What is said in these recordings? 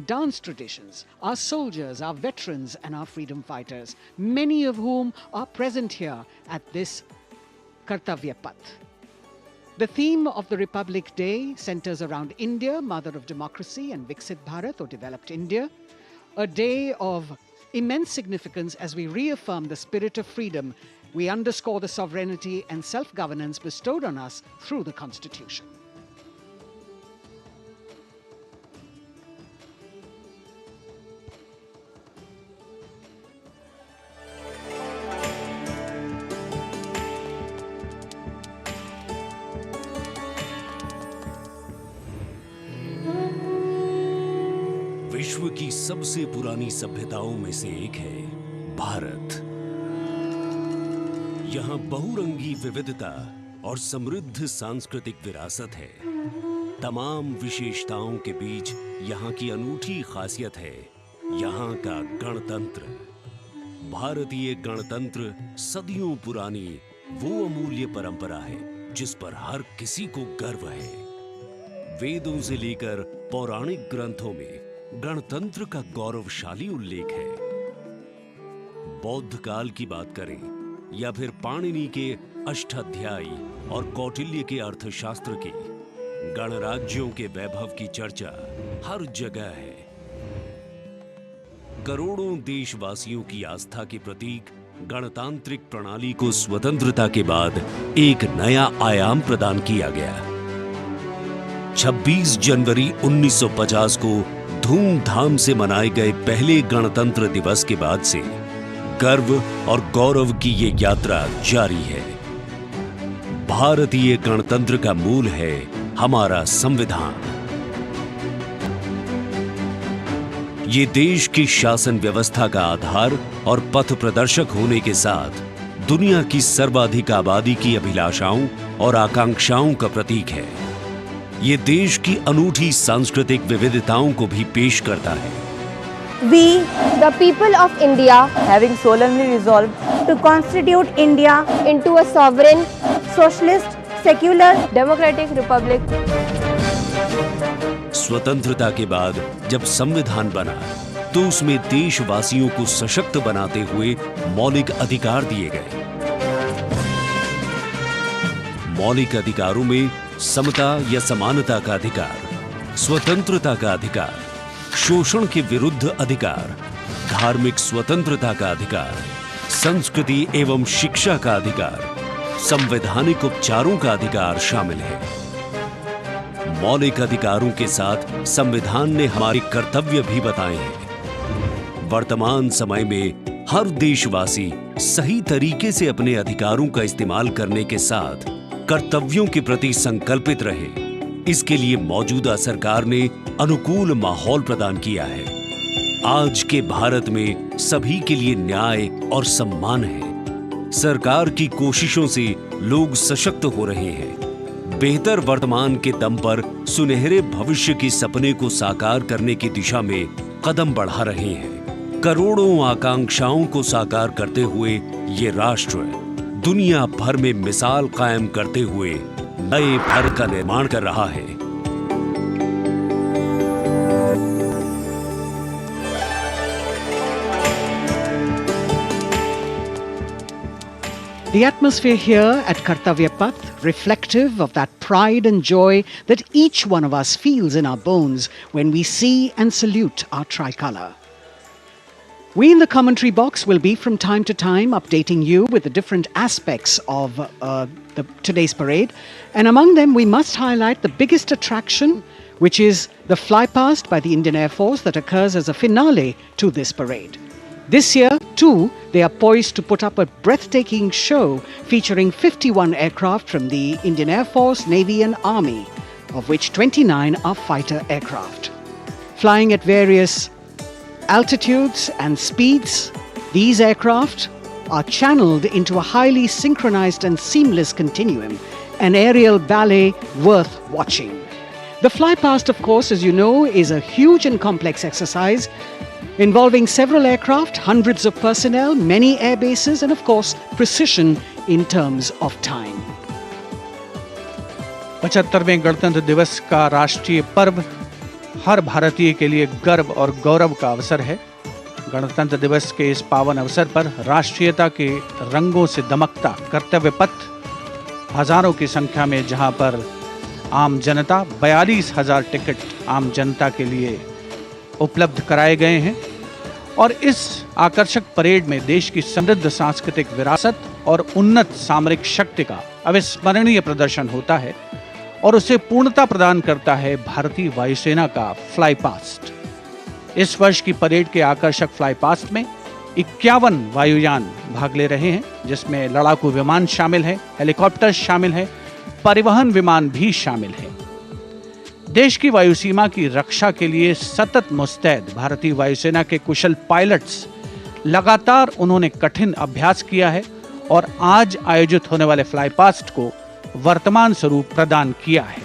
dance traditions, our soldiers, our veterans and our freedom fighters, many of whom are present here at this Kartavya Path. The theme of the Republic Day centers around India, mother of democracy, and Viksit Bharat, or developed India, a day of immense significance as we reaffirm the spirit of freedom. We underscore the sovereignty and self-governance bestowed on us through the Constitution. विश्व की सबसे पुरानी सभ्यताओं में से एक है भारत। यहाँ बहुरंगी विविधता और समृद्ध सांस्कृतिक विरासत है। तमाम विशेषताओं के बीच यहाँ की अनूठी खासियत है यहाँ का गणतंत्र। भारतीय गणतंत्र सदियों पुरानी वो अमूल्य परंपरा है जिस पर हर किसी को गर्व है। वेदों से लेकर पौराणिक ग्रंथों में गणतंत्र का गौरवशाली उल्लेख है। बौद्ध काल की बात करें या फिर पाणिनि के अष्टाध्यायी और कौटिल्य के अर्थशास्त्र की, गणराज्यों के वैभव की चर्चा हर जगह है। करोड़ों देशवासियों की आस्था के प्रतीक गणतांत्रिक प्रणाली को स्वतंत्रता के बाद एक नया आयाम प्रदान किया गया। 26 जनवरी 1950 को धूमधाम से मनाए गए पहले गणतंत्र दिवस के बाद से गर्व और गौरव की ये यात्रा जारी है। भारतीय गणतंत्र का मूल है हमारा संविधान। ये देश की शासन व्यवस्था का आधार और पथ प्रदर्शक होने के साथ दुनिया की सर्वाधिक आबादी की अभिलाषाओं और आकांक्षाओं का प्रतीक है। ये देश की अनूठी सांस्कृतिक विविधताओं को भी पेश करता है। We, the people of India, having solemnly resolved to constitute India into a sovereign, socialist, secular, democratic republic. स्वतंत्रता के बाद जब संविधान बना तो उसमें देशवासियों को सशक्त बनाते हुए मौलिक अधिकार दिए गए। मौलिक अधिकारों में समता या समानता का अधिकार, स्वतंत्रता का अधिकार, शोषण के विरुद्ध अधिकार, धार्मिक स्वतंत्रता का अधिकार, संस्कृति एवं शिक्षा का अधिकार, संवैधानिक उपचारों का अधिकार शामिल है। मौलिक अधिकारों के साथ संविधान ने हमारे कर्तव्य भी बताए हैं। वर्तमान समय में हर देशवासी सही तरीके से अपने अधिकारों का इस्तेमाल करने के साथ कर्तव्यों के प्रति संकल्पित रहे, इसके लिए मौजूदा सरकार ने अनुकूल माहौल प्रदान किया है। आज के भारत में सभी के लिए न्याय और सम्मान है। सरकार की कोशिशों से लोग सशक्त हो रहे हैं। बेहतर वर्तमान के दम पर सुनहरे भविष्य के सपने को साकार करने की दिशा में कदम बढ़ा रहे हैं। करोड़ों आकांक्षाओं को साकार करते हुए ये राष्ट्र दुनिया भर में मिसाल कायम करते हुए नए भारत का निर्माण कर रहा है। The atmosphere here at Kartavya Path, reflective of that pride and joy that each one of us feels in our bones when we see and salute our tricolour. We in the commentary box will be from time to time updating you with the different aspects of today's parade. And among them, we must highlight the biggest attraction, which is the flypast by the Indian Air Force that occurs as a finale to this parade. This year, too, they are poised to put up a breathtaking show featuring 51 aircraft from the Indian Air Force, Navy and Army, of which 29 are fighter aircraft. Flying at various altitudes and speeds, these aircraft are channeled into a highly synchronized and seamless continuum, an aerial ballet worth watching. The flypast, of course, as you know, is a huge and complex exercise involving several aircraft, hundreds of personnel, many air bases, and of course, precision in terms of time. 75वें गणतंत्र दिवस का राष्ट्रीय पर्व हर भारतीय के लिए गर्व और गौरव का अवसर है। गणतंत्र दिवस के इस पावन अवसर पर राष्ट्रीयता के रंगों से दमकता कर्तव्य पथ हजारों की संख्या में, जहां पर आम जनता 42,000 टिकट आम जनता के लिए उपलब्ध कराए गए हैं। और इस आकर्षक परेड में देश की समृद्ध सांस्कृतिक विरासत और उन्नत सामरिक शक्ति का अविस्मरणीय प्रदर्शन होता है और उसे पूर्णता प्रदान करता है भारतीय वायुसेना का फ्लाई पास्ट। इस वर्ष की परेड के आकर्षक फ्लाई पास्ट में 51 वायुयान भाग ले रहे हैं, जिसमें लड़ाकू विमान शामिल है, हेलीकॉप्टर शामिल है, परिवहन विमान भी शामिल है। देश की वायु सीमा की रक्षा के लिए सतत मुस्तैद भारतीय वायुसेना के कुशल पायलट्स लगातार उन्होंने कठिन अभ्यास किया है और आज आयोजित होने वाले फ्लाई पास्ट को वर्तमान स्वरूप प्रदान किया है।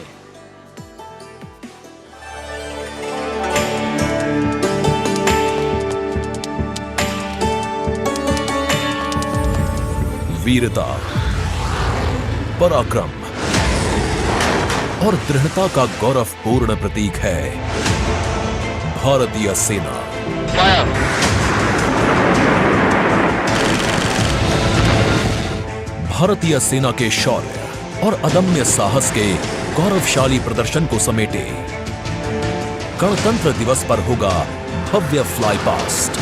वीरता, पराक्रम और दृढ़ता का गौरवपूर्ण प्रतीक है भारतीय सेना। भारतीय सेना के शौर्य और अदम्य साहस के गौरवशाली प्रदर्शन को समेटे गणतंत्र दिवस पर होगा भव्य फ्लाई पास्ट।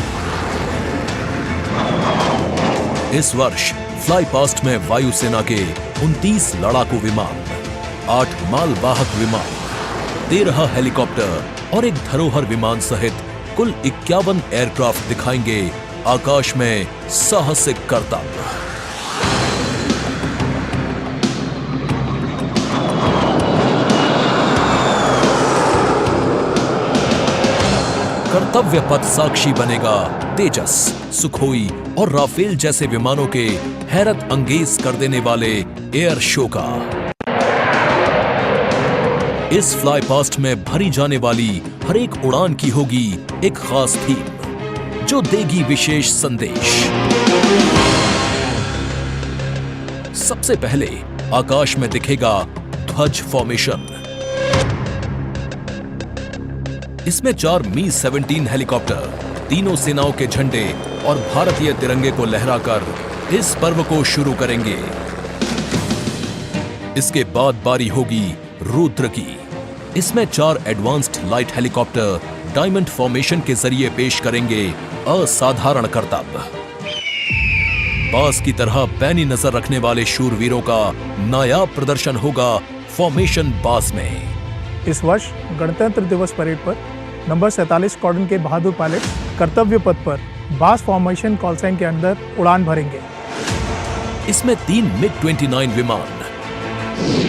इस वर्ष फ्लाई पास्ट में वायुसेना के 29 लड़ाकू विमान, 8 मालवाहक विमान, 13 हेलीकॉप्टर और एक धरोहर विमान सहित कुल 51 एयरक्राफ्ट दिखाएंगे आकाश में साहसिक करतब। कर्तव्य पथ साक्षी बनेगा तेजस, सुखोई और राफेल जैसे विमानों के हैरत अंगेज कर देने वाले एयर शो का। इस फ्लाई पास्ट में भरी जाने वाली हर एक उड़ान की होगी एक खास थीम जो देगी विशेष संदेश। सबसे पहले आकाश में दिखेगा ध्वज फॉर्मेशन। इसमें 4 मी-17 हेलीकॉप्टर तीनों सेनाओं के झंडे और भारतीय तिरंगे को लहराकर इस पर्व को शुरू करेंगे। इसके बाद बारी होगी रुद्र की। इसमें 4 advanced light helicopter diamond formation के जरिए पेश करेंगे असाधारण करतब। बास की तरह पैनी नजर रखने वाले शूरवीरों का नायाब प्रदर्शन होगा फॉर्मेशन बास में। इस वर्ष गणतंत्र दिवस परेड पर नंबर 47 स्क्वाड्रन के बहादुर पायलट कर्तव्य पथ पर बास फॉर्मेशन कॉल साइन के अंदर उड़ान भरेंगे। इसमें 3 मिग-29 विमान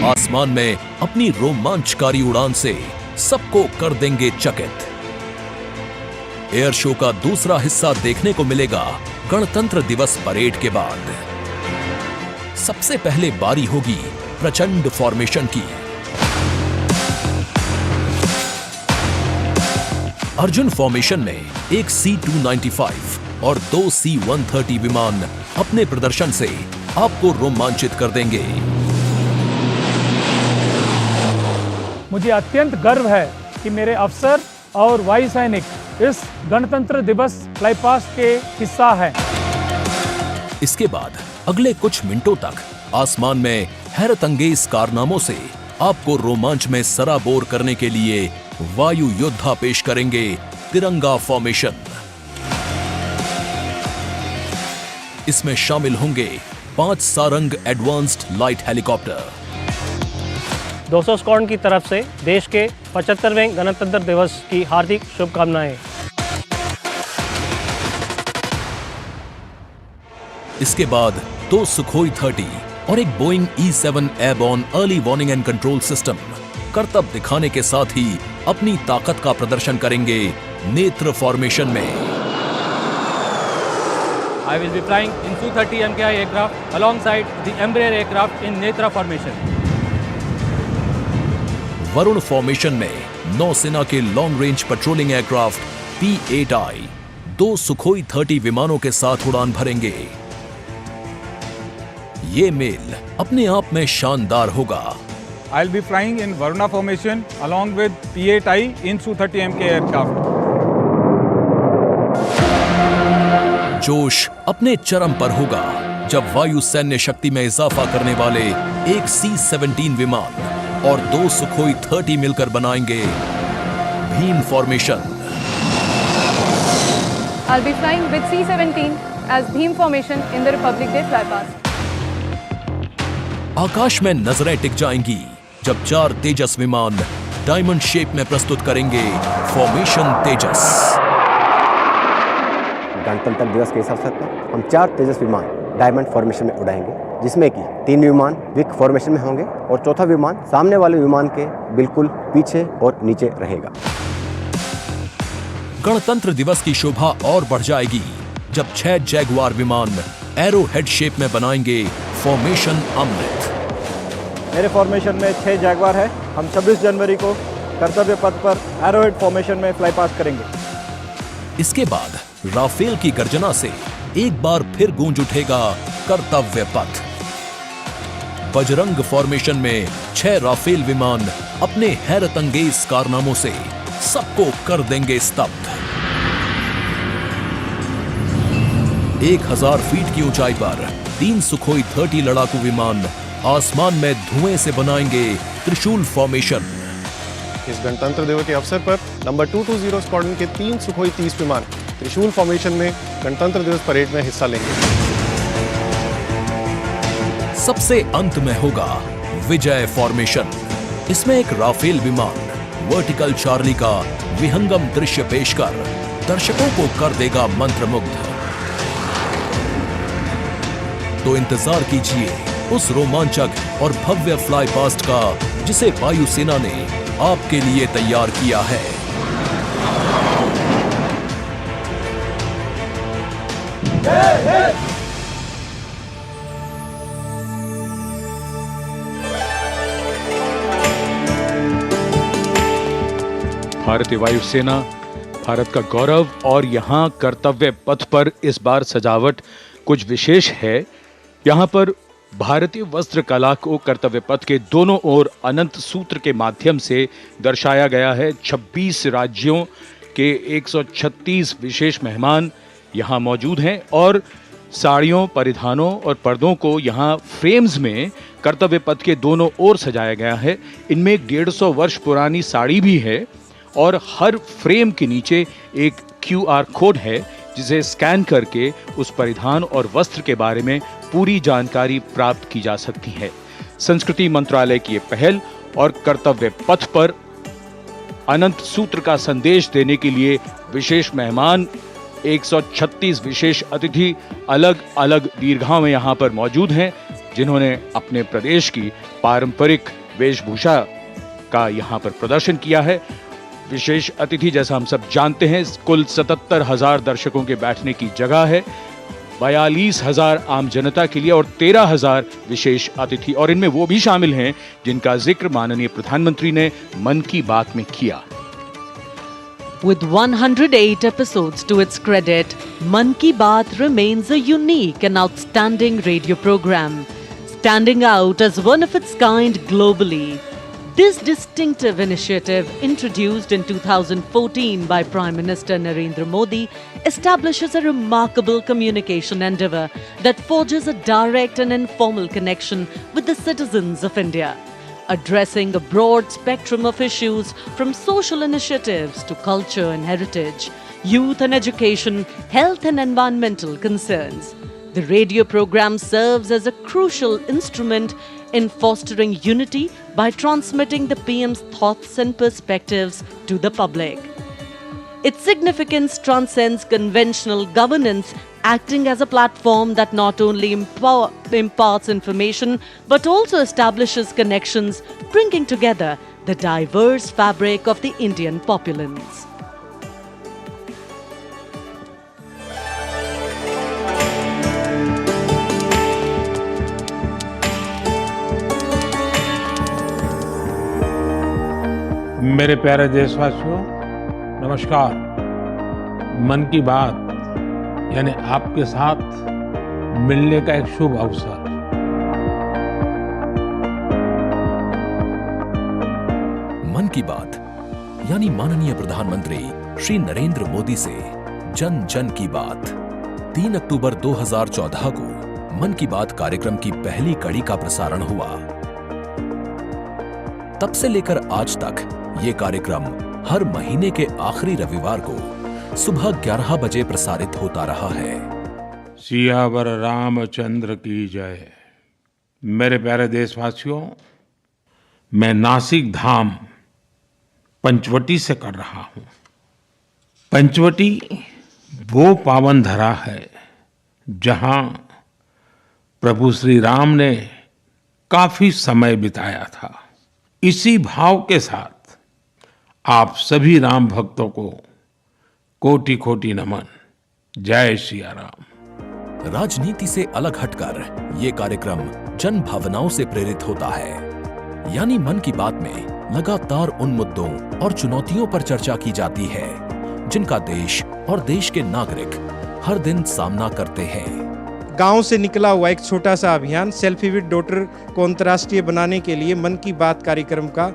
आसमान में अपनी रोमांचकारी उड़ान से सबको कर देंगे चकित। एयर शो का दूसरा हिस्सा देखने को मिलेगा गणतंत्र दिवस परेड के बाद। सबसे पहले बारी होगी प्रचंड फॉर्मेशन की। अर्जुन फॉर्मेशन में एक C-295 और 2 C-130 विमान अपने प्रदर्शन से आपको रोमांचित कर देंगे। मुझे अत्यंत गर्व है कि मेरे अफसर और वायु सैनिक इस गणतंत्र दिवस फ्लाई पास्ट के हिस्सा हैं। इसके बाद अगले कुछ मिनटों तक आसमान में हैरत अंगेज कारनामों से आपको रोमांच में सराबोर करने के लिए वायु योद्धा पेश करेंगे तिरंगा फॉर्मेशन। इसमें शामिल होंगे 5 Sarang advanced light helicopter. 200 squadron की तरफ से देश के 75वें गणतंत्र दिवस की हार्दिक शुभकामनाएं। इसके बाद 2 सुखोई 30 और एक Boeing E-7 airborne early warning and control system करतब दिखाने के साथ ही अपनी ताकत का प्रदर्शन करेंगे नेत्र फॉर्मेशन में। I will be flying in Su-30 MKI aircraft alongside the Embraer aircraft in Netra formation. Varun formation में नौसेना के long range patrolling aircraft P-8I 2 Sukhoi 30 विमानों के साथ उड़ान भरेंगे। ये मेल अपने आप में शानदार होगा। I'll be flying in Varuna formation along with P-8I in Su-30 MK aircraft. जोश अपने चरम पर होगा जब वायु सैन्य शक्ति में इजाफा करने वाले एक C-17 विमान और 2 सुखोई 30 मिलकर बनाएंगे Bhim formation. I'll be flying with C-17 as Bhim formation in the Republic Day flypast. आकाश में नजरें टिक जाएंगी जब 4 तेजस विमान डायमंड शेप में प्रस्तुत करेंगे फॉर्मेशन तेजस। गणतंत्र दिवस के इस अवसर पर हम 4 तेजस विमान डायमंड फॉर्मेशन में उड़ाएंगे, जिसमें कि 3 विमान विक फॉर्मेशन में होंगे और चौथा विमान सामने वाले विमान के बिल्कुल पीछे और नीचे रहेगा। गणतंत्र दिवस की शोभा और बढ़ जाएगी जब 6 जैगुआर विमान एरो हेड शेप में बनाएंगे फॉर्मेशन अमृत। मेरे फॉर्मेशन में 6 जैगुआर है। हम 26 जनवरी को कर्तव्य पथ पर एरो हेड फॉर्मेशन में फ्लाई पास्ट करेंगे। इसके बाद राफेल की गर्जना से एक बार फिर गूंज उठेगा कर्तव्य पथ। बजरंग फॉर्मेशन में 6 राफेल विमान अपने हैरत अंगेज कारनामों से सबको कर देंगे स्तब्ध। 1000 फीट की ऊंचाई पर 3 सुखोई 30 लड़ाकू विमान आसमान में धुएं से बनाएंगे त्रिशूल फॉर्मेशन। इस गणतंत्र दिवस के अवसर पर नंबर 220 स्क्वाड्रन के 3 सुखोई 30 विमान त्रिशूल फॉर्मेशन में गणतंत्र दिवस परेड में हिस्सा लेंगे। सबसे अंत में होगा विजय फॉर्मेशन। इसमें एक राफेल विमान वर्टिकल चार्ली का विहंगम दृश्य पेश कर दर्शकों को कर देगा मंत्रमुग्ध। तो इंतजार कीजिए उस रोमांचक और भव्य फ्लाई पास्ट का जिसे वायुसेना ने आपके लिए तैयार किया है। भारतीय वायुसेना भारत का गौरव, और यहाँ कर्तव्य पथ पर इस बार सजावट कुछ विशेष है। यहाँ पर भारतीय वस्त्र कला को कर्तव्य पथ के दोनों ओर अनंत सूत्र के माध्यम से दर्शाया गया है। 26 राज्यों के 136 विशेष मेहमान यहाँ मौजूद हैं और साड़ियों, परिधानों और पर्दों को यहाँ फ्रेम्स में कर्तव्य पथ के दोनों ओर सजाया गया है। इनमें 150 वर्ष पुरानी साड़ी भी है और हर फ्रेम के नीचे एक QR कोड है जिसे स्कैन करके उस परिधान और वस्त्र के बारे में पूरी जानकारी प्राप्त की जा सकती है। संस्कृति मंत्रालय की ये पहल और कर्तव्य पथ पर अनंत सूत्र का संदेश देने के लिए विशेष मेहमान 136 विशेष अतिथि अलग अलग दीर्घाओं में यहाँ पर मौजूद हैं, जिन्होंने अपने प्रदेश की पारंपरिक वेशभूषा का यहाँ पर प्रदर्शन किया है। विशेष अतिथि, जैसा हम सब जानते हैं, कुल 77,000 दर्शकों के बैठने की जगह है, 42,000 आम जनता के लिए और 13,000 विशेष अतिथि, और इनमें वो भी शामिल हैं जिनका जिक्र माननीय प्रधानमंत्री ने मन की बात में किया। With 108 episodes to its credit, Man Ki Baat remains a unique and outstanding radio program, standing out as one of its kind globally. This distinctive initiative, introduced in 2014 by Prime Minister Narendra Modi, establishes a remarkable communication endeavour that forges a direct and informal connection with the citizens of India, addressing a broad spectrum of issues from social initiatives to culture and heritage, youth and education, health and environmental concerns. The radio program serves as a crucial instrument in fostering unity by transmitting the PM's thoughts and perspectives to the public. Its significance transcends conventional governance, acting as a platform that not only imparts information but also establishes connections, bringing together the diverse fabric of the Indian populace. मेरे प्यारे देशवासियों, नमस्कार। मन की बात यानी आपके साथ मिलने का एक शुभ अवसर। की बात यानी माननीय प्रधानमंत्री श्री नरेंद्र मोदी से जन जन की बात 3 अक्टूबर 2014 को मन की बात कार्यक्रम की पहली कड़ी का प्रसारण हुआ। तब से लेकर आज तक ये कार्यक्रम हर महीने के आखिरी रविवार को सुबह 11 बजे प्रसारित होता रहा है। सियावर रामचंद्र की जय। मेरे प्यारे देशवासियों, मैं नासिक धाम पंचवटी से कर रहा हूं। पंचवटी वो पावन धरा है जहां प्रभु श्री राम ने काफी समय बिताया था। इसी भाव के साथ आप सभी राम भक्तों को कोटि कोटि नमन। जय सिया राम। राजनीति से अलग हटकर ये कार्यक्रम जन भावनाओं से प्रेरित होता है, यानी मन की बात में लगातार उन मुद्दों और चुनौतियों पर चर्चा की जाती है जिनका देश और देश के नागरिक हर दिन सामना करते हैं। गांव से निकला हुआ एक छोटा सा अभियान सेल्फी विद डॉटर को अंतर्राष्ट्रीय बनाने के लिए मन की बात कार्यक्रम का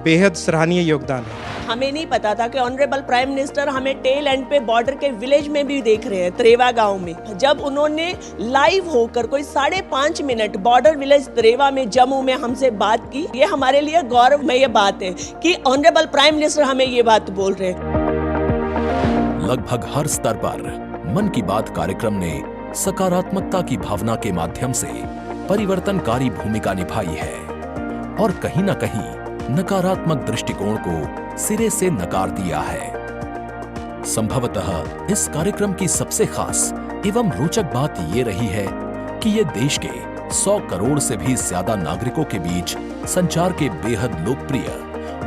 बेहद सराहनीय योगदान है। हमें नहीं पता था कि ऑनरेबल प्राइम मिनिस्टर हमें टेल एंड पे बॉर्डर के विलेज में भी देख रहे हैं, त्रेवा गांव में। जब उन्होंने लाइव होकर कोई 5.5 मिनट बॉर्डर विलेज त्रेवा में जम्मू में हमसे बात की, ये हमारे लिए गौरवमय बात है कि ऑनरेबल प्राइम मिनिस्टर हमें ये बात बोल रहे हैं। लगभग हर स्तर पर मन की बात कार्यक्रम ने सकारात्मकता की भावना के माध्यम से परिवर्तनकारी भूमिका निभाई है और कहीं न कहीं नकारात्मक दृष्टिकोण को सिरे से नकार दिया है। संभवतः इस कार्यक्रम की सबसे खास एवं रोचक बात ये रही है कि ये देश के 100 करोड़ से भी ज्यादा नागरिकों के बीच संचार के बेहद लोकप्रिय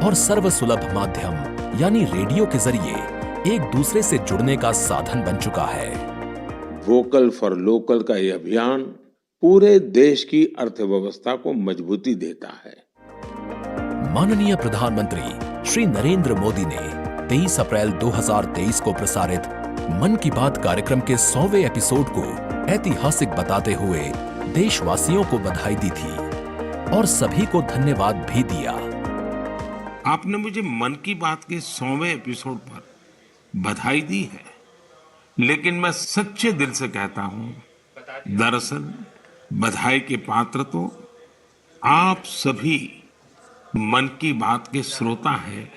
और सर्वसुलभ माध्यम यानी रेडियो के जरिए एक दूसरे से जुड़ने का साधन बन चुका है। वोकल फॉर लोकल का यह अभियान पूरे देश की अर्थव्यवस्था को मजबूती देता है। माननीय प्रधानमंत्री श्री नरेंद्र मोदी ने 23 अप्रैल 2023 को प्रसारित मन की बात कार्यक्रम के 100वें एपिसोड को ऐतिहासिक बताते हुए देशवासियों को बधाई दी थी और सभी को धन्यवाद भी दिया। आपने मुझे मन की बात के 100वें एपिसोड पर बधाई दी है, लेकिन मैं सच्चे दिल से कहता हूं, दरअसल बधाई के पात्र तो आप सभी मन की बात के श्रोता हैं,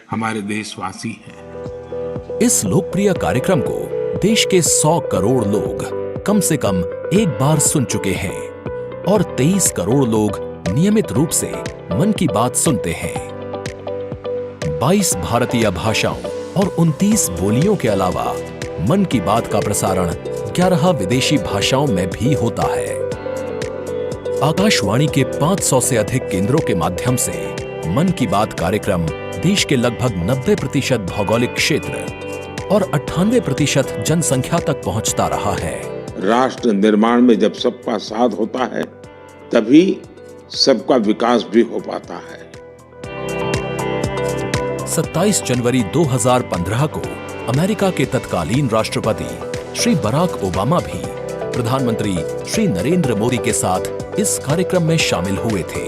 हमारे देशवासी हैं। इस लोकप्रिय कार्यक्रम को देश के 100 करोड़ लोग कम से कम एक बार सुन चुके हैं और 23 करोड़ लोग नियमित रूप से मन की बात सुनते हैं। 22 भारतीय भाषाओं और 29 बोलियों के अलावा मन की बात का प्रसारण 11 विदेशी भाषाओं में भी होता है। आकाशवाणी के 500 से अधिक केंद्रों के माध्यम से मन की बात कार्यक्रम देश के लगभग 90% भौगोलिक क्षेत्र और 98% जनसंख्या तक पहुंचता रहा है। राष्ट्र निर्माण में जब सबका साथ होता है, तभी सबका विकास भी हो पाता है। 27 जनवरी 2015 को अमेरिका के तत्कालीन राष्ट्रपति श्री बराक ओबामा भी प्रधानमंत्री श्री नरेंद्र मोदी के साथ इस कार्यक्रम में शामिल हुए थे।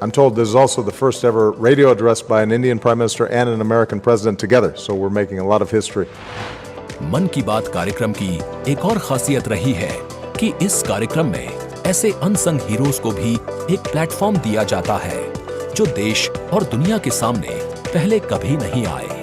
I'm told this is also the first ever radio address by an Indian Prime Minister and an American President together, so we're making a lot of history. मन की बात कार्यक्रम की एक और खासियत रही है कि इस कार्यक्रम में ऐसे अनसंग हीरोज को भी एक प्लेटफॉर्म दिया जाता है जो देश और दुनिया के सामने पहले कभी नहीं आए।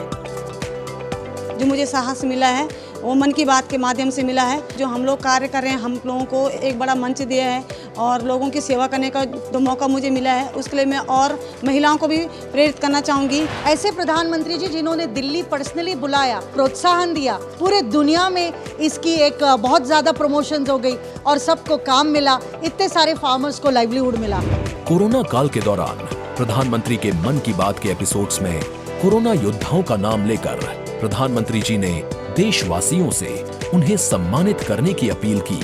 जो मुझे साहस मिला है वो मन की बात के माध्यम से मिला है। जो हम लोग कार्य कर रहे हैं, हम लोगों को एक बड़ा मंच दिया है और लोगों की सेवा करने का जो मौका मुझे मिला है, उसके लिए मैं और महिलाओं को भी प्रेरित करना चाहूँगी। ऐसे प्रधानमंत्री जी जिन्होंने दिल्ली पर्सनली बुलाया, प्रोत्साहन दिया, पूरे दुनिया में इसकी एक बहुत ज़्यादा प्रमोशंस हो गई और सबको काम मिला, इतने सारे फार्मर्स को लाइवलीहुड मिला। कोरोना काल के दौरान प्रधानमंत्री के मन की बात के एपिसोड्स में कोरोना योद्धाओं का नाम लेकर प्रधानमंत्री जी ने देशवासियों से उन्हें सम्मानित करने की अपील की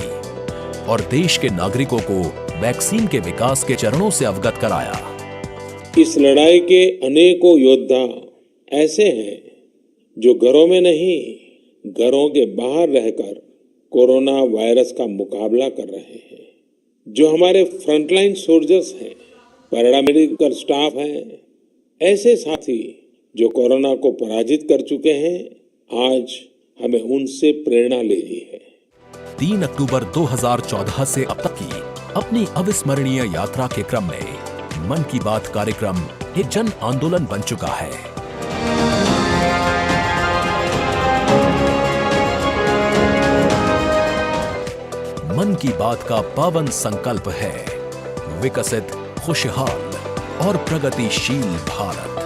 और देश के नागरिकों को वैक्सीन के विकास के चरणों से अवगत कराया। इस लड़ाई के अनेकों योद्धा ऐसे हैं जो घरों में नहीं, घरों के बाहर रहकर कोरोना वायरस का मुकाबला कर रहे हैं। जो हमारे फ्रंटलाइन सोल्जर्स हैं, पैरामेडिकल स्टाफ हैं, ऐसे साथी जो कोरोना को पराजित कर चुके हैं, आज हमें उनसे प्रेरणा लेनी है। 3 अक्टूबर 2014 से अब तक की अपनी अविस्मरणीय यात्रा के क्रम में मन की बात कार्यक्रम एक जन आंदोलन बन चुका है। मन की बात का पावन संकल्प है विकसित, खुशहाल और प्रगतिशील Bharat.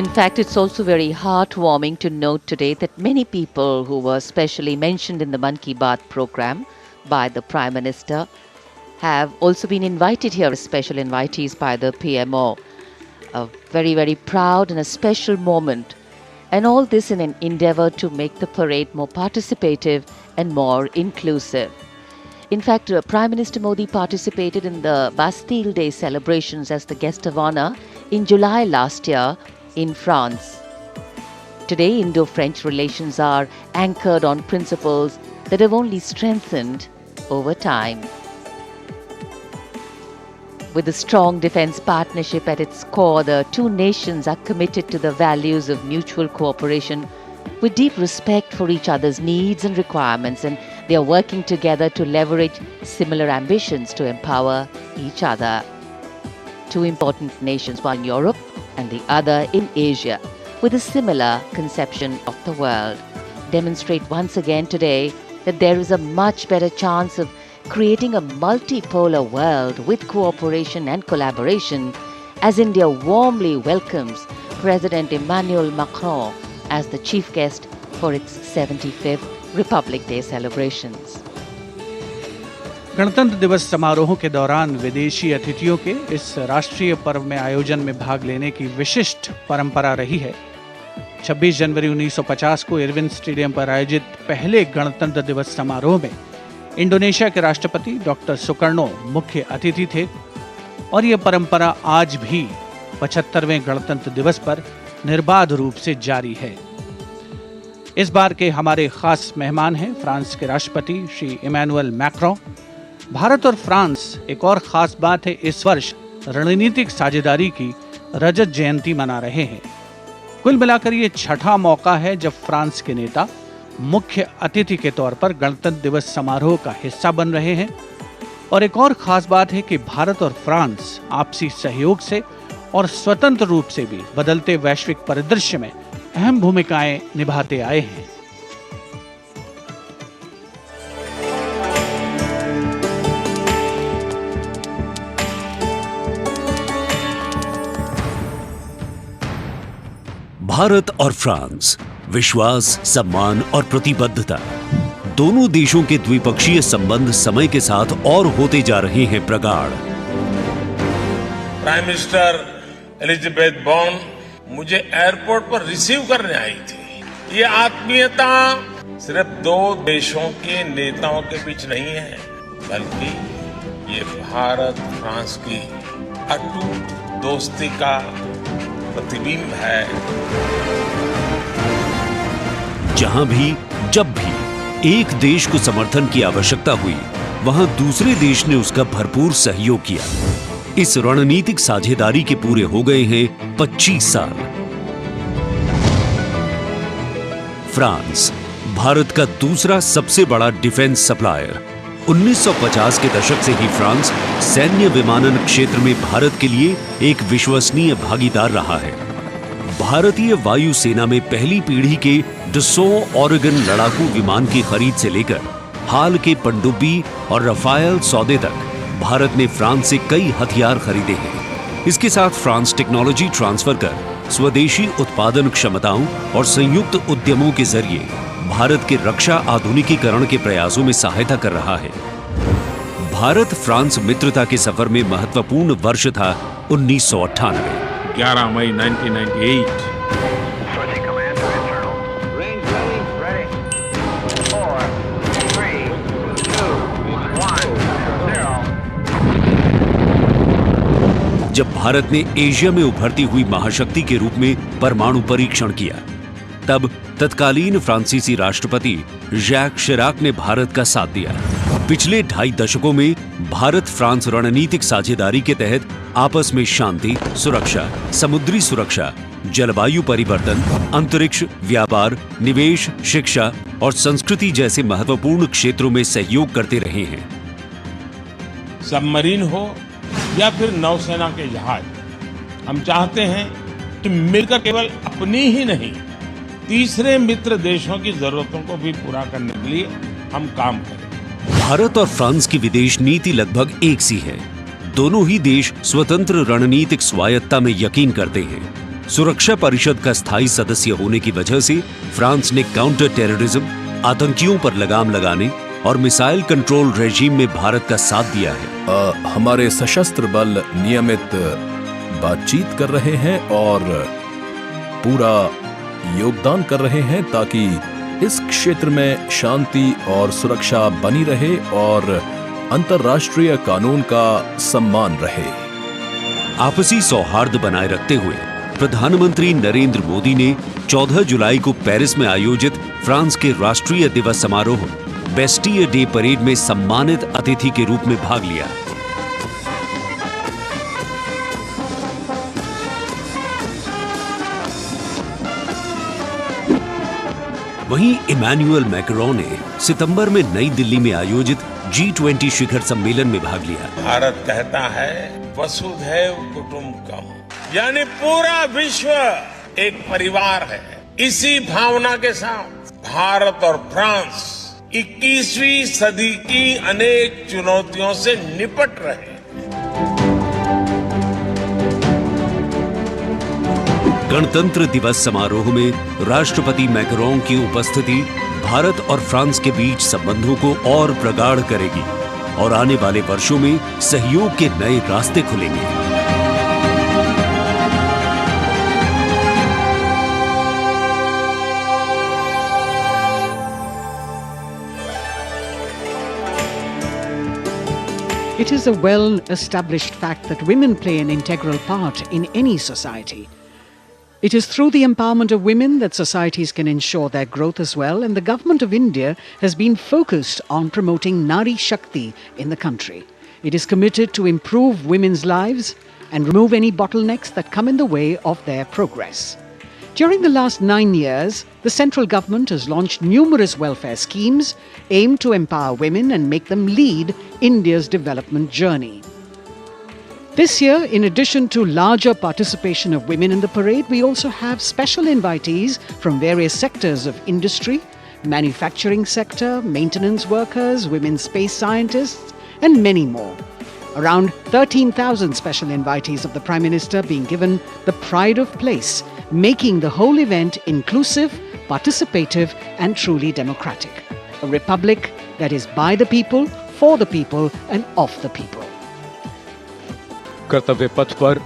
In fact, it's also very heartwarming to note today that many people who were specially mentioned in the Man Ki Baat program by the Prime Minister have also been invited here as special invitees by the PMO. A very, very proud and a special moment. And all this in an endeavor to make the parade more participative and more inclusive. In fact, Prime Minister Modi participated in the Bastille Day celebrations as the guest of honor in July last year in France. Today, Indo-French relations are anchored on principles that have only strengthened over time. With a strong defense partnership at its core, the two nations are committed to the values of mutual cooperation with deep respect for each other's needs and requirements, and they are working together to leverage similar ambitions to empower each other. Two important nations, one in Europe and the other in Asia, with a similar conception of the world, demonstrate once again today that there is a much better chance of creating a multipolar world with cooperation and collaboration, as India warmly welcomes President Emmanuel Macron as the chief guest for its 75th Republic Day celebrations. गणतंत्र दिवस समारोहों के दौरान विदेशी अतिथियों के इस राष्ट्रीय पर्व में आयोजन में भाग लेने की विशिष्ट परंपरा रही है। 26 जनवरी 1950 को इरविन स्टेडियम पर आयोजित पहले गणतंत्र दिवस समारोह में इंडोनेशिया के राष्ट्रपति डॉक्टर सुकर्णो मुख्य अतिथि थे और यह परंपरा आज भी 75वें गणतंत्र दिवस पर निर्बाध रूप से जारी है। इस बार के हमारे खास मेहमान हैं फ्रांस के राष्ट्रपति श्री इमैनुअल मैक्रों। भारत और फ्रांस, एक और खास बात है, इस वर्ष रणनीतिक साझेदारी की रजत जयंती मना रहे हैं। कुल मिलाकर ये छठा मौका है जब फ्रांस के नेता मुख्य अतिथि के तौर पर गणतंत्र दिवस समारोह का हिस्सा बन रहे हैं। और एक और खास बात है कि भारत और फ्रांस आपसी सहयोग से और स्वतंत्र रूप से भी बदलते वैश्विक परिदृश्य में अहम भूमिकाएं निभाते आए हैं। भारत और फ्रांस, विश्वास, सम्मान और प्रतिबद्धता, दोनों देशों के द्विपक्षीय संबंध समय के साथ और होते जा रहे हैं प्रगाढ़। प्राइम मिनिस्टर एलिजाबेथ बॉर्न मुझे एयरपोर्ट पर रिसीव करने आई थी। ये आत्मीयता सिर्फ दो देशों के नेताओं के बीच नहीं है, बल्कि ये भारत फ्रांस की अटूट दोस्ती का प्रतिबिंब है। जहां भी, जब भी एक देश को समर्थन की आवश्यकता हुई, वहां दूसरे देश ने उसका भरपूर सहयोग किया। इस रणनीतिक साझेदारी के पूरे हो गए हैं 25 साल। फ्रांस, भारत का दूसरा सबसे बड़ा डिफेंस सप्लायर। 1950 के दशक से ही फ्रांस सैन्य विमानन क्षेत्र में भारत के लिए एक विश्वसनीय भागीदार रहा है। भारतीय वायुसेना में पहली पीढ़ी के डसो ऑरेगन लड़ाकू विमान की खरीद से लेकर हाल के पनडुब्बी और रफायल सौदे तक भारत ने फ्रांस से कई हथियार खरीदे हैं। इसके साथ फ्रांस टेक्नोलॉजी ट्रांसफर कर स्वदेशी उत्पादन क्षमताओं और संयुक्त उद्यमों के जरिए भारत के रक्षा आधुनिकीकरण के प्रयासों में सहायता कर रहा है। भारत फ्रांस मित्रता के सफर में महत्वपूर्ण वर्ष था 1998। 11 मई 1998। जब भारत ने एशिया में उभरती हुई महाशक्ति के रूप में परमाणु परीक्षण किया, तब तत्कालीन फ्रांसीसी राष्ट्रपति जैक शिराक ने भारत का साथ दिया। पिछले 2.5 दशकों में भारत फ्रांस रणनीतिक साझेदारी के तहत आपस में शांति, सुरक्षा, समुद्री सुरक्षा, जलवायु परिवर्तन, अंतरिक्ष, व्यापार, निवेश, शिक्षा और संस्कृति जैसे महत्वपूर्ण क्षेत्रों में सहयोग करते रहे हैं। सबमरीन हो या फिर नौसेना के जहाज, हम चाहते हैं कि मिलकर केवल अपनी ही नहीं, तीसरे मित्र देशों की जरूरतों को भी पूरा करने के लिए हम काम करें। भारत और फ्रांस की विदेश नीति लगभग एक सी है। दोनों ही देश स्वतंत्र रणनीतिक स्वायत्ता में यकीन करते हैं। सुरक्षा परिषद का स्थायी सदस्य होने की वजह से फ्रांस ने काउंटर टेररिज्म, आतंकियों पर लगाम लगाने और मिसाइल कंट्रोल रेजीम में भारत का साथ दिया है। हमारे सशस्त्र बल नियमित बातचीत कर रहे हैं और पूरा योगदान कर रहे हैं ताकि इस क्षेत्र में शांति और सुरक्षा बनी रहे और अंतर्राष्ट्रीय कानून का सम्मान रहे। आपसी सौहार्द बनाए रखते हुए प्रधानमंत्री नरेंद्र मोदी ने 14 जुलाई को पेरिस में आयोजित फ्रांस के राष्ट्रीय दिवस समारोह बेस्टियर डे परेड में सम्मानित अतिथि के रूप में भाग लिया। वहीं इमैनुअल मैक्रोन ने सितंबर में नई दिल्ली में आयोजित G20 शिखर सम्मेलन में भाग लिया। भारत कहता है वसुधैव कुटुंबकम, यानी पूरा विश्व एक परिवार है। इसी भावना के साथ भारत और फ्रांस 21वीं सदी की अनेक चुनौतियों से निपट रहे। गणतंत्र दिवस समारोह में राष्ट्रपति मैक्रोन की उपस्थिति भारत और फ्रांस के बीच संबंधों को और प्रगाढ़ करेगी और आने वाले वर्षों में सहयोग के नए रास्ते खुलेंगे। It is a well-established fact that women play an integral part in any society. It is through the empowerment of women that societies can ensure their growth as well, and the Government of India has been focused on promoting Nari Shakti in the country. It is committed to improve women's lives and remove any bottlenecks that come in the way of their progress. During the last 9 years, the central government has launched numerous welfare schemes aimed to empower women and make them lead India's development journey. This year, in addition to larger participation of women in the parade, we also have special invitees from various sectors of industry, manufacturing sector, maintenance workers, women space scientists, and many more. Around 13,000 special invitees of the Prime Minister being given the pride of place, making the whole event inclusive, participative, and truly democratic. A republic that is by the people, for the people, and of the people. कर्तव्य पथ पर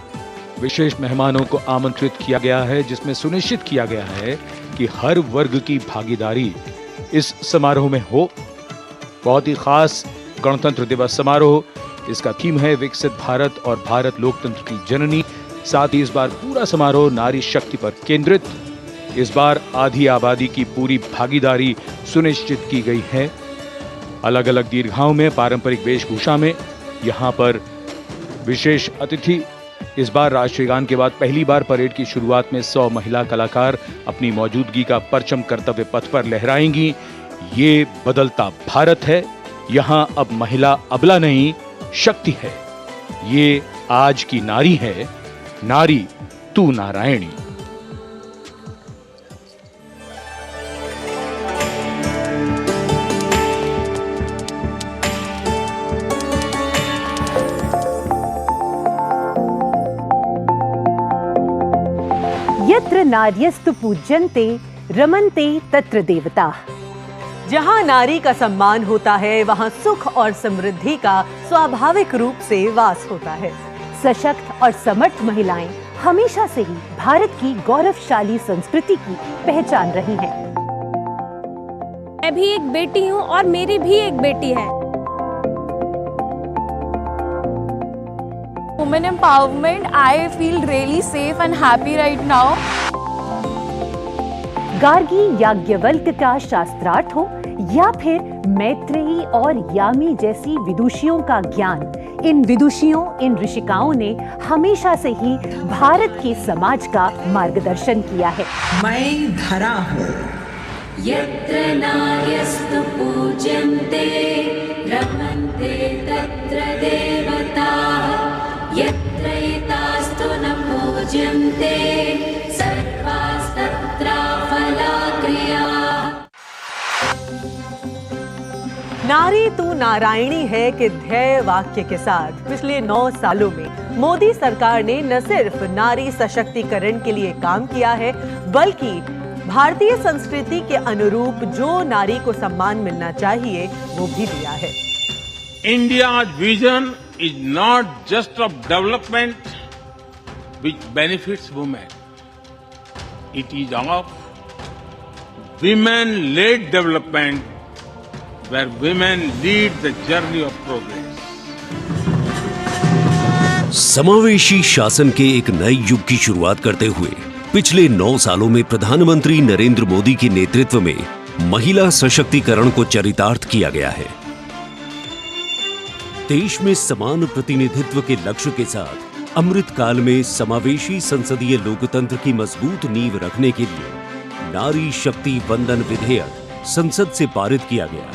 विशेष मेहमानों को आमंत्रित किया गया है, जिसमें सुनिश्चित किया गया है कि हर वर्ग की भागीदारी इस समारोह में हो। बहुत ही खास गणतंत्र दिवस समारोह, इसका थीम है विकसित भारत और भारत लोकतंत्र की जननी। साथ ही इस बार पूरा समारोह नारी शक्ति पर केंद्रित। इस बार आधी आबादी की पूरी भागीदारी सुनिश्चित की गई है। अलग अलग दीर्घाओं में पारंपरिक वेशभूषा में यहाँ पर विशेष अतिथि। इस बार राष्ट्रीय गान के बाद पहली बार परेड की शुरुआत में 100 महिला कलाकार अपनी मौजूदगी का परचम कर्तव्य पथ पर लहराएंगी। ये बदलता भारत है, यहाँ अब महिला अबला नहीं, शक्ति है। ये आज की नारी है, नारी तू नारायणी। यत्र नार्यस्तु पूज्यन्ते रमन्ते तत्र देवताः। जहाँ नारी का सम्मान होता है, वहाँ सुख और समृद्धि का स्वाभाविक रूप से वास होता है। सशक्त और समर्थ महिलाएं हमेशा से ही भारत की गौरवशाली संस्कृति की पहचान रही हैं। मैं भी एक बेटी हूँ और मेरी भी एक बेटी है। Women empowerment, I feel really safe and happy right now. Gargi Yajnavalkya का शास्त्रार्थ हो या फिर मैत्रेयी और यामी जैसी विदुषियों का ज्ञान, इन विदुषियों, इन ऋषिकाओं ने हमेशा से ही भारत के समाज का मार्गदर्शन किया है। मैं धरा हूँ, यत्र नार्यस्तु पूज्यन्ते रमन्ते तत्र देवताः, यत्र एतास्तु न पूज्यन्ते सर्वास्तत्र फलाक्रियाः। नारी तू नारायणी है के ध्येय वाक्य के साथ पिछले 9 सालों में मोदी सरकार ने न सिर्फ नारी सशक्तिकरण के लिए काम किया है, बल्कि भारतीय संस्कृति के अनुरूप जो नारी को सम्मान मिलना चाहिए वो भी दिया है। India's vision is not just of development which benefits women. It is of women-led development where women lead the journey of progress. समावेशी शासन के एक नए युग की शुरुआत करते हुए पिछले 9 सालों में प्रधानमंत्री नरेंद्र मोदी के नेतृत्व में महिला सशक्तिकरण को चरितार्थ किया गया है। देश में समान प्रतिनिधित्व के लक्ष्य के साथ अमृत काल में समावेशी संसदीय लोकतंत्र की मजबूत नींव रखने के लिए नारी शक्ति वंदन विधेयक संसद से पारित किया गया।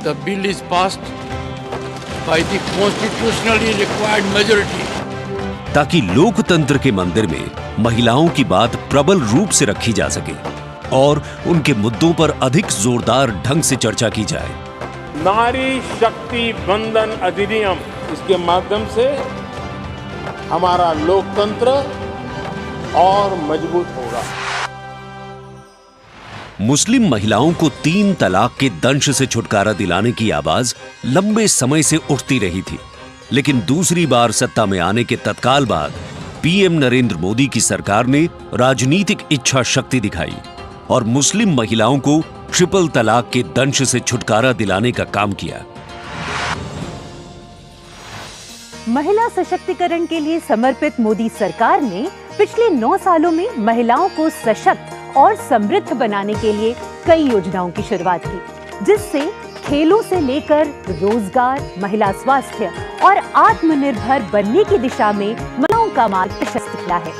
The bill is passed by the constitutionally required majority. ताकि लोकतंत्र के मंदिर में महिलाओं की बात प्रबल रूप से रखी जा सके और उनके मुद्दों पर अधिक जोरदार ढंग से चर्चा की जाए। नारी शक्ति वंदन अधिनियम, इसके माध्यम से हमारा लोकतंत्र और मजबूत होगा। मुस्लिम महिलाओं को 3 तलाक के दंश से छुटकारा दिलाने की आवाज लंबे समय से उठती रही थी, लेकिन दूसरी बार सत्ता में आने के तत्काल बाद पीएम नरेंद्र मोदी की सरकार ने राजनीतिक इच्छा शक्ति दिखाई और मुस्लिम महिलाओं को ट्रिपल तलाक के दंश से छुटकारा दिलाने का काम किया। महिला सशक्तिकरण के लिए समर्पित मोदी सरकार ने पिछले 9 सालों में महिलाओं को सशक्त और समृद्ध बनाने के लिए कई योजनाओं की शुरुआत की, जिससे खेलों से लेकर रोजगार, महिला स्वास्थ्य और आत्मनिर्भर बनने की दिशा में महिलाओं का मार्ग प्रशस्त किया है।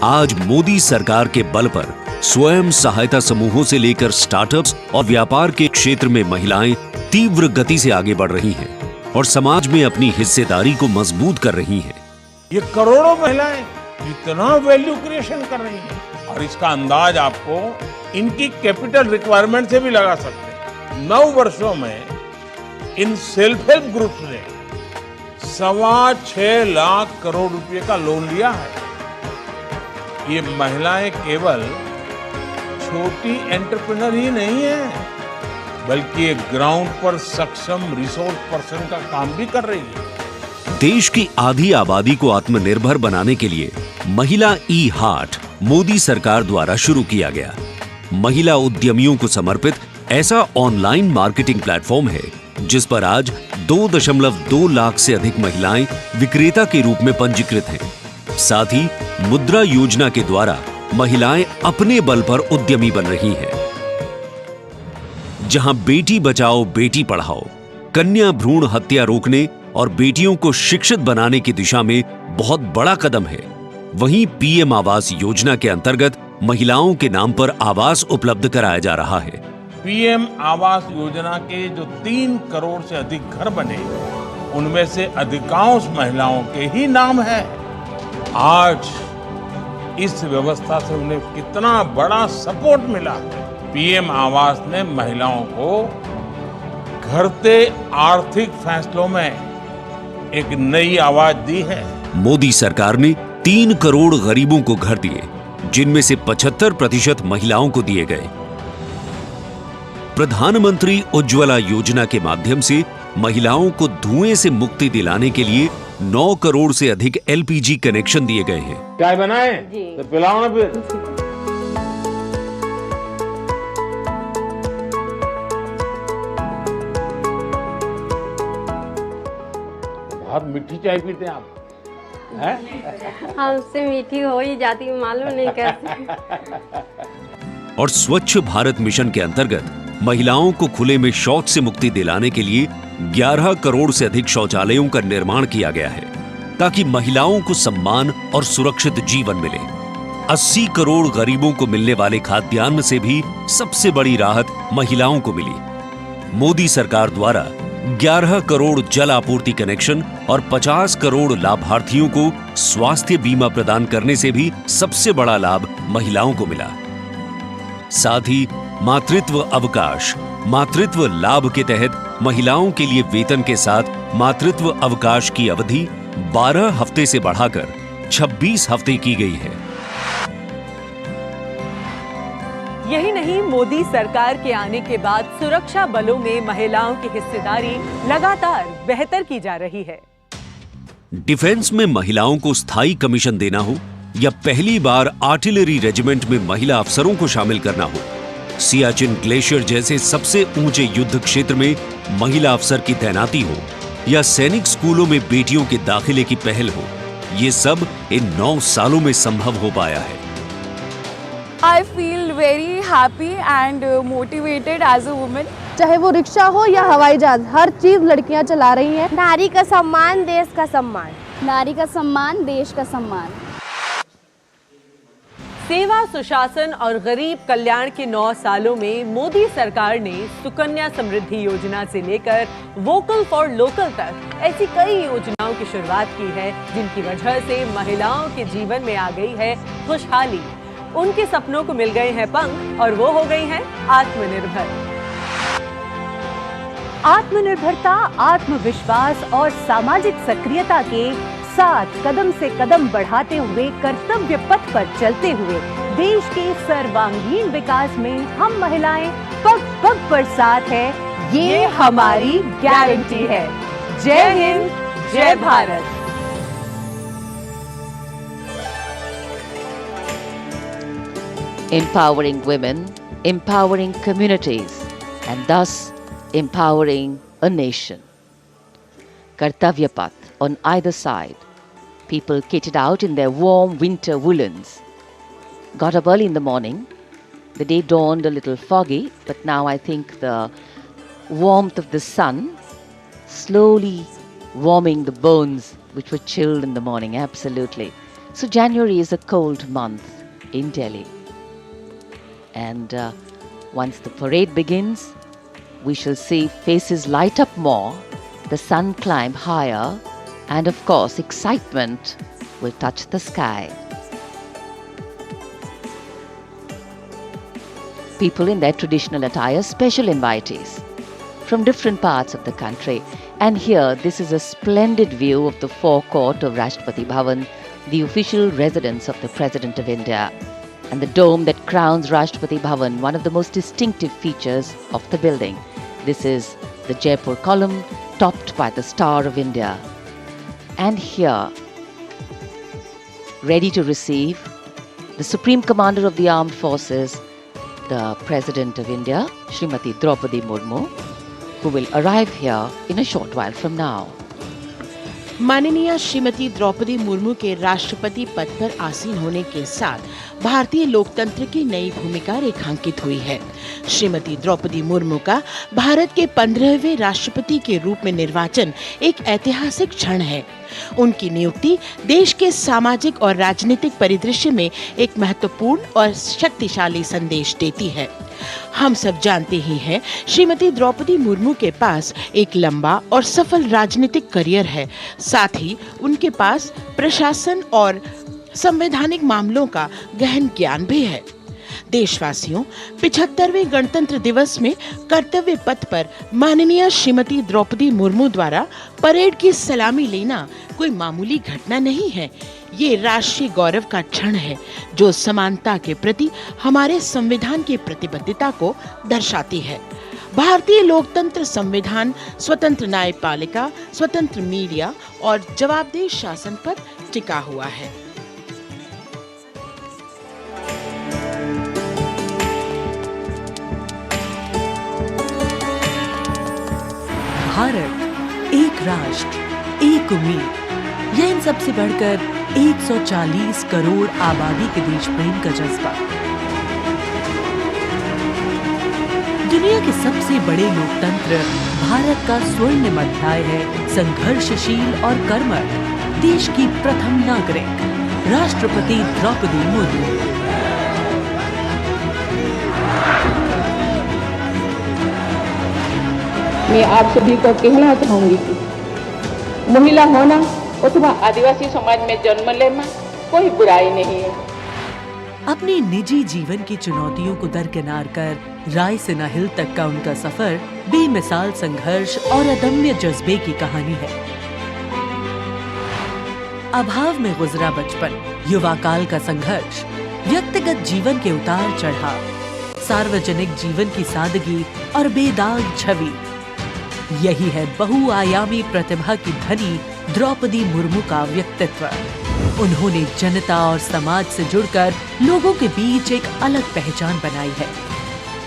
आज मोदी सरकार के बल पर स्वयं सहायता समूहों से लेकर स्टार्टअप्स और व्यापार के क्षेत्र में महिलाएं तीव्र गति से आगे बढ़ रही हैं और समाज में अपनी हिस्सेदारी को मजबूत कर रही हैं। ये करोड़ों महिलाएं इतना वैल्यू क्रिएशन कर रही हैं और इसका अंदाज आपको इनकी कैपिटल रिक्वायरमेंट से भी लगा सकते हैं। 9 वर्षों में इन सेल्फ हेल्प ग्रुप्स ने 6.25 लाख करोड़ रुपए का लोन लिया है। ये महिलाएं केवल छोटी एंटरप्रेन्योर ही नहीं है, बल्कि एक ग्राउंड पर सक्षम रिसोर्स पर्सन का काम भी कर रही है। देश की आधी आबादी को आत्मनिर्भर बनाने के लिए महिला ई हाट मोदी सरकार द्वारा शुरू किया गया। महिला उद्यमियों को समर्पित ऐसा ऑनलाइन मार्केटिंग प्लेटफॉर्म है जिस पर आज 2.2 लाख से अधिक महिलाएं विक्रेता के रूप में पंजीकृत हैं। साथ ही मुद्रा योजना के द्वारा महिलाएं अपने बल पर उद्यमी बन रही हैं। जहां बेटी बचाओ बेटी पढ़ाओ, कन्या भ्रूण हत्या रोकने और बेटियों को शिक्षित बनाने की दिशा में बहुत बड़ा कदम है, वहीं पीएम आवास योजना के अंतर्गत महिलाओं के नाम पर आवास उपलब्ध कराया जा रहा है। पीएम आवास योजना के जो 3 करोड़ से अधिक घर बने, उनमें से अधिकांश महिलाओं के ही नाम है। आज इस व्यवस्था से उन्हें कितना बड़ा सपोर्ट मिला है। पीएम आवास ने महिलाओं को घटते आर्थिक फैसलों में एक नई आवाज दी है। मोदी सरकार ने 3 करोड़ गरीबों को घर दिए, जिनमें से 75% महिलाओं को दिए गए। प्रधानमंत्री उज्ज्वला योजना के माध्यम से महिलाओं को धुएं से मुक्ति दिलाने के लिए 9 करोड़ से अधिक एलपीजी कनेक्शन दिए गए हैं। चाय बनाए तो पिलाओ ना फिर। बहुत मीठी चाय पीते हैं आप, हैं? हमसे मीठी हो ही जाती, मालूम नहीं कैसे। और स्वच्छ भारत मिशन के अंतर्गत महिलाओं को खुले में शौच से मुक्ति दिलाने के लिए 11 करोड़ से अधिक शौचालयों का निर्माण किया गया है, ताकि महिलाओं को सम्मान और सुरक्षित जीवन मिले। 80 करोड़ गरीबों को मिलने वाले खाद्यान्न से भी सबसे बड़ी राहत महिलाओं को मिली। मोदी सरकार द्वारा 11 करोड़ जल आपूर्ति कनेक्शन और 50 करोड़ लाभार्थियों को स्वास्थ्य बीमा प्रदान करने से भी सबसे बड़ा लाभ महिलाओं को मिला। साथ ही मातृत्व अवकाश, मातृत्व लाभ के तहत महिलाओं के लिए वेतन के साथ मातृत्व अवकाश की अवधि 12 हफ्ते से बढ़ाकर 26 हफ्ते की गई है। यही नहीं, मोदी सरकार के आने के बाद सुरक्षा बलों में महिलाओं की हिस्सेदारी लगातार बेहतर की जा रही है। डिफेंस में महिलाओं को स्थायी कमीशन देना हो या पहली बार आर्टिलरी रेजिमेंट में महिला अफसरों को शामिल करना हो, सियाचिन ग्लेशियर जैसे सबसे ऊंचे युद्ध क्षेत्र में महिला अफसर की तैनाती हो या सैनिक स्कूलों में बेटियों के दाखिले की पहल हो, ये सब इन 9 सालों में संभव हो पाया है। I feel very happy and motivated as a woman. चाहे वो रिक्शा हो या हवाई जहाज, हर चीज लड़कियां चला रही हैं। नारी का सम्मान, देश का सम्मान। नारी का सम्मान, देश का सम्मान। सेवा, सुशासन और गरीब कल्याण के 9 सालों में मोदी सरकार ने सुकन्या समृद्धि योजना से लेकर वोकल फॉर लोकल तक ऐसी कई योजनाओं की शुरुआत की है, जिनकी वजह से महिलाओं के जीवन में आ गई है खुशहाली। उनके सपनों को मिल गए हैं पंख और वो हो गई हैं आत्मनिर्भर। आत्मनिर्भरता, आत्मविश्वास और सामाजिक सक्रियता के साथ कदम से कदम बढ़ाते हुए कर्तव्य पथ पर चलते हुए देश के सर्वांगीण विकास में हम महिलाएं पग पग पर साथ है, ये हमारी गारंटी है। जय हिंद, जय Bharat. Empowering women, empowering communities, and thus empowering a nation. Kartavya Path on either side. People kitted out in their warm winter woolens. Got up early in the morning. The day dawned a little foggy, but now I think the warmth of the sun slowly warming the bones which were chilled in the morning, absolutely. So January is a cold month in Delhi. And once the parade begins, we shall see faces light up more, the sun climb higher, and of course, excitement will touch the sky. People in their traditional attire, special invitees from different parts of the country. And here, this is a splendid view of the forecourt of Rashtrapati Bhavan, the official residence of the President of India. And the dome that crowns Rashtrapati Bhavan, one of the most distinctive features of the building. This is the Jaipur column, topped by the Star of India. And here, ready to receive the Supreme Commander of the Armed Forces, the President of India, Srimati Draupadi Murmu, who will arrive here in a short while from now. माननीय श्रीमती द्रौपदी मुर्मू के राष्ट्रपति पद पर आसीन होने के साथ भारतीय लोकतंत्र की नई भूमिका रेखांकित हुई है। श्रीमती द्रौपदी मुर्मू का भारत के 15वें राष्ट्रपति के रूप में निर्वाचन एक ऐतिहासिक क्षण है। उनकी नियुक्ति देश के सामाजिक और राजनीतिक परिदृश्य में एक महत्वपूर्ण और शक्तिशाली संदेश देती है। हम सब जानते ही हैं, श्रीमती द्रौपदी मुर्मू के पास एक लंबा और सफल राजनीतिक करियर है। साथ ही उनके पास प्रशासन और संवैधानिक मामलों का गहन ज्ञान भी है। देशवासियों, 75वें गणतंत्र दिवस में कर्तव्य पथ पर माननीय श्रीमती द्रौपदी मुर्मू द्वारा परेड की सलामी लेना कोई मामूली घटना नहीं है। ये राष्ट्रीय गौरव का क्षण है, जो समानता के प्रति हमारे संविधान की प्रतिबद्धता को दर्शाती है। भारतीय लोकतंत्र संविधान स्वतंत्र न्यायपालिका, स्वतंत्र मीडिया और जवाबदेह शासन पर टिका हुआ है। भारत एक राष्ट्र, एक उम्मीद, यह इन सबसे बढ़कर 140 करोड़ आबादी के देश प्रेम का जज्बा। दुनिया के सबसे बड़े लोकतंत्र भारत का स्वर्णिम अध्याय है संघर्षशील और कर्मठ देश की प्रथम नागरिक राष्ट्रपति द्रौपदी मुर्मू। मैं आप सभी को कहना चाहूंगी कि महिला होना अथवा आदिवासी समाज में जन्म लेना कोई बुराई नहीं है। अपने निजी जीवन की चुनौतियों को दरकिनार कर राय से हिल तक का उनका सफर बेमिसाल संघर्ष और अदम्य जज्बे की कहानी है। अभाव में गुजरा बचपन, युवा काल का संघर्ष, व्यक्तिगत जीवन के उतार चढ़ाव, सार्वजनिक जीवन की सादगी और बेदाग छवि, यही है बहुआयामी प्रतिभा की धनी द्रौपदी मुर्मू का व्यक्तित्व। उन्होंने जनता और समाज से जुड़कर लोगों के बीच एक अलग पहचान बनाई है।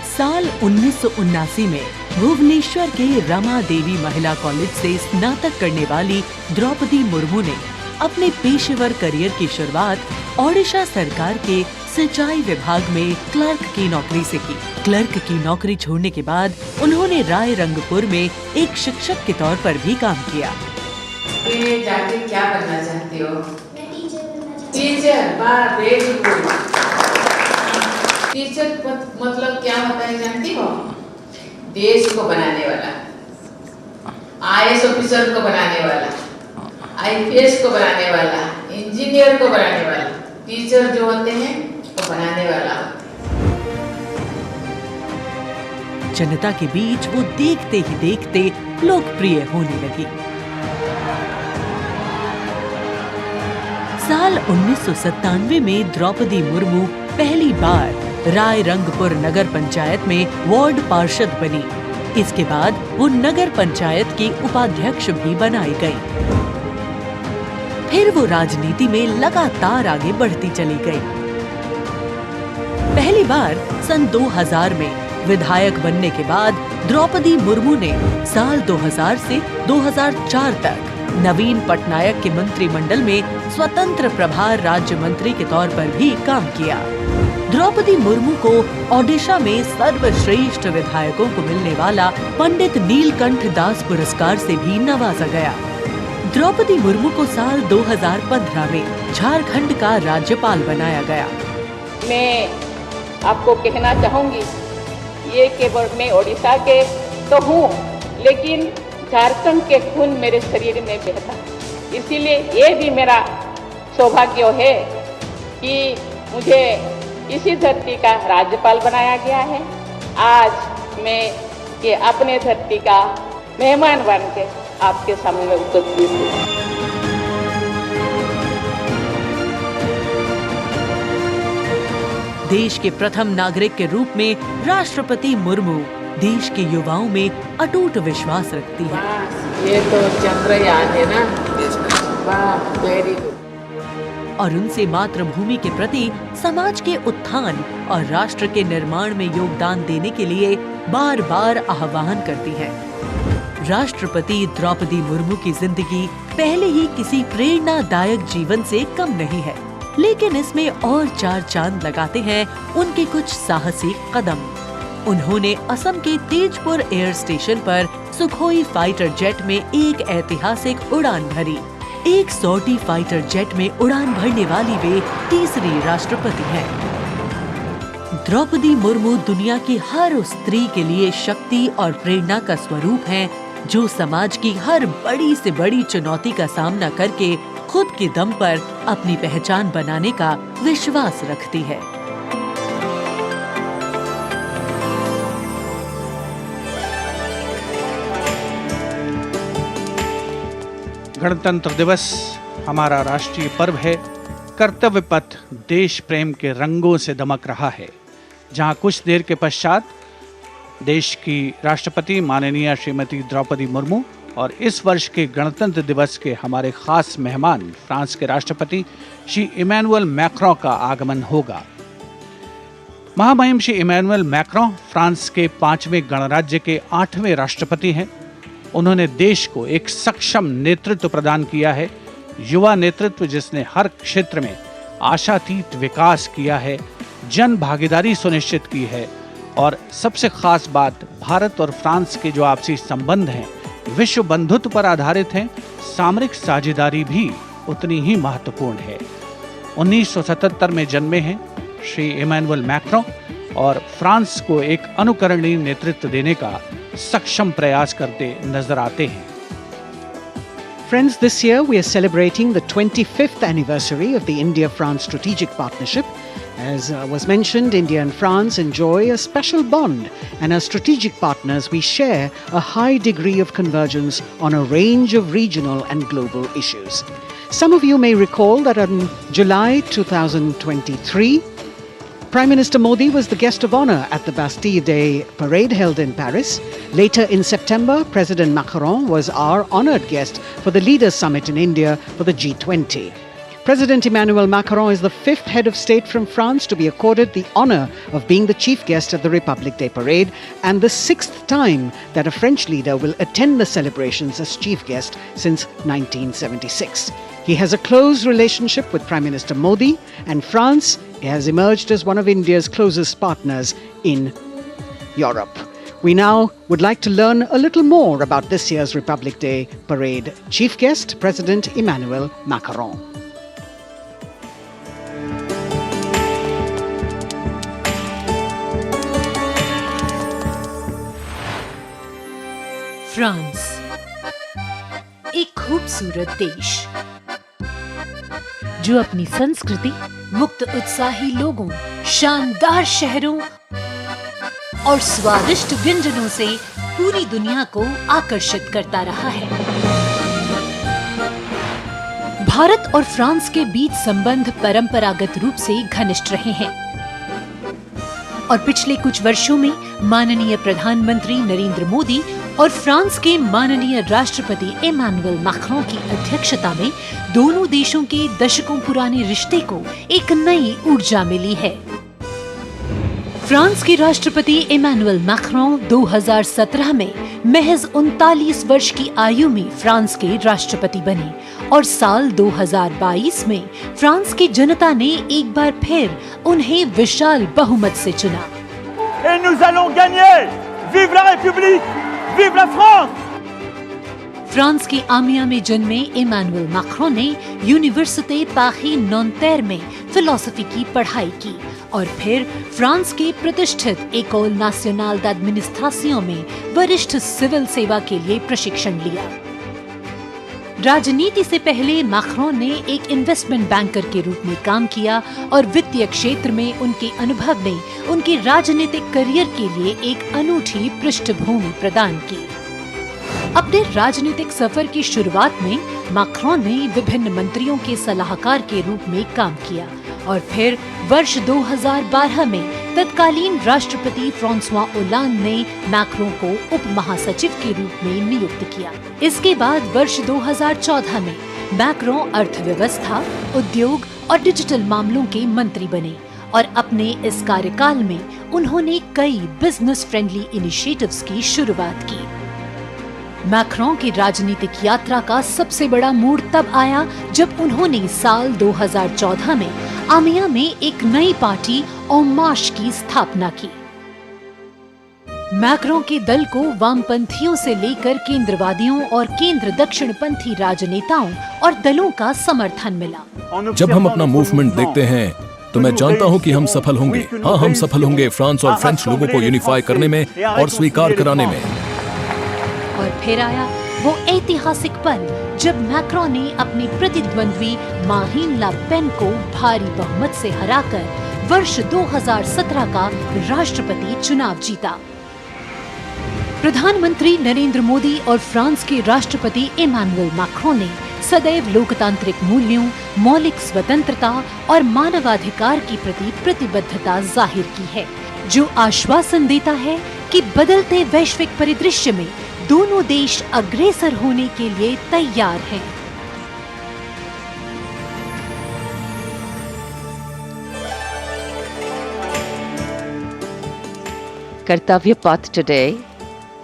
साल 1979 में भुवनेश्वर के रमा देवी महिला कॉलेज से स्नातक करने वाली द्रौपदी मुर्मू ने अपने पेशेवर करियर की शुरुआत ओडिशा सरकार के सिंचाई विभाग में क्लर्क की नौकरी से की। क्लर्क की नौकरी छोड़ने के बाद उन्होंने रायरंगपुर में एक शिक्षक के तौर पर भी काम किया। जाके क्या बनना चाहती हो? टीचर। वाह, वेरी गुड। टीचर मतलब क्या होता है जानती हो? देश को बनाने वाला, IAS ऑफिसर को बनाने वाला, IPS को बनाने वाला, इंजीनियर को बनाने वाला। टीचर जो होते हैं वो बनाने वाला। जनता के बीच वो देखते ही देखते लोकप्रिय होने लगी। साल 1997 में द्रौपदी मुर्मू पहली बार रायरंगपुर नगर पंचायत में वार्ड पार्षद बनी। इसके बाद वो नगर पंचायत की उपाध्यक्ष भी बनाई गई। फिर वो राजनीति में लगातार आगे बढ़ती चली गई। पहली बार सन 2000 में विधायक बनने के बाद द्रौपदी मुर्मू ने साल 2000 से 2004 तक नवीन पटनायक के मंत्रिमंडल में स्वतंत्र प्रभार राज्य मंत्री के तौर पर भी काम किया। द्रौपदी मुर्मू को ओडिशा में सर्वश्रेष्ठ विधायकों को मिलने वाला पंडित नीलकंठ दास पुरस्कार से भी नवाजा गया। द्रौपदी मुर्मू को साल 2015 में झारखंड का राज्यपाल बनाया गया। मैं आपको कहना चाहूंगी, ये केवल मैं ओडिशा के तो हूँ, लेकिन झारखंड के खून मेरे शरीर में बहता, इसीलिए ये भी मेरा सौभाग्य है कि मुझे इसी धरती का राज्यपाल बनाया गया है। आज मैं ये अपने धरती का मेहमान बन के आपके सामने उपस्थित हूँ। देश के प्रथम नागरिक के रूप में राष्ट्रपति मुर्मू देश के युवाओं में अटूट विश्वास रखती है। ये तो चंद्रयान है ना? वाह, वेरी गुड। और उनसे मातृभूमि के प्रति समाज के उत्थान और राष्ट्र के निर्माण में योगदान देने के लिए बार बार आह्वान करती है। राष्ट्रपति द्रौपदी मुर्मू की जिंदगी पहले ही किसी प्रेरणादायक जीवन से कम नहीं है, लेकिन इसमें और चार चांद लगाते हैं उनके कुछ साहसी कदम। उन्होंने असम के तेजपुर एयर स्टेशन पर सुखोई फाइटर जेट में एक ऐतिहासिक उड़ान भरी। एक सॉर्टी फाइटर जेट में उड़ान भरने वाली वे तीसरी राष्ट्रपति हैं। द्रौपदी मुर्मू दुनिया की हर उस स्त्री के लिए शक्ति और प्रेरणा का स्वरूप हैं, जो समाज की हर बड़ी से बड़ी चुनौती का सामना करके खुद के दम पर अपनी पहचान बनाने का विश्वास रखती है। गणतंत्र दिवस हमारा राष्ट्रीय पर्व है। कर्तव्य पथ देश प्रेम के रंगों से दमक रहा है, जहां कुछ देर के पश्चात देश की राष्ट्रपति माननीय श्रीमती द्रौपदी मुर्मू और इस वर्ष के गणतंत्र दिवस के हमारे खास मेहमान फ्रांस के राष्ट्रपति श्री इमैनुअल मैक्रों का आगमन होगा। महामहिम श्री इमैनुअल मैक्रों फ्रांस के 5वें गणराज्य के 8वें राष्ट्रपति हैं। उन्होंने देश को एक सक्षम नेतृत्व प्रदान किया है, युवा नेतृत्व जिसने हर क्षेत्र में आशातीत विकास किया है, जन भागीदारी सुनिश्चित की है और सबसे खास बात, भारत और फ्रांस के जो आपसी संबंध हैं विश्व बंधुत्व पर आधारित हैं, सामरिक साझेदारी भी उतनी ही महत्वपूर्ण है। 1977 में जन्मे हैं श्री इमैनुअल मैक्रों और फ्रांस को एक अनुकरणीय नेतृत्व देने का सक्षम प्रयास करते नजर आते हैं। Friends, this year we are celebrating the 25th anniversary of the India-France strategic partnership. As was mentioned, India and France enjoy a special bond, and as strategic partners we share a high degree of convergence on a range of regional and global issues. Some of you may recall that on July 2023, Prime Minister Modi was the guest of honour at the Bastille Day parade held in Paris. Later in September, President Macron was our honoured guest for the Leaders' Summit in India for the G20. President Emmanuel Macron is the fifth head of state from France to be accorded the honour of being the chief guest at the Republic Day parade, and the sixth time that a French leader will attend the celebrations as chief guest since 1976. He has a close relationship with Prime Minister Modi, and France has emerged as one of India's closest partners in Europe. We now would like to learn a little more about this year's Republic Day parade. Chief guest, President Emmanuel Macron. France, एक खूबसूरत देश जो अपनी संस्कृति, मुक्त उत्साही लोगों, शानदार शहरों और स्वादिष्ट व्यंजनों से पूरी दुनिया को आकर्षित करता रहा है। भारत और फ्रांस के बीच संबंध परंपरागत रूप से घनिष्ठ रहे हैं और पिछले कुछ वर्षों में माननीय प्रधानमंत्री नरेंद्र मोदी और फ्रांस के माननीय राष्ट्रपति इमैनुअल मैक्रों की अध्यक्षता में दोनों देशों के दशकों पुराने रिश्ते को एक नई ऊर्जा मिली है। फ्रांस के राष्ट्रपति इमैनुअल मैक्रों 2017 में महज 39 वर्ष की आयु में फ्रांस के राष्ट्रपति बने और साल 2022 में फ्रांस की जनता ने एक बार फिर उन्हें विशाल बहुमत से चुना। Et nous allons gagner! Vive la République! Vive la France! France के आमिया में जन्मे इमैनुअल मैक्रों ने यूनिवर्सिटी पारी नॉन्तेर में फिलॉसफी की पढ़ाई की और फिर फ्रांस के प्रतिष्ठित एकोल नेशनल d'administration में वरिष्ठ सिविल सेवा के लिए प्रशिक्षण लिया। राजनीति से पहले मैक्रों ने एक इन्वेस्टमेंट बैंकर के रूप में काम किया और वित्तीय क्षेत्र में उनके अनुभव ने उनके राजनीतिक करियर के लिए एक अनूठी पृष्ठभूमि प्रदान की। अपने राजनीतिक सफर की शुरुआत में मैक्रों ने विभिन्न मंत्रियों के सलाहकार के रूप में काम किया और फिर वर्ष 2012 में तत्कालीन राष्ट्रपति फ्रांसवा ओलांद ने मैक्रों को उप महासचिव के रूप में नियुक्त किया। इसके बाद वर्ष 2014 में मैक्रों अर्थव्यवस्था, उद्योग और डिजिटल मामलों के मंत्री बने और अपने इस कार्यकाल में उन्होंने कई बिजनेस फ्रेंडली इनिशिएटिव्स की शुरुआत की। मैक्रों की राजनीतिक यात्रा का सबसे बड़ा मोड़ तब आया जब उन्होंने साल 2014 में आमिया में एक नई पार्टी En Marche की स्थापना की। मैक्रों के दल को वामपंथियों से लेकर केंद्रवादियों और केंद्र दक्षिणपंथी राजनेताओं और दलों का समर्थन मिला। जब हम अपना मूवमेंट देखते हैं तो मैं जानता हूं कि हम सफल होंगे। हाँ, हम सफल होंगे फ्रांस और फ्रेंच लोगों को यूनिफाई करने में और स्वीकार कराने में। और फिर आया वो ऐतिहासिक पल जब मैक्रों ने अपने प्रतिद्वंद्वी मारीन ला पेन को भारी बहुमत से हराकर वर्ष 2017 का राष्ट्रपति चुनाव जीता। प्रधानमंत्री नरेंद्र मोदी और फ्रांस के राष्ट्रपति इमैनुअल मैक्रों ने सदैव लोकतांत्रिक मूल्यों, मौलिक स्वतंत्रता और मानवाधिकार के प्रति प्रतिबद्धता जाहिर की है, जो आश्वासन देता है कि बदलते वैश्विक परिदृश्य में दोनों देश अग्रसर होने के लिए तैयार हैं। Kartavya Path today,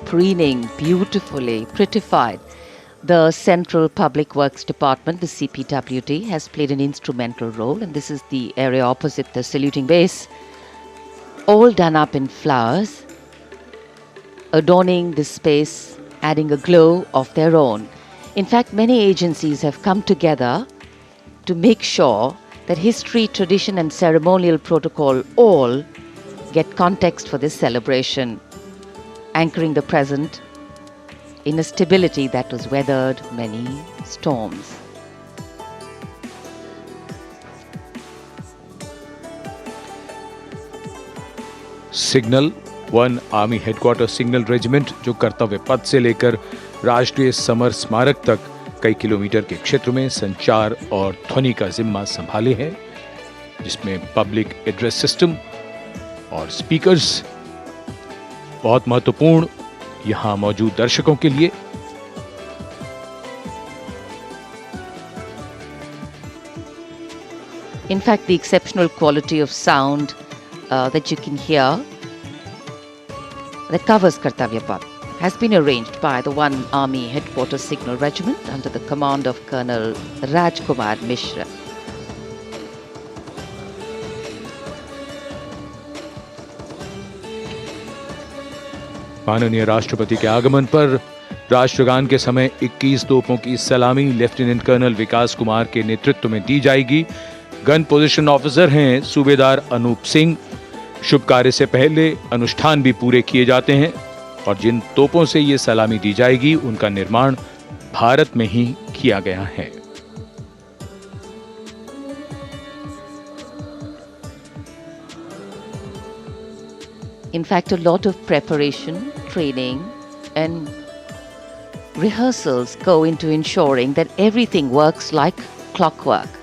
preening beautifully, prettified. The Central Public Works Department, the CPWD, has played an instrumental role, and this is the area opposite the saluting base. all done up in flowers, adorning this space, adding a glow of their own. In fact, many agencies have come together to make sure that history, tradition and ceremonial protocol all get context for this celebration, anchoring the present in a stability that was weathered many storms. Signal 1 army headquarter signal regiment, जो कर्तव्य पथ से लेकर राष्ट्रीय summer स्मारक तक कई kilometre के क्षेत्र में संचार और ध्वनि का जिम्मा संभाले हैं, जिसमें पब्लिक एड्रेस सिस्टम और स्पीकर्स बहुत महत्वपूर्ण यहां मौजूद दर्शकों के लिए। In fact, the exceptional quality of sound that you can hear that covers Kartavya Path has been arranged by the 1 Army Headquarters Signal Regiment under the command of Colonel Rajkumar Mishra. माननीय राष्ट्रपति के आगमन पर राष्ट्रगान के समय 21 तोपों की सलामी लेफ्टिनेंट कर्नल विकास कुमार के नेतृत्व में दी जाएगी। गन पोजीशन ऑफिसर हैं सूबेदार अनूप सिंह। शुभ कार्य से पहले अनुष्ठान भी पूरे किए जाते हैं और जिन तोपों से ये सलामी दी जाएगी उनका निर्माण भारत में ही किया गया है। In fact, a lot of preparation, training and rehearsals go into ensuring that everything works like clockwork.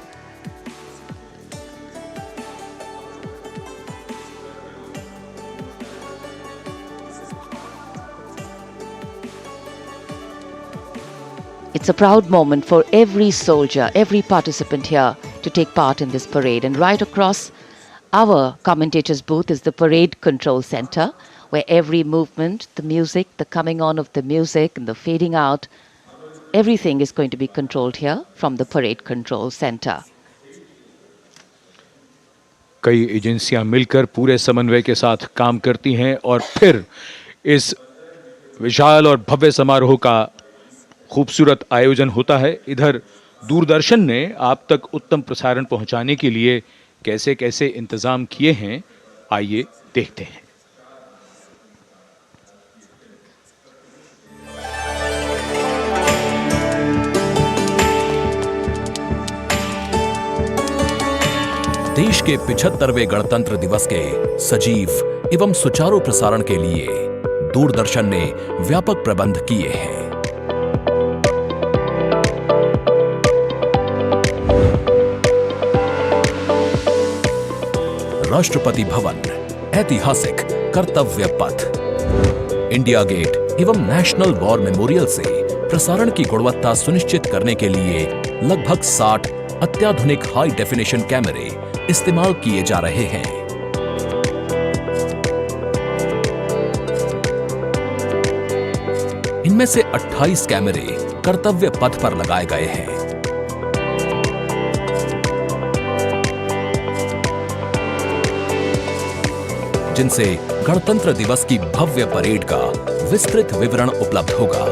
It's a proud moment for every soldier, every participant here to take part in this parade. And right across our commentator's booth is the Parade Control Center, where every movement, the music, the coming on of the music and the fading out, everything is going to be controlled here from the Parade Control Center. कई एजेंसियां मिलकर पूरे समन्वय के साथ काम करती हैं और फिर इस विशाल और भव्य समारोह का खूबसूरत आयोजन होता है। इधर दूरदर्शन ने आप तक उत्तम प्रसारण पहुंचाने के लिए कैसे कैसे इंतजाम किए हैं, आइए देखते हैं। देश के 75वें गणतंत्र दिवस के सजीव एवं सुचारू प्रसारण के लिए दूरदर्शन ने व्यापक प्रबंध किए हैं। राष्ट्रपति भवन, ऐतिहासिक कर्तव्य पथ, इंडिया गेट एवं नेशनल वॉर मेमोरियल से प्रसारण की गुणवत्ता सुनिश्चित करने के लिए लगभग 60 अत्याधुनिक हाई डेफिनेशन कैमरे इस्तेमाल किए जा रहे हैं। इनमें से 28 कैमरे कर्तव्य पथ पर लगाए गए हैं। जिनसे गणतंत्र दिवस की भव्य परेड का विस्तृत विवरण उपलब्ध होगा।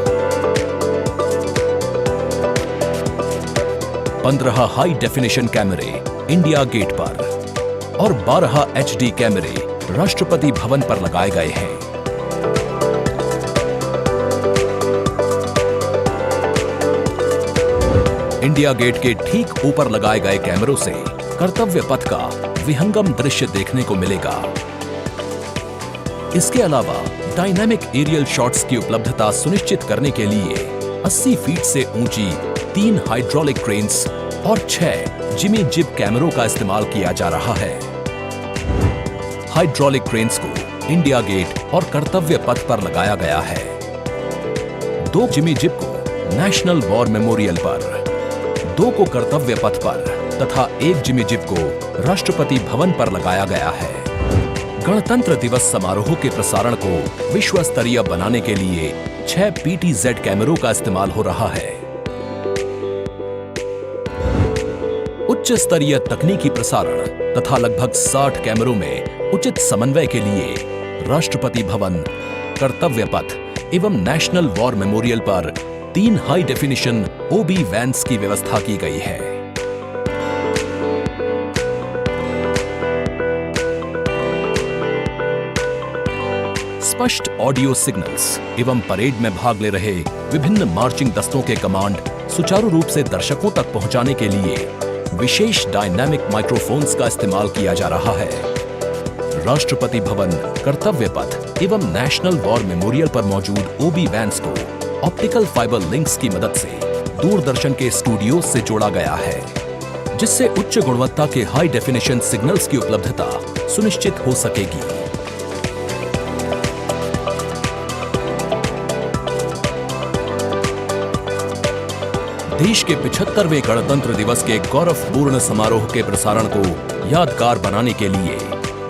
15 हाई डेफिनेशन कैमरे इंडिया गेट पर और 12 HD कैमरे राष्ट्रपति भवन पर लगाए गए हैं। इंडिया गेट के ठीक ऊपर लगाए गए कैमरों से कर्तव्य पथ का विहंगम दृश्य देखने को मिलेगा। इसके अलावा डायनामिक एरियल शॉट्स की उपलब्धता सुनिश्चित करने के लिए 80 फीट से ऊंची 3 हाइड्रोलिक क्रेन्स और 6 जिमी जिब कैमरों का इस्तेमाल किया जा रहा है। हाइड्रोलिक क्रेन्स को इंडिया गेट और कर्तव्य पथ पर लगाया गया है। 2 जिमी जिब को नेशनल वॉर मेमोरियल पर, 2 को कर्तव्य पथ पर तथा 1 जिमी जिब को राष्ट्रपति भवन पर लगाया गया है। गणतंत्र दिवस समारोह के प्रसारण को विश्व स्तरीय बनाने के लिए 6 PTZ कैमरों का इस्तेमाल हो रहा है। उच्च स्तरीय तकनीकी प्रसारण तथा लगभग 60 कैमरों में उचित समन्वय के लिए राष्ट्रपति भवन, कर्तव्य पथ एवं नेशनल वॉर मेमोरियल पर 3 हाई डेफिनिशन OB वैन्स की व्यवस्था की गई है। स्पष्ट ऑडियो सिग्नल्स एवं परेड में भाग ले रहे विभिन्न मार्चिंग दस्तों के कमांड सुचारू रूप से दर्शकों तक पहुंचाने के लिए विशेष डायनामिक माइक्रोफोन्स का इस्तेमाल किया जा रहा है। राष्ट्रपति भवन, कर्तव्य पथ एवं नेशनल वॉर मेमोरियल पर मौजूद OB वैन्स को ऑप्टिकल फाइबर लिंक्स की मदद से दूरदर्शन के स्टूडियो से जोड़ा गया है, जिससे उच्च गुणवत्ता के हाई डेफिनेशन सिग्नल्स की उपलब्धता सुनिश्चित हो सकेगी। देश के 75वें गणतंत्र दिवस के गौरवपूर्ण समारोह के प्रसारण को यादगार बनाने के लिए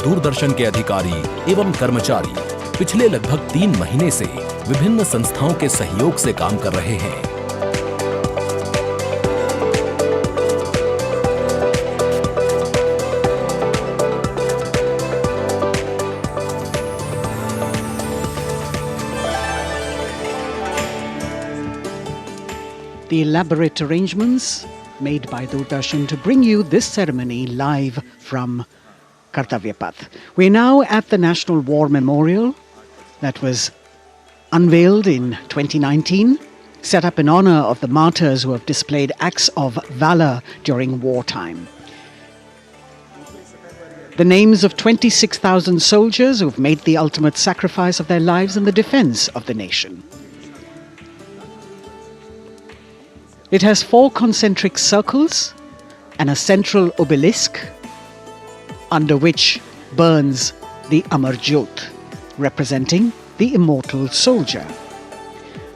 दूरदर्शन के अधिकारी एवं कर्मचारी पिछले लगभग 3 महीने से विभिन्न संस्थाओं के सहयोग से काम कर रहे हैं। The elaborate arrangements made by Doordarshan to bring you this ceremony live from Kartavya Path. We're now at the National War Memorial that was unveiled in 2019, set up in honor of the martyrs who have displayed acts of valor during wartime. The names of 26,000 soldiers who've made the ultimate sacrifice of their lives in the defense of the nation. It has 4 concentric circles and a central obelisk under which burns the Amar Jyot, representing the immortal soldier.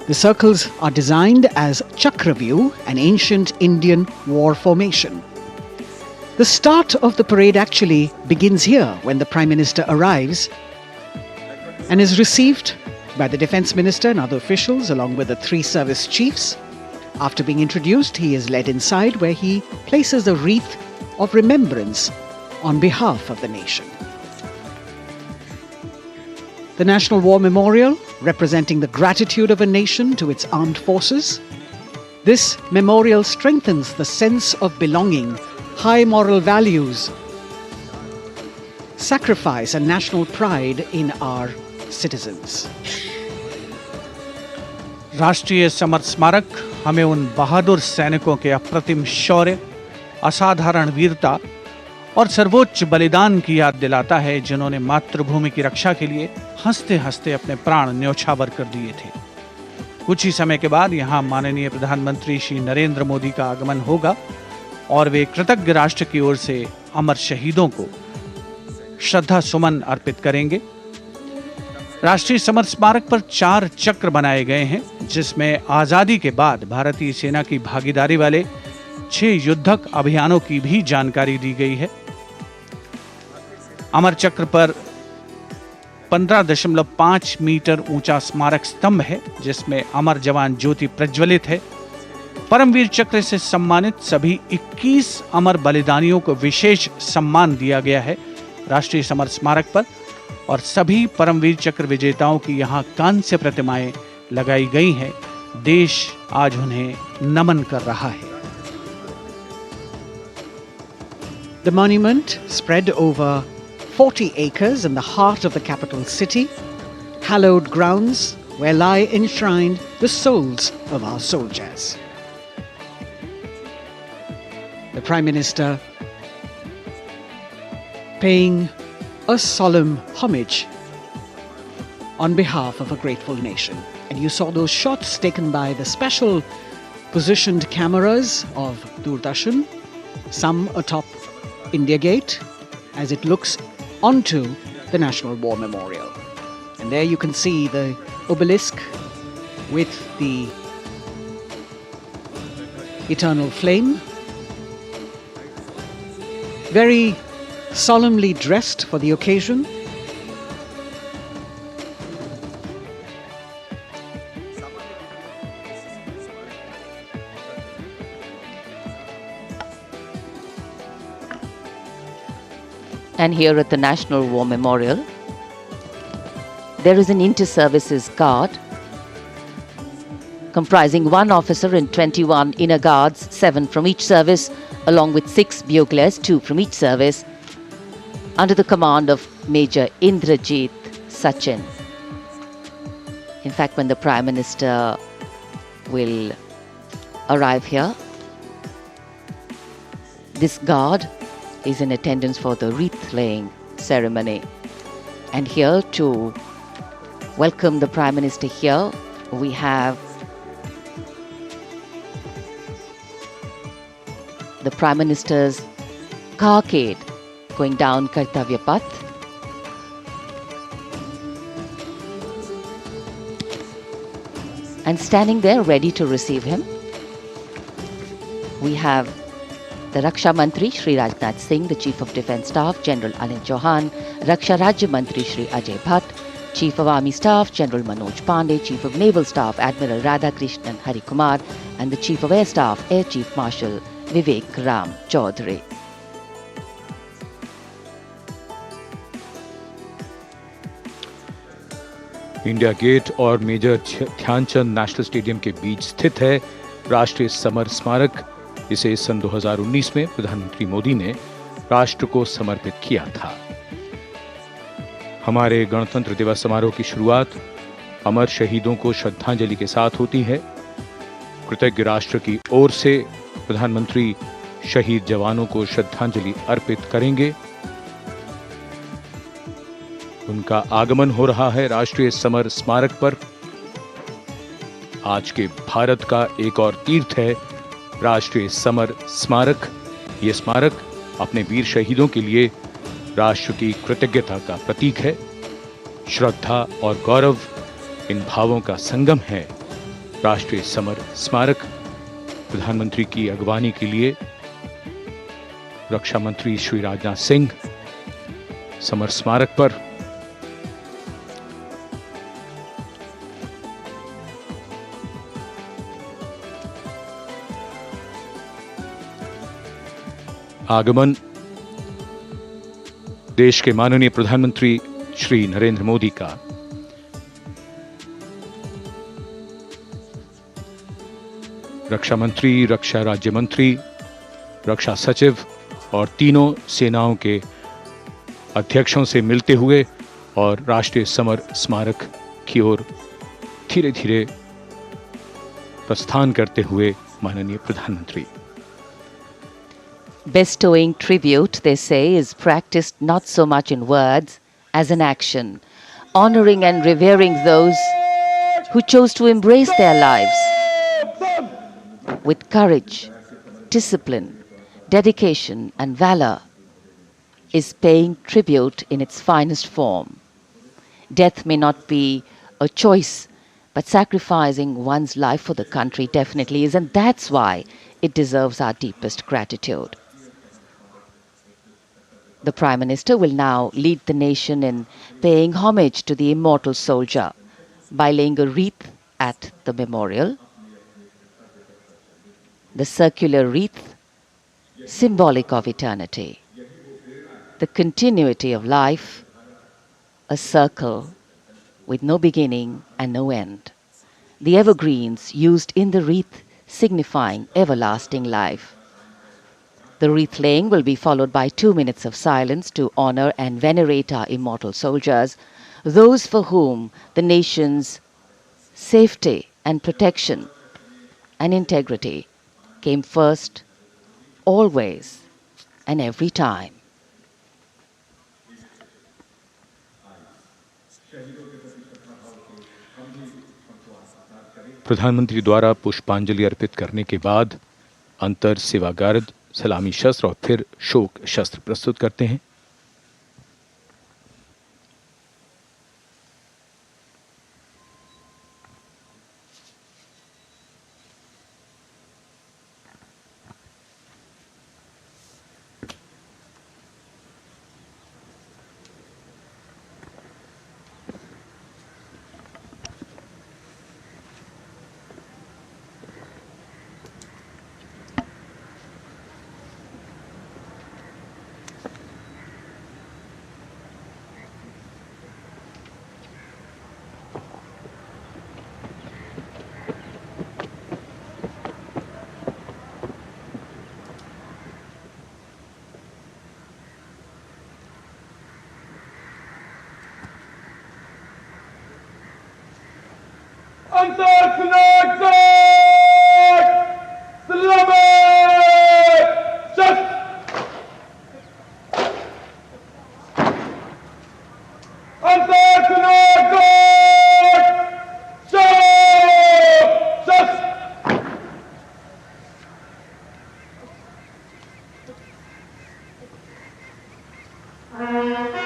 The circles are designed as Chakravyu, an ancient Indian war formation. The start of the parade actually begins here when the Prime Minister arrives and is received by the Defence Minister and other officials along with the 3 service chiefs. After being introduced, he is led inside where he places a wreath of remembrance on behalf of the nation. The National War Memorial, representing the gratitude of a nation to its armed forces. This memorial strengthens the sense of belonging, high moral values, sacrifice and national pride in our citizens. राष्ट्रीय summer स्मारक हमें उन बहादुर सैनिकों के अप्रतिम शौर्य, असाधारण वीरता और सर्वोच्च बलिदान की याद दिलाता है, जिन्होंने मातृभूमि की रक्षा के लिए हंसते हंसते अपने प्राण न्यौछावर कर दिए थे। कुछ ही समय के बाद यहाँ माननीय प्रधानमंत्री श्री नरेंद्र मोदी का आगमन होगा और वे कृतज्ञ राष्ट्र की ओर से अमर शहीदों को श्रद्धा सुमन अर्पित करेंगे। राष्ट्रीय समर स्मारक पर 4 चक्र बनाए गए हैं, जिसमें आजादी के बाद भारतीय सेना की भागीदारी वाले 6 युद्धक अभियानों की भी जानकारी दी गई है। अमर चक्र पर 15.5 मीटर ऊंचा स्मारक स्तंभ है, जिसमें अमर जवान ज्योति प्रज्वलित है। परमवीर चक्र से सम्मानित सभी 21 अमर बलिदानियों को विशेष सम्मान दिया गया है राष्ट्रीय समर स्मारक पर, और सभी परमवीर चक्र विजेताओं की यहाँ कांस्य प्रतिमाएं लगाई गई हैं। देश आज उन्हें नमन कर रहा है। The monument, spread over 40 acres in the heart of the capital city, hallowed grounds where lie enshrined the souls of our soldiers. The Prime Minister paying a solemn homage on behalf of a grateful nation. And you saw those shots taken by the special positioned cameras of Doordarshan, some atop India Gate, as it looks onto the National War Memorial. And there you can see the obelisk with the eternal flame, very solemnly dressed for the occasion. And here at the National War Memorial, there is an inter-services guard comprising 1 officer and 21 inner guards, 7 from each service, along with 6 buglers, 2 from each service, under the command of Major Indrajit Sachin. In fact, when the Prime Minister will arrive here, this guard is in attendance for the wreath-laying ceremony. And here to welcome the Prime Minister here, we have the Prime Minister's carcade going down Kartavya Path. And standing there ready to receive him, we have the Raksha Mantri Shri Rajnath Singh, the Chief of Defence Staff General Anil Chauhan, Raksha Rajya Mantri Shri Ajay Bhatt, Chief of Army Staff General Manoj Pandey, Chief of Naval Staff Admiral Radhakrishnan Hari Kumar, and the Chief of Air Staff Air Chief Marshal Vivek Ram Chaudhary. India Gate और Major Dhyan Chand National Stadium के बीच स्थित है राष्ट्रीय summer स्मारक। इसे सन 2019 में प्रधानमंत्री मोदी ने राष्ट्र को समर्पित किया था। हमारे गणतंत्र दिवस समारोह की शुरुआत अमर शहीदों को श्रद्धांजलि के साथ होती है। कृतज्ञ राष्ट्र की ओर से प्रधानमंत्री शहीद जवानों को श्रद्धांजलि अर्पित करेंगे। उनका आगमन हो रहा है राष्ट्रीय समर स्मारक पर। आज के भारत का एक और तीर्थ है राष्ट्रीय समर स्मारक। ये स्मारक अपने वीर शहीदों के लिए राष्ट्र की कृतज्ञता का प्रतीक है। श्रद्धा और गौरव इन भावों का संगम है राष्ट्रीय समर स्मारक। प्रधानमंत्री की अगवानी के लिए रक्षा मंत्री श्री राजनाथ सिंह समर स्मारक पर आगमन देश के माननीय प्रधानमंत्री श्री नरेंद्र मोदी का रक्षा मंत्री, रक्षा राज्य मंत्री, रक्षा सचिव और तीनों सेनाओं के अध्यक्षों से मिलते हुए और राष्ट्रीय समर स्मारक की ओर धीरे धीरे प्रस्थान करते हुए माननीय प्रधानमंत्री। Bestowing tribute, they say, is practiced not so much in words as in action, honoring and revering those who chose to embrace their lives with courage, discipline, dedication and valor is paying tribute in its finest form. Death may not be a choice, but sacrificing one's life for the country definitely is, and that's why it deserves our deepest gratitude. The Prime Minister will now lead the nation in paying homage to the immortal soldier by laying a wreath at the memorial. The circular wreath, symbolic of eternity, the continuity of life, a circle with no beginning and no end. The evergreens used in the wreath signifying everlasting life. The wreath laying will be followed by 2 minutes of silence to honor and venerate our immortal soldiers, those for whom the nation's safety and protection and integrity came first, always and every time. प्रधानमंत्री द्वारा पुष्पांजलि अर्पित करने के बाद अंतर सेवागार्ड सलामी शस्त्र और फिर शोक शस्त्र प्रस्तुत करते हैं। Cut.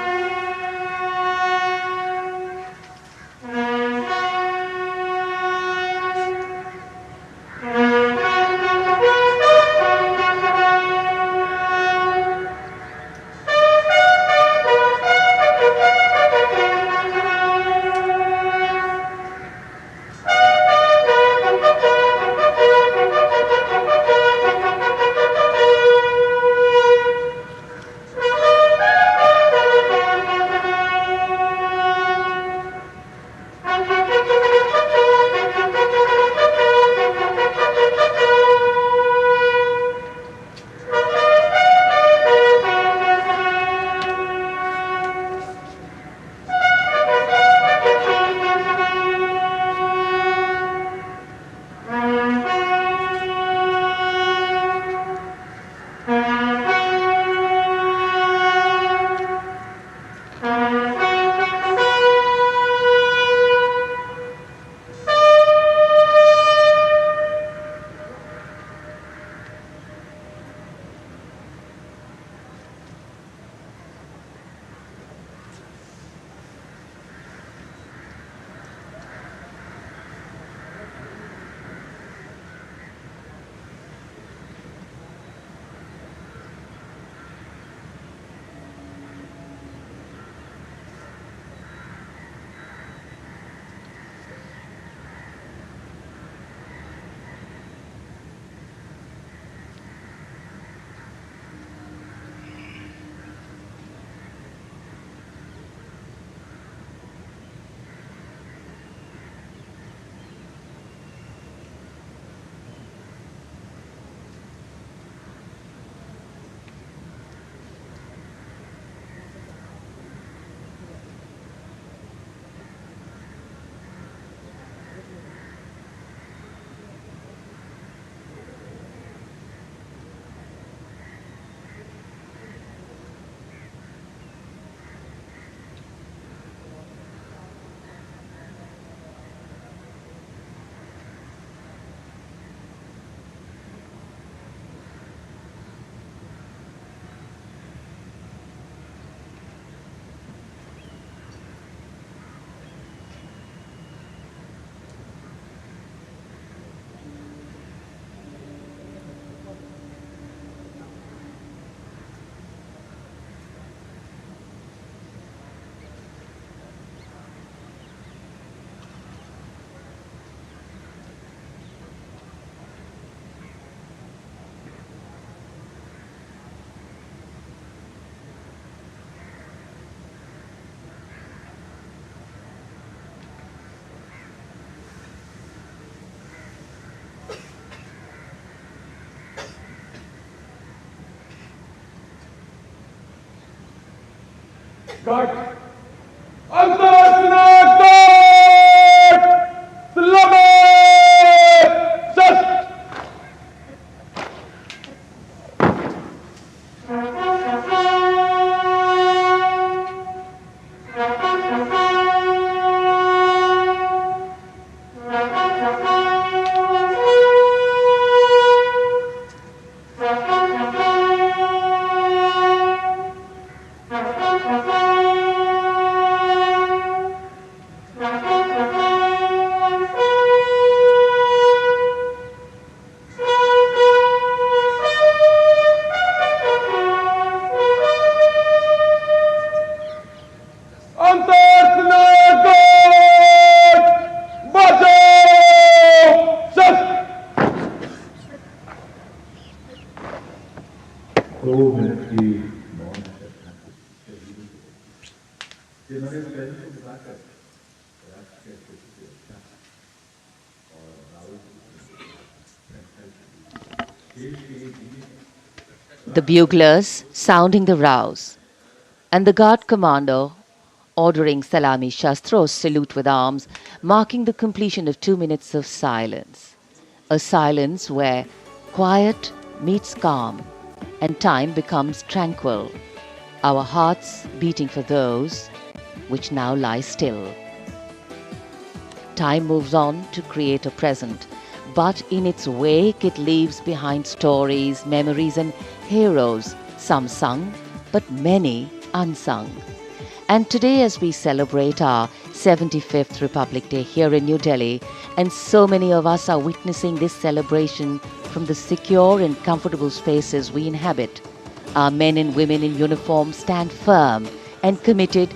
Antarasna cut. Slame. Just. The buglers sounding the rouse, and the guard commander ordering Salami Shastros salute with arms, marking the completion of 2 minutes of silence. A silence where quiet meets calm and time becomes tranquil, our hearts beating for those which now lie still. Time moves on to create a present, but in its wake it leaves behind stories, memories and heroes, some sung, but many unsung. And today, as we celebrate our 75th Republic Day here in New Delhi, and so many of us are witnessing this celebration from the secure and comfortable spaces we inhabit, our men and women in uniform stand firm and committed,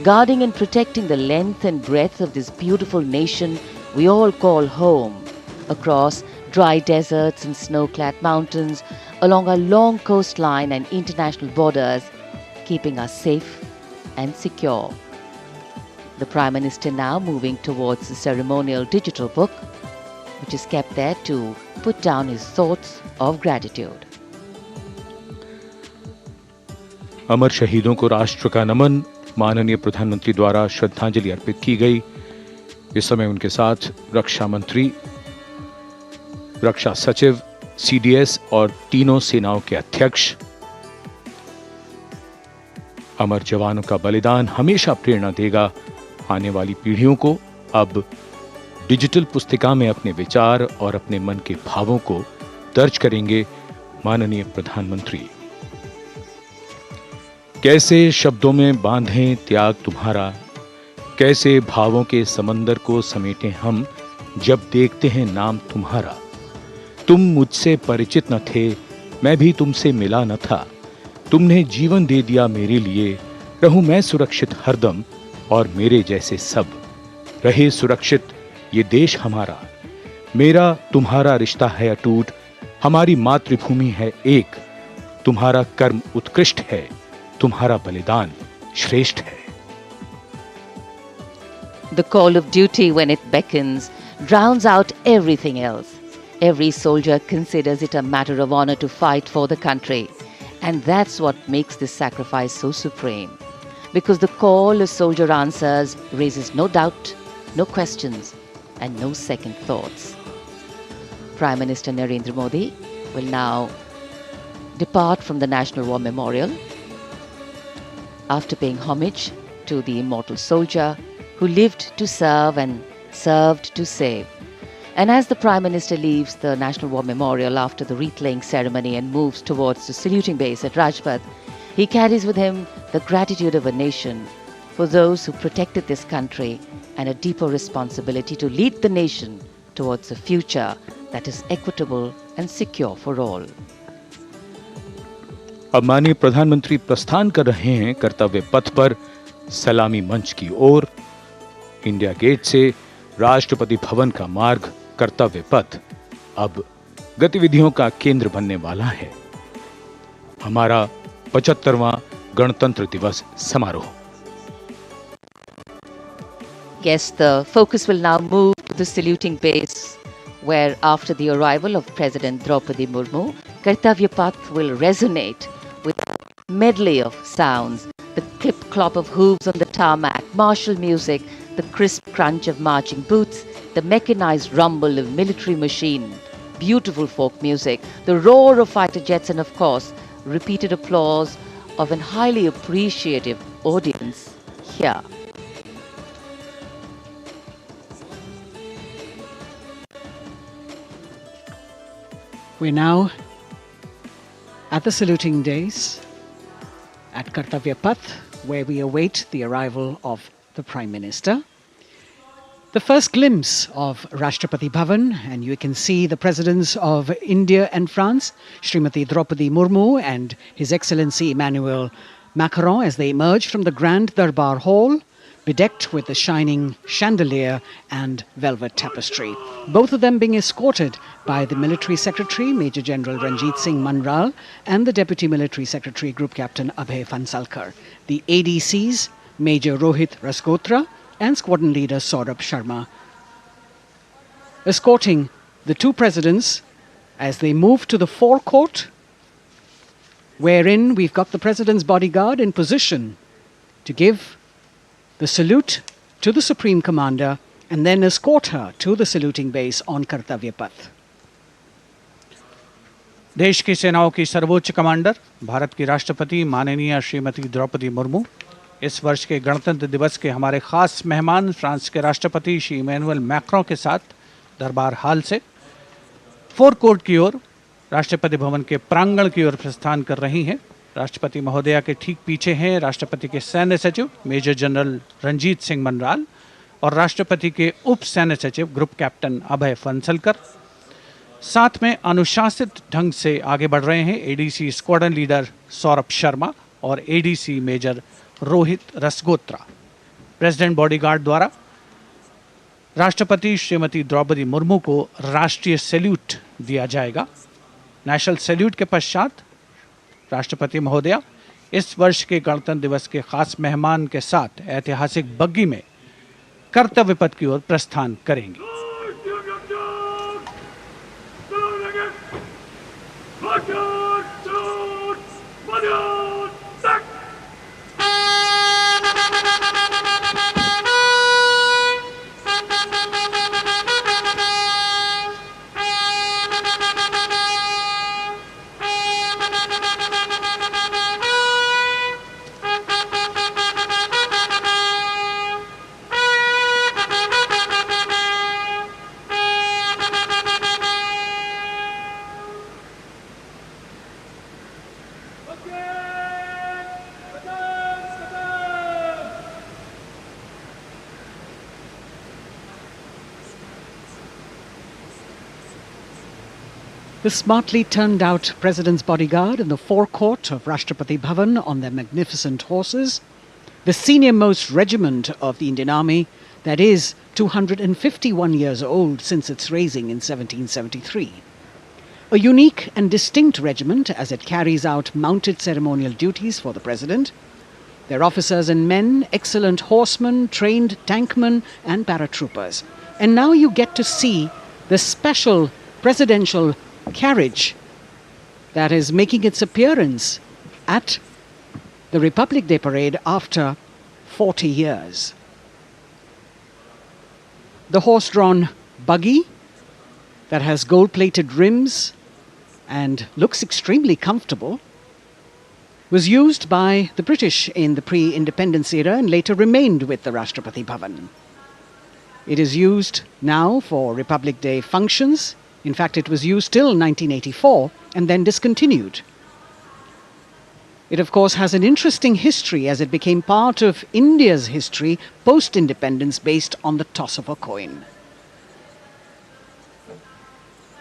guarding and protecting the length and breadth of this beautiful nation we all call home, across dry deserts and snow-clad mountains, along our long coastline and international borders, keeping us safe and secure. The Prime Minister now moving towards the ceremonial digital book, which is kept there to put down his thoughts of gratitude. अमर शहीदों को राष्ट्र का नमन, माननीय प्रधानमंत्री द्वारा श्रद्धांजलि अर्पित की गई। इस समय उनके साथ रक्षा मंत्री, रक्षा सचिव, सीडीएस और तीनों सेनाओं के अध्यक्ष। अमर जवानों का बलिदान हमेशा प्रेरणा देगा आने वाली पीढ़ियों को। अब डिजिटल पुस्तिका में अपने विचार और अपने मन के भावों को दर्ज करेंगे माननीय प्रधानमंत्री। कैसे शब्दों में बांधें त्याग तुम्हारा, कैसे भावों के समंदर को समेटें हम जब देखते हैं नाम तुम्हारा। तुम मुझसे परिचित न थे, मैं भी तुमसे मिला न था, तुमने जीवन दे दिया मेरे लिए, रहूं मैं सुरक्षित हरदम और मेरे जैसे सब रहे सुरक्षित ये देश हमारा। मेरा तुम्हारा रिश्ता है अटूट, हमारी मातृभूमि है एक, तुम्हारा कर्म उत्कृष्ट है, तुम्हारा बलिदान श्रेष्ठ है। The call of duty, when it beckons, drowns out everything else. Every soldier considers it a matter of honor to fight for the country. And that's what makes this sacrifice so supreme. Because the call a soldier answers raises no doubt, no questions, and no second thoughts. Prime Minister Narendra Modi will now depart from the National War Memorial after paying homage to the immortal soldier who lived to serve and served to save. And as the Prime Minister leaves the National War Memorial after the wreath-laying ceremony and moves towards the saluting base at Rajpath, he carries with him the gratitude of a nation for those who protected this country and a deeper responsibility to lead the nation towards a future that is equitable and secure for all. अब माननीय प्रधानमंत्री प्रस्थान कर रहे हैं कर्तव्य पथ पर सलामी मंच की ओर। इंडिया गेट से राष्ट्रपति भवन का मार्ग कर्तव्य पथ अब गतिविधियों का केंद्र बनने वाला है। हमारा 75वां गणतंत्र दिवस समारोह। Yes, the focus will now move to the saluting base, where after the arrival of President Draupadi Murmu, Kartavya Path will resonate with a medley of sounds, the clip-clop of hooves on the tarmac, martial music, the crisp crunch of marching boots, the mechanized rumble of military machine, beautiful folk music, the roar of fighter jets, and of course, repeated applause of an highly appreciative audience here. We're now at the saluting days at Kartavya Path, where we await the arrival of the Prime Minister. The first glimpse of Rashtrapati Bhavan, and you can see the presidents of India and France, Srimati Draupadi Murmu and His Excellency Emmanuel Macron, as they emerge from the Grand Darbar Hall, bedecked with the shining chandelier and velvet tapestry. Both of them being escorted by the Military Secretary, Major General Ranjit Singh Manral, and the Deputy Military Secretary, Group Captain Abhay Fansalkar. The ADCs, Major Rohit Rasgotra and Squadron Leader Saurabh Sharma, escorting the two presidents as they move to the forecourt, wherein we've got the President's bodyguard in position to give the salute to the Supreme Commander and then escort her to the saluting base on Kartavya Path. देश की सेनाओं की सर्वोच्च commander, Bharat की राष्ट्रपति माननीय श्रीमती द्रौपदी मुर्मू, इस वर्ष के गणतंत्र दिवस के हमारे खास मेहमान फ्रांस के राष्ट्रपति श्री इमैनुअल मैक्रों के साथ दरबार हाल से फोर कोर्ट की ओर, राष्ट्रपति भवन के प्रांगण की ओर प्रस्थान कर रही हैं। राष्ट्रपति महोदया के ठीक पीछे हैं राष्ट्रपति के सैन्य सचिव मेजर जनरल रंजीत सिंह मनराल और राष्ट्रपति के उप सैन्य सचिव ग्रुप कैप्टन अभय फंसलकर। साथ में अनुशासित ढंग से आगे बढ़ रहे हैं ADC squadron leader Saurabh Sharma और ADC major Rohit Rasgotra. President bodyguard द्वारा राष्ट्रपति श्रीमती द्रौपदी मुर्मू को राष्ट्रीय सैल्यूट दिया जाएगा। नेशनल सैल्यूट के पश्चात राष्ट्रपति महोदया इस वर्ष के गणतंत्र दिवस के खास मेहमान के साथ ऐतिहासिक बग्गी में कर्तव्य पथ की ओर प्रस्थान करेंगे। The smartly turned out President's bodyguard in the forecourt of Rashtrapati Bhavan on their magnificent horses, the senior-most regiment of the Indian Army, that is 251 years old since its raising in 1773. A unique and distinct regiment as it carries out mounted ceremonial duties for the President. Their officers and men, excellent horsemen, trained tankmen and paratroopers. And now you get to see the special presidential carriage that is making its appearance at the Republic Day parade after 40 years. The horse-drawn buggy that has gold-plated rims and looks extremely comfortable was used by the British in the pre-independence era and later remained with the Rashtrapati Bhavan. It is used now for Republic Day functions. In fact, it was used till 1984 and then discontinued. It, of course, has an interesting history as it became part of India's history post-independence based on the toss of a coin.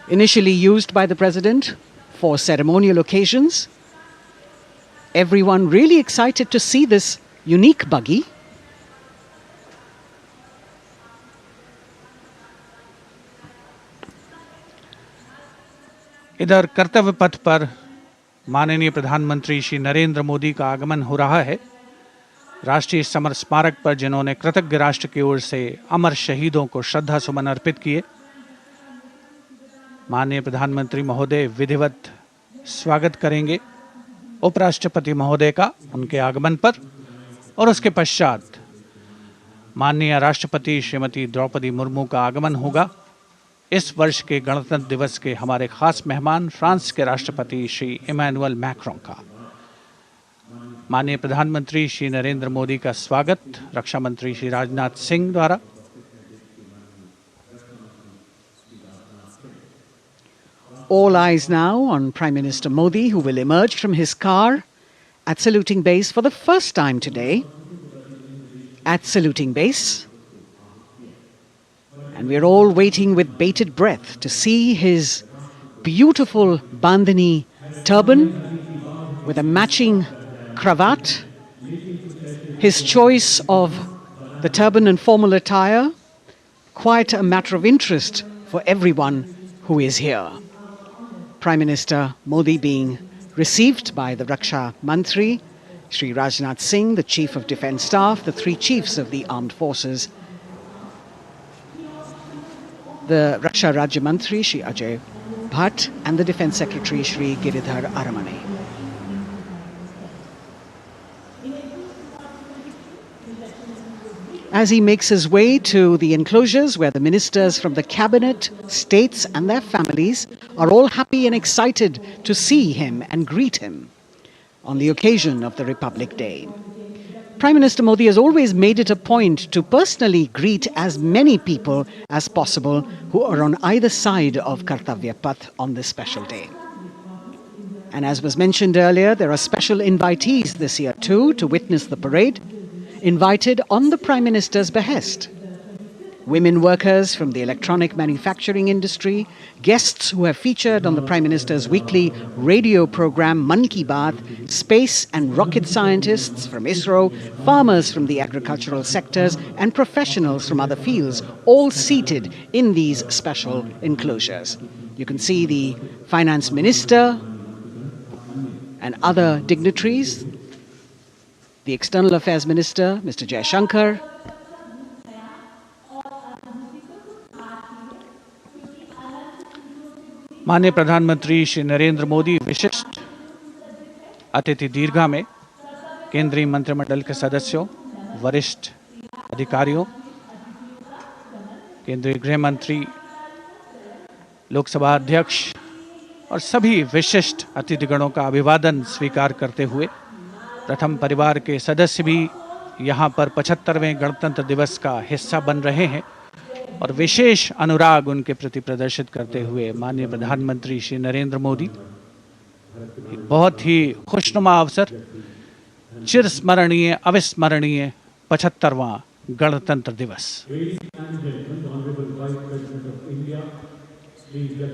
Initially used by the President for ceremonial occasions, everyone really excited to see this unique buggy. इधर कर्तव्य पथ पर माननीय प्रधानमंत्री श्री नरेंद्र मोदी का आगमन हो रहा है। राष्ट्रीय समर स्मारक पर जिन्होंने कृतज्ञ राष्ट्र की ओर से अमर शहीदों को श्रद्धा सुमन अर्पित किए, माननीय प्रधानमंत्री महोदय विधिवत स्वागत करेंगे उपराष्ट्रपति महोदय का उनके आगमन पर और उसके पश्चात माननीय राष्ट्रपति श्रीमती द्रौपदी मुर्मू का आगमन होगा। इस वर्ष के गणतंत्र दिवस के हमारे खास मेहमान फ्रांस के राष्ट्रपति श्री इमैनुअल मैक्रों का। माननीय प्रधानमंत्री श्री नरेंद्र मोदी का स्वागत रक्षा मंत्री श्री राजनाथ सिंह द्वारा। All eyes now on Prime Minister Modi, who will emerge from his car at saluting base for the first time today. At saluting base. And we're all waiting with bated breath to see his beautiful bandhani turban with a matching cravat. His choice of the turban and formal attire, quite a matter of interest for everyone who is here. Prime Minister Modi being received by the Raksha Mantri, Shri Rajnath Singh, the Chief of Defence Staff, the three chiefs of the armed forces, the Raksha Rajya Mantri, Shri Ajay Bhatt, and the Defence Secretary, Shri Giridhar Aramane. As he makes his way to the enclosures where the ministers from the cabinet, states and their families are all happy and excited to see him and greet him on the occasion of the Republic Day. Prime Minister Modi has always made it a point to personally greet as many people as possible who are on either side of Kartavya Path on this special day. And as was mentioned earlier, there are special invitees this year too to witness the parade, invited on the Prime Minister's behest. Women workers from the electronic manufacturing industry, guests who have featured on the Prime Minister's weekly radio program Mann Ki Baat, space and rocket scientists from ISRO, farmers from the agricultural sectors and professionals from other fields, all seated in these special enclosures. You can see the Finance Minister and other dignitaries, the External Affairs Minister, Mr. Jaishankar, माननीय प्रधानमंत्री श्री नरेंद्र मोदी विशिष्ट अतिथि दीर्घा में केंद्रीय मंत्रिमंडल के सदस्यों, वरिष्ठ अधिकारियों, केंद्रीय गृह मंत्री, लोकसभा अध्यक्ष और सभी विशिष्ट अतिथिगणों का अभिवादन स्वीकार करते हुए प्रथम परिवार के सदस्य भी यहाँ पर 75वें गणतंत्र दिवस का हिस्सा बन रहे हैं और विशेष अनुराग उनके प्रति प्रदर्शित करते हुए माननीय प्रधानमंत्री श्री नरेंद्र मोदी, बहुत ही खुशनुमा अवसर, चिरस्मरणीय अविस्मरणीय 75वां गणतंत्र दिवस।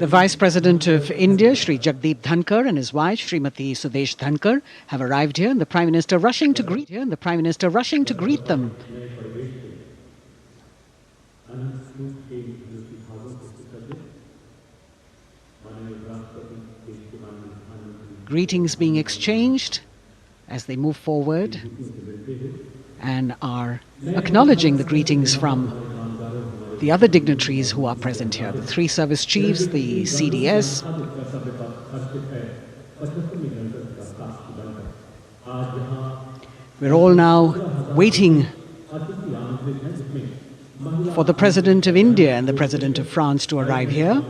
The Vice President of India, Shri Jagdeep Dhankar, and his wife, Srimati Sudesh Dhankar, have arrived here, and the Prime Minister rushing to greet them. Greetings being exchanged as they move forward and are acknowledging the greetings from the other dignitaries who are present here, the three service chiefs, the CDS. We're all now waiting for the President of India and the President of France to arrive here.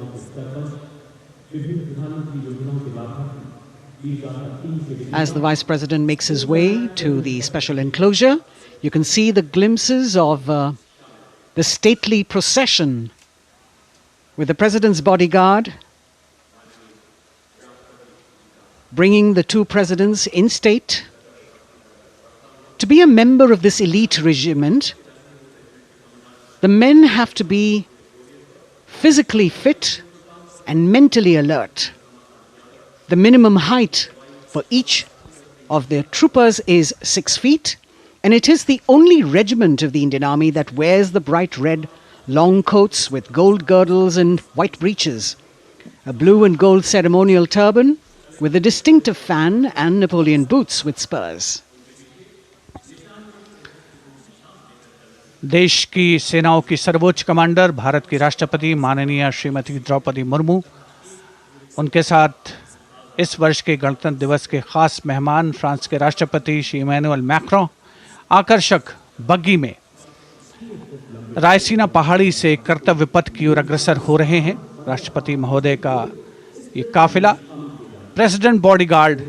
As the Vice President makes his way to the special enclosure, you can see the glimpses of the stately procession with the President's bodyguard bringing the two presidents in state. To be a member of this elite regiment, the men have to be physically fit and mentally alert. The minimum height for each of the troopers is 6 feet, and it is the only regiment of the Indian Army that wears the bright red long coats with gold girdles and white breeches, a blue and gold ceremonial turban with a distinctive fan and Napoleon boots with spurs. देश की सेनाओं की सर्वोच्च commander Bharat की राष्ट्रपति माननीय श्रीमती द्रौपदी मुर्मू, उनके साथ इस वर्ष के गणतंत्र दिवस के खास मेहमान फ्रांस के राष्ट्रपति श्री इमैनुअल मैक्रों आकर्षक बग्गी में रायसीना पहाड़ी से कर्तव्य पथ की ओर अग्रसर हो रहे हैं। राष्ट्रपति महोदय का ये काफिला प्रेसिडेंट बॉडीगार्ड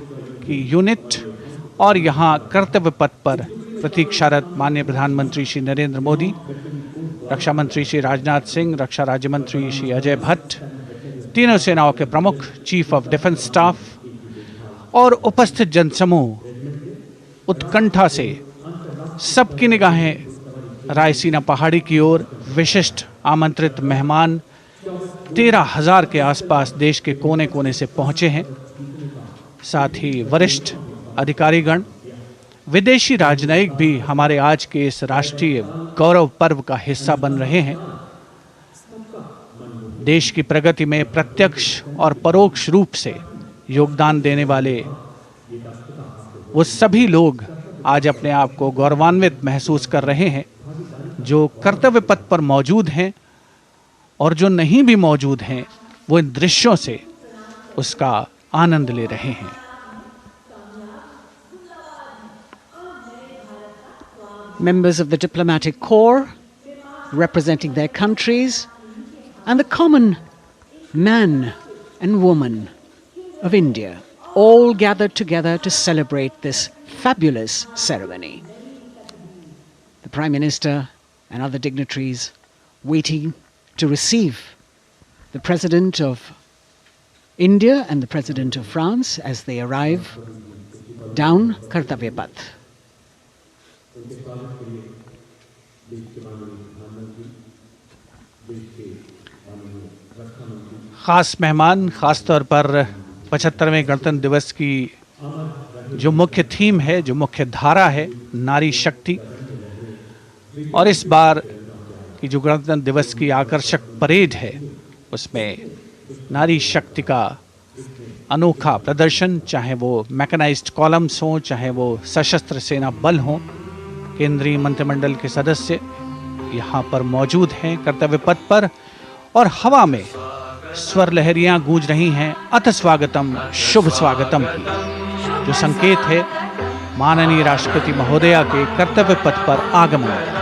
की यूनिट और यहाँ कर्तव्य पथ पर प्रतीक्षारत माननीय प्रधानमंत्री श्री नरेंद्र मोदी, रक्षा मंत्री श्री राजनाथ सिंह, रक्षा राज्य मंत्री श्री अजय भट्ट, तीनों सेनाओं के प्रमुख, चीफ ऑफ डिफेंस स्टाफ और उपस्थित जनसमूह उत्कंठा से सबकी निगाहें रायसीना पहाड़ी की ओर। विशिष्ट आमंत्रित मेहमान 13,000 के आसपास देश के कोने कोने से पहुंचे हैं। साथ ही वरिष्ठ अधिकारीगण, विदेशी राजनयिक भी हमारे आज के इस राष्ट्रीय गौरव पर्व का हिस्सा बन रहे हैं। देश की प्रगति में प्रत्यक्ष और परोक्ष रूप से योगदान देने वाले वो सभी लोग आज अपने आप को गौरवान्वित महसूस कर रहे हैं, जो कर्तव्य पथ पर मौजूद हैं और जो नहीं भी मौजूद हैं, वो इन दृश्यों से उसका आनंद ले रहे हैं। Members of the diplomatic corps representing their countries and the common man and woman of India all gathered together to celebrate this fabulous ceremony. The Prime Minister and other dignitaries waiting to receive the President of India and the President of France as they arrive down Kartavya Path. ख़ास मेहमान, ख़ास तौर पर 75वें गणतंत्र दिवस की जो मुख्य थीम है, जो मुख्य धारा है, नारी शक्ति, और इस बार की जो गणतंत्र दिवस की आकर्षक परेड है उसमें नारी शक्ति का अनोखा प्रदर्शन, चाहे वो मैकेनाइज्ड कॉलम्स हों, चाहे वो सशस्त्र सेना बल हों, केंद्रीय मंत्रिमंडल के सदस्य यहाँ पर मौजूद हैं कर्तव्य पथ पर, और हवा में स्वर लहरियां गूंज रही हैं अथ स्वागतम, शुभ स्वागतम की, जो संकेत है माननीय राष्ट्रपति महोदया के कर्तव्य पथ पर आगमन का।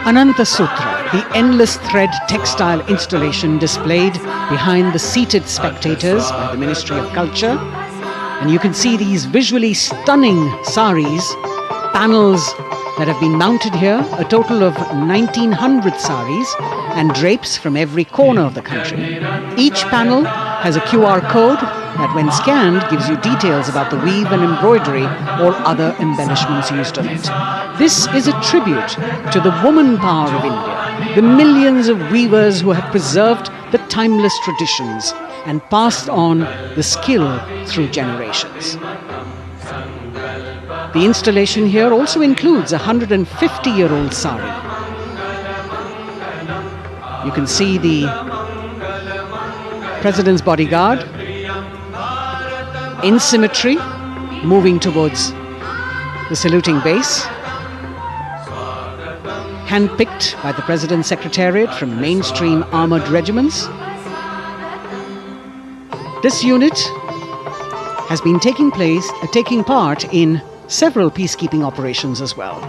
Ananta Sutra, the endless thread textile installation displayed behind the seated spectators by the Ministry of Culture. And you can see these visually stunning saris, panels that have been mounted here, a total of 1900 saris and drapes from every corner of the country. Each panel has a QR code that when scanned gives you details about the weave and embroidery or other embellishments used on it. This is a tribute to the woman power of India, the millions of weavers who have preserved the timeless traditions and passed on the skill through generations. The installation here also includes a 150-year-old sari. You can see the President's bodyguard in symmetry moving towards the saluting base, handpicked by the President's Secretariat from mainstream armoured regiments. This unit has been taking part in several peacekeeping operations as well.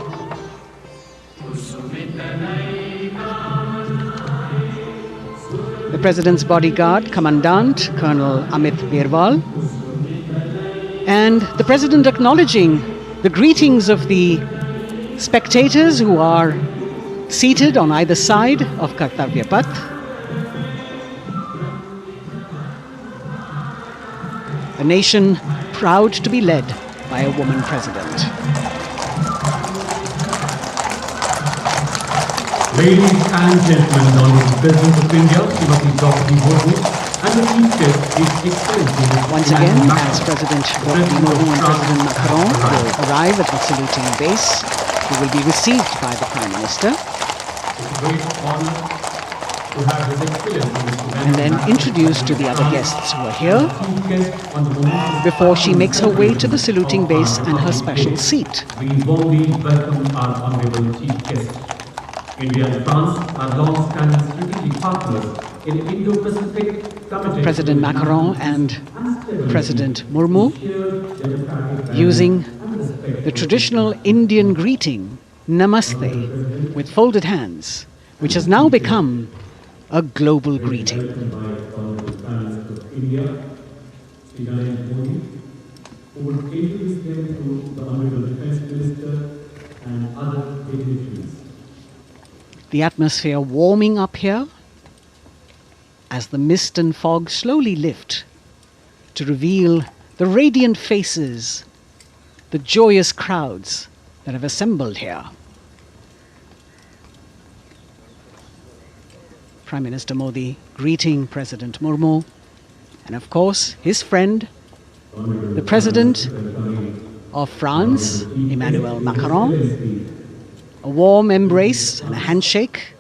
The President's bodyguard, Commandant Colonel Amit Birwal, and the President acknowledging the greetings of the spectators who are seated on either side of Kartavya Path. A nation proud to be led by a woman president. Ladies and gentlemen, the Honorable President of India, Srimati Draupadi Murmu, and the Chief Guest, His Excellency Once again, as President Draupadi Murmu and President Macron will arrive at the saluting base, he will be received by the Prime Minister and then introduced to the other guests who are here before she makes her way to the saluting base and her special seat. We warmly welcome our Honorable Chief Guest. India and France are long-standing strategic partners in Indo-Pacific committed. President Macron and President Murmu using the traditional Indian greeting, Namaste, with folded hands, which has now become a global greeting. The atmosphere warming up here as the mist and fog slowly lift to reveal the radiant faces, the joyous crowds that have assembled here. Prime Minister Modi greeting President Murmu and of course his friend, the President of France, Emmanuel Macron. A warm embrace and a handshake,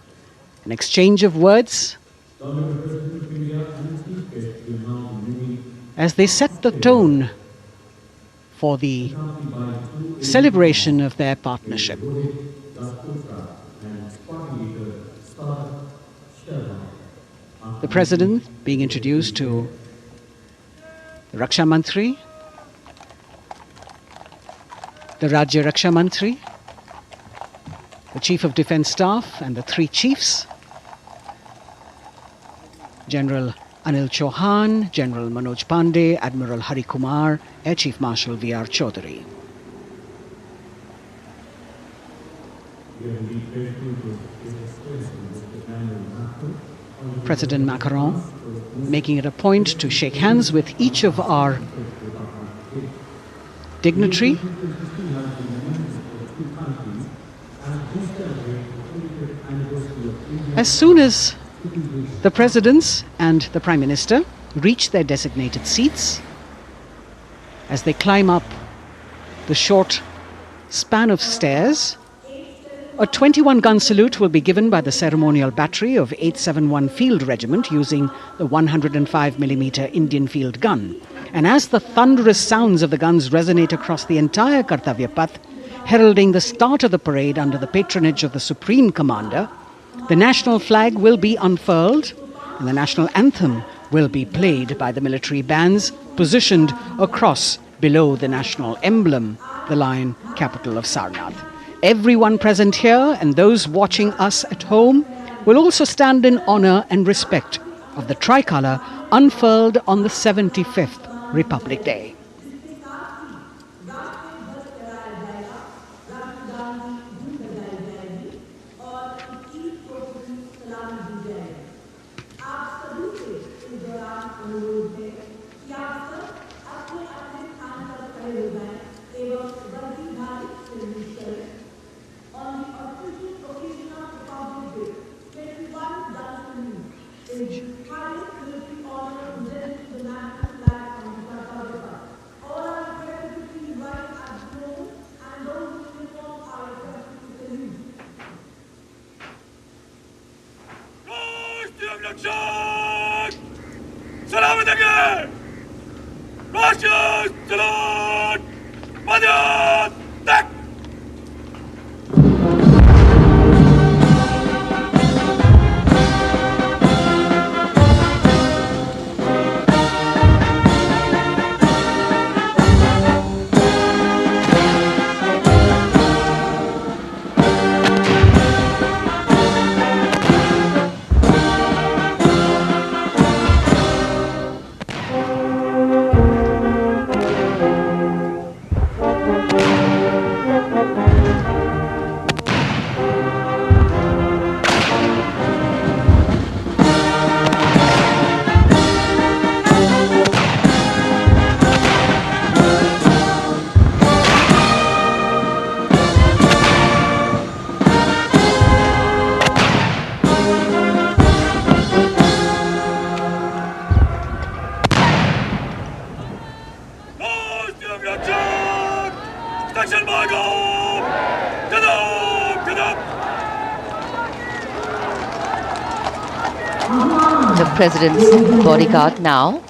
an exchange of words as they set the tone for the celebration of their partnership. The President being introduced to the Raksha Mantri, the Rajya Raksha Mantri, the Chief of Defence Staff and the three chiefs, General Anil Chauhan, General Manoj Pandey, Admiral Hari Kumar, Air Chief Marshal V.R. Chaudhary. President Macron making it a point to shake hands with each of our dignitary. As soon as the presidents and the Prime Minister reach their designated seats, as they climb up the short span of stairs, a 21-gun salute will be given by the ceremonial battery of 871 Field Regiment using the 105mm Indian field gun. And as the thunderous sounds of the guns resonate across the entire Kartavya Path, heralding the start of the parade under the patronage of the Supreme Commander, the national flag will be unfurled and the national anthem will be played by the military bands positioned across below the national emblem, the lion capital of Sarnath. Everyone present here and those watching us at home will also stand in honor and respect of the tricolour unfurled on the 75th Republic Day. The president's bodyguard now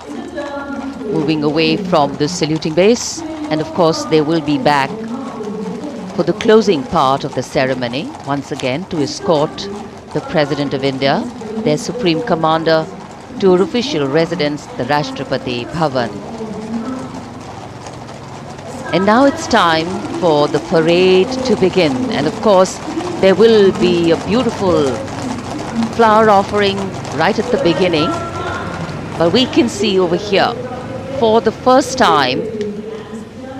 moving away from the saluting base, and of course they will be back for the closing part of the ceremony once again to escort the President of India, their Supreme Commander, to her official residence, the Rashtrapati Bhavan. And now it's time for the parade to begin, and of course there will be a beautiful flower offering right at the beginning, but we can see over here for the first time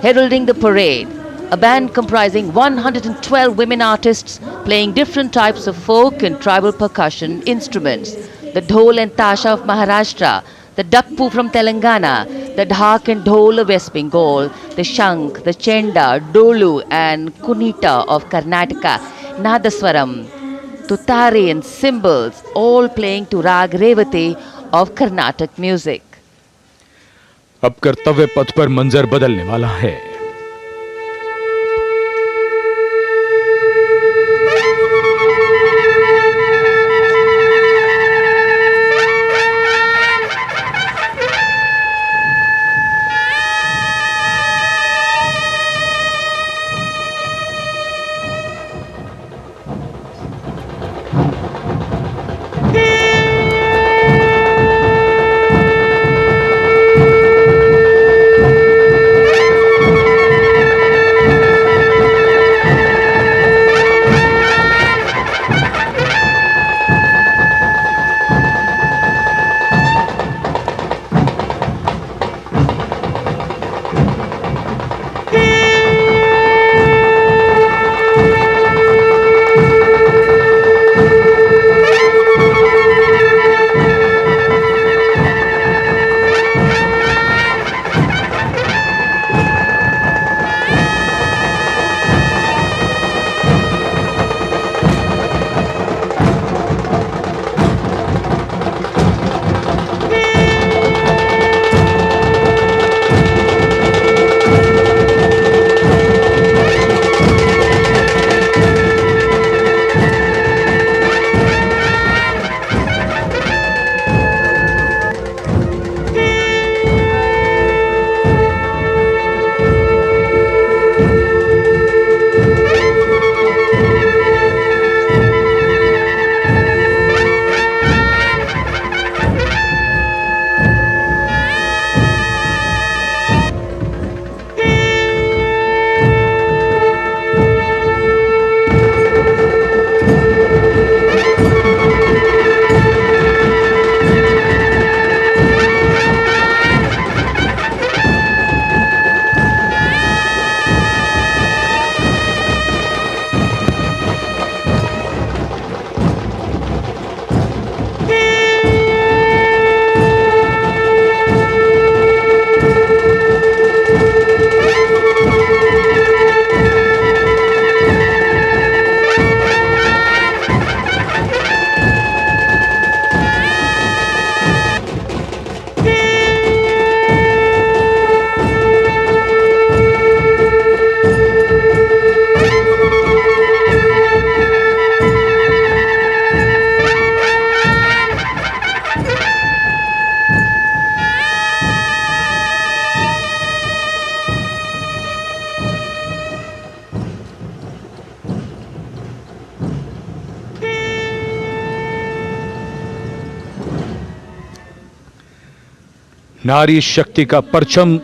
heralding the parade a band comprising 112 women artists playing different types of folk and tribal percussion instruments, the dhol and tasha of Maharashtra, the dakpu from Telangana, the dhak and dhol of West Bengal, the shank, the chenda, dolu and kunita of Karnataka, nadaswaram, tutari and cymbals, all playing to Rag Revati of Carnatic music. अब कर्तव्य पथ पर मंजर बदलने वाला है। नारी शक्ति का परचम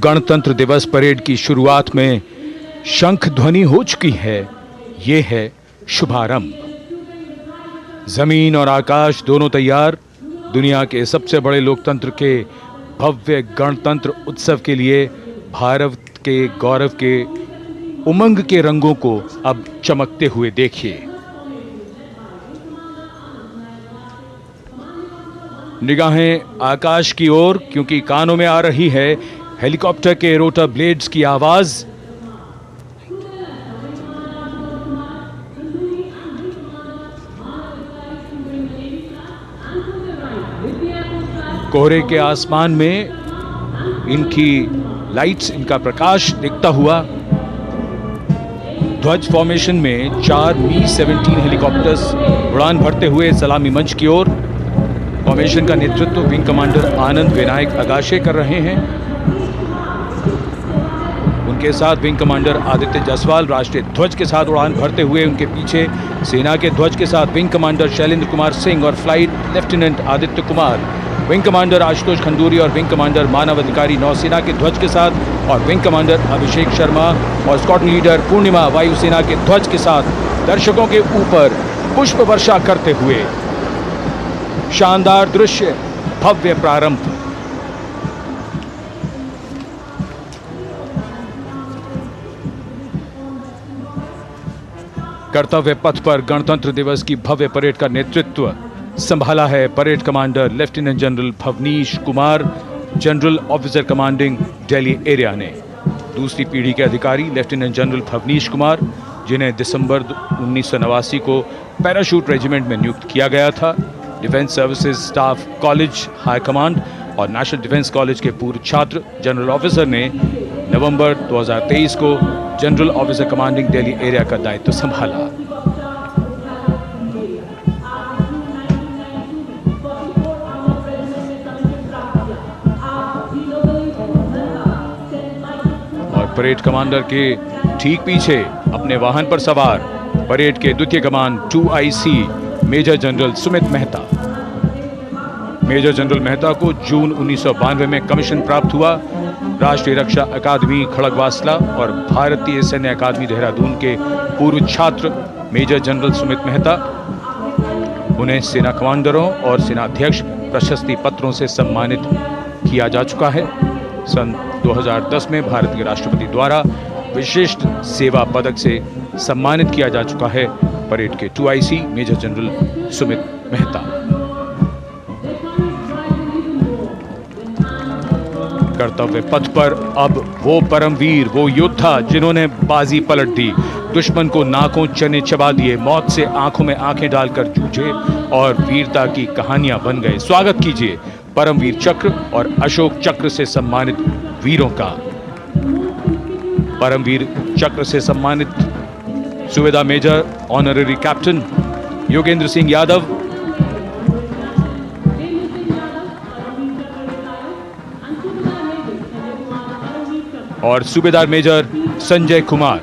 गणतंत्र दिवस परेड की शुरुआत में शंख ध्वनि हो चुकी है। ये है शुभारंभ। जमीन और आकाश दोनों तैयार। दुनिया के सबसे बड़े लोकतंत्र के भव्य गणतंत्र उत्सव के लिए भारत के गौरव के उमंग के रंगों को अब चमकते हुए देखिए। निगाहें आकाश की ओर, क्योंकि कानों में आ रही है हेलीकॉप्टर के रोटर ब्लेड्स की आवाज। कोहरे के आसमान में इनकी लाइट्स, इनका प्रकाश दिखता हुआ ध्वज फॉर्मेशन में 4 Mi-17 हेलीकॉप्टर्स उड़ान भरते हुए सलामी मंच की ओर। फॉर्मेशन का नेतृत्व विंग कमांडर आनंद विनायक अगाशे कर रहे हैं। उनके साथ विंग कमांडर आदित्य जायसवाल राष्ट्रीय ध्वज के साथ उड़ान भरते हुए, उनके पीछे सेना के ध्वज के साथ विंग कमांडर शैलेंद्र कुमार सिंह और flight lieutenant Aditya Kumar, wing commander Ashutosh Khanduri और विंग कमांडर मानव अधिकारी नौसेना के ध्वज के साथ, और विंग कमांडर अभिषेक शर्मा और स्क्वाड्रन लीडर पूर्णिमा वायुसेना के ध्वज के साथ दर्शकों के ऊपर पुष्प वर्षा करते हुए। शानदार दृश्य, भव्य प्रारंभ। कर्तव्य पथ पर गणतंत्र दिवस की भव्य परेड का नेतृत्व संभाला है parade commander lieutenant general Bhavnish Kumar, general officer commanding Delhi area ने। दूसरी पीढ़ी के अधिकारी लेफ्टिनेंट जनरल भवनीश कुमार, जिन्हें दिसंबर 1989 को पैराशूट रेजिमेंट में नियुक्त किया गया था। Defence services staff college high command और नेशनल डिफेंस कॉलेज के पूर्व छात्र जनरल ऑफिसर ने नवंबर 2023 को general officer commanding Delhi area का दायित्व संभाला। और परेड कमांडर के ठीक पीछे अपने वाहन पर सवार परेड के द्वितीय कमान 2IC Major General Sumit Mehta. Major General Mehta को जून 1992 में कमीशन प्राप्त हुआ। राष्ट्रीय रक्षा अकादमी खड़गवासला और भारतीय सैन्य अकादमी देहरादून के पूर्व छात्र मेजर जनरल सुमित मेहता। उन्हें सेना कमांडरों और सेनाध्यक्ष प्रशस्ति पत्रों से सम्मानित किया जा चुका है। सन 2010 में भारत के राष्ट्रपति द्वारा विशिष्ट सेवा पदक से सम्मानित किया जा चुका है परेड के 2IC Major General Sumit Mehta. कर्तव्य पथ पर अब वो परमवीर, वो योद्धा जिन्होंने बाजी पलट दी, दुश्मन को नाकों चने चबा दिए, मौत से आंखों में आंखें डालकर जूझे और वीरता की कहानियां बन गए। स्वागत कीजिए परमवीर चक्र और अशोक चक्र से सम्मानित वीरों का। परमवीर चक्र से सम्मानित Subedar Major Honorary Captain Yogendra Singh Yadav, और सूबेदार मेजर संजय कुमार।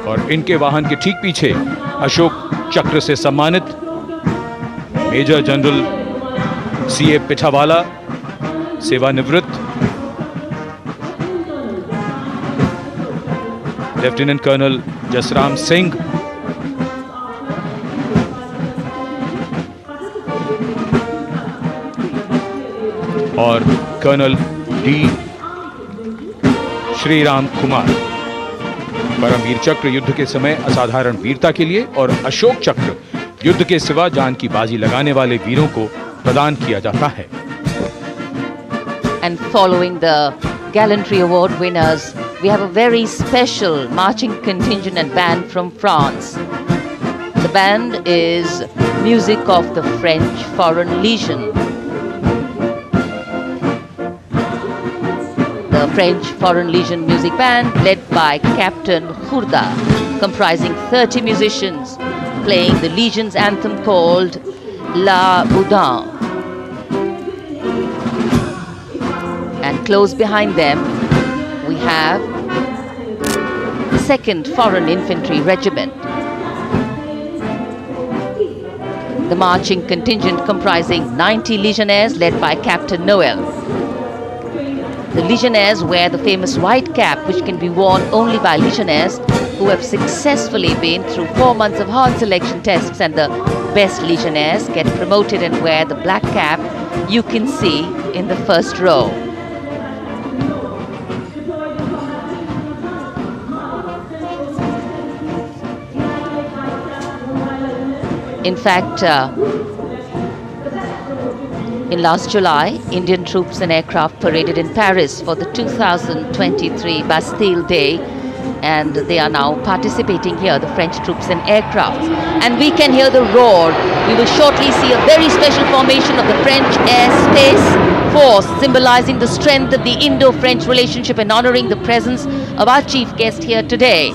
और इनके वाहन के ठीक पीछे अशोक चक्र से सम्मानित मेजर जनरल CA पिठावाला, सेवानिवृत्त, लेफ्टिनेंट कर्नल जसराम सिंह, और कर्नल D श्रीराम कुमार। परमवीर चक्र युद्ध के समय असाधारण वीरता के लिए और अशोक चक्र युद्ध के सिवा जान की बाजी लगाने वाले वीरों को प्रदान किया जाता है। And following the gallantry award winners, we have a very special marching contingent and band from France. The band is music of the French Foreign Legion. The French Foreign Legion music band led by Captain Khurda, comprising 30 musicians, playing the Legion's anthem called La Boudin. And close behind them, we have the 2nd Foreign Infantry Regiment. The marching contingent comprising 90 legionnaires led by Captain Noel. The legionnaires wear the famous white cap, which can be worn only by legionnaires who have successfully been through 4 months of hard selection tests, and the best legionnaires get promoted and wear the black cap you can see in the first row. In fact, in last July, Indian troops and aircraft paraded in Paris for the 2023 Bastille Day, and they are now participating here, the French troops and aircrafts. And we can hear the roar. We will shortly see a very special formation of the French Air Space Force, symbolizing the strength of the Indo-French relationship and honoring the presence of our chief guest here today.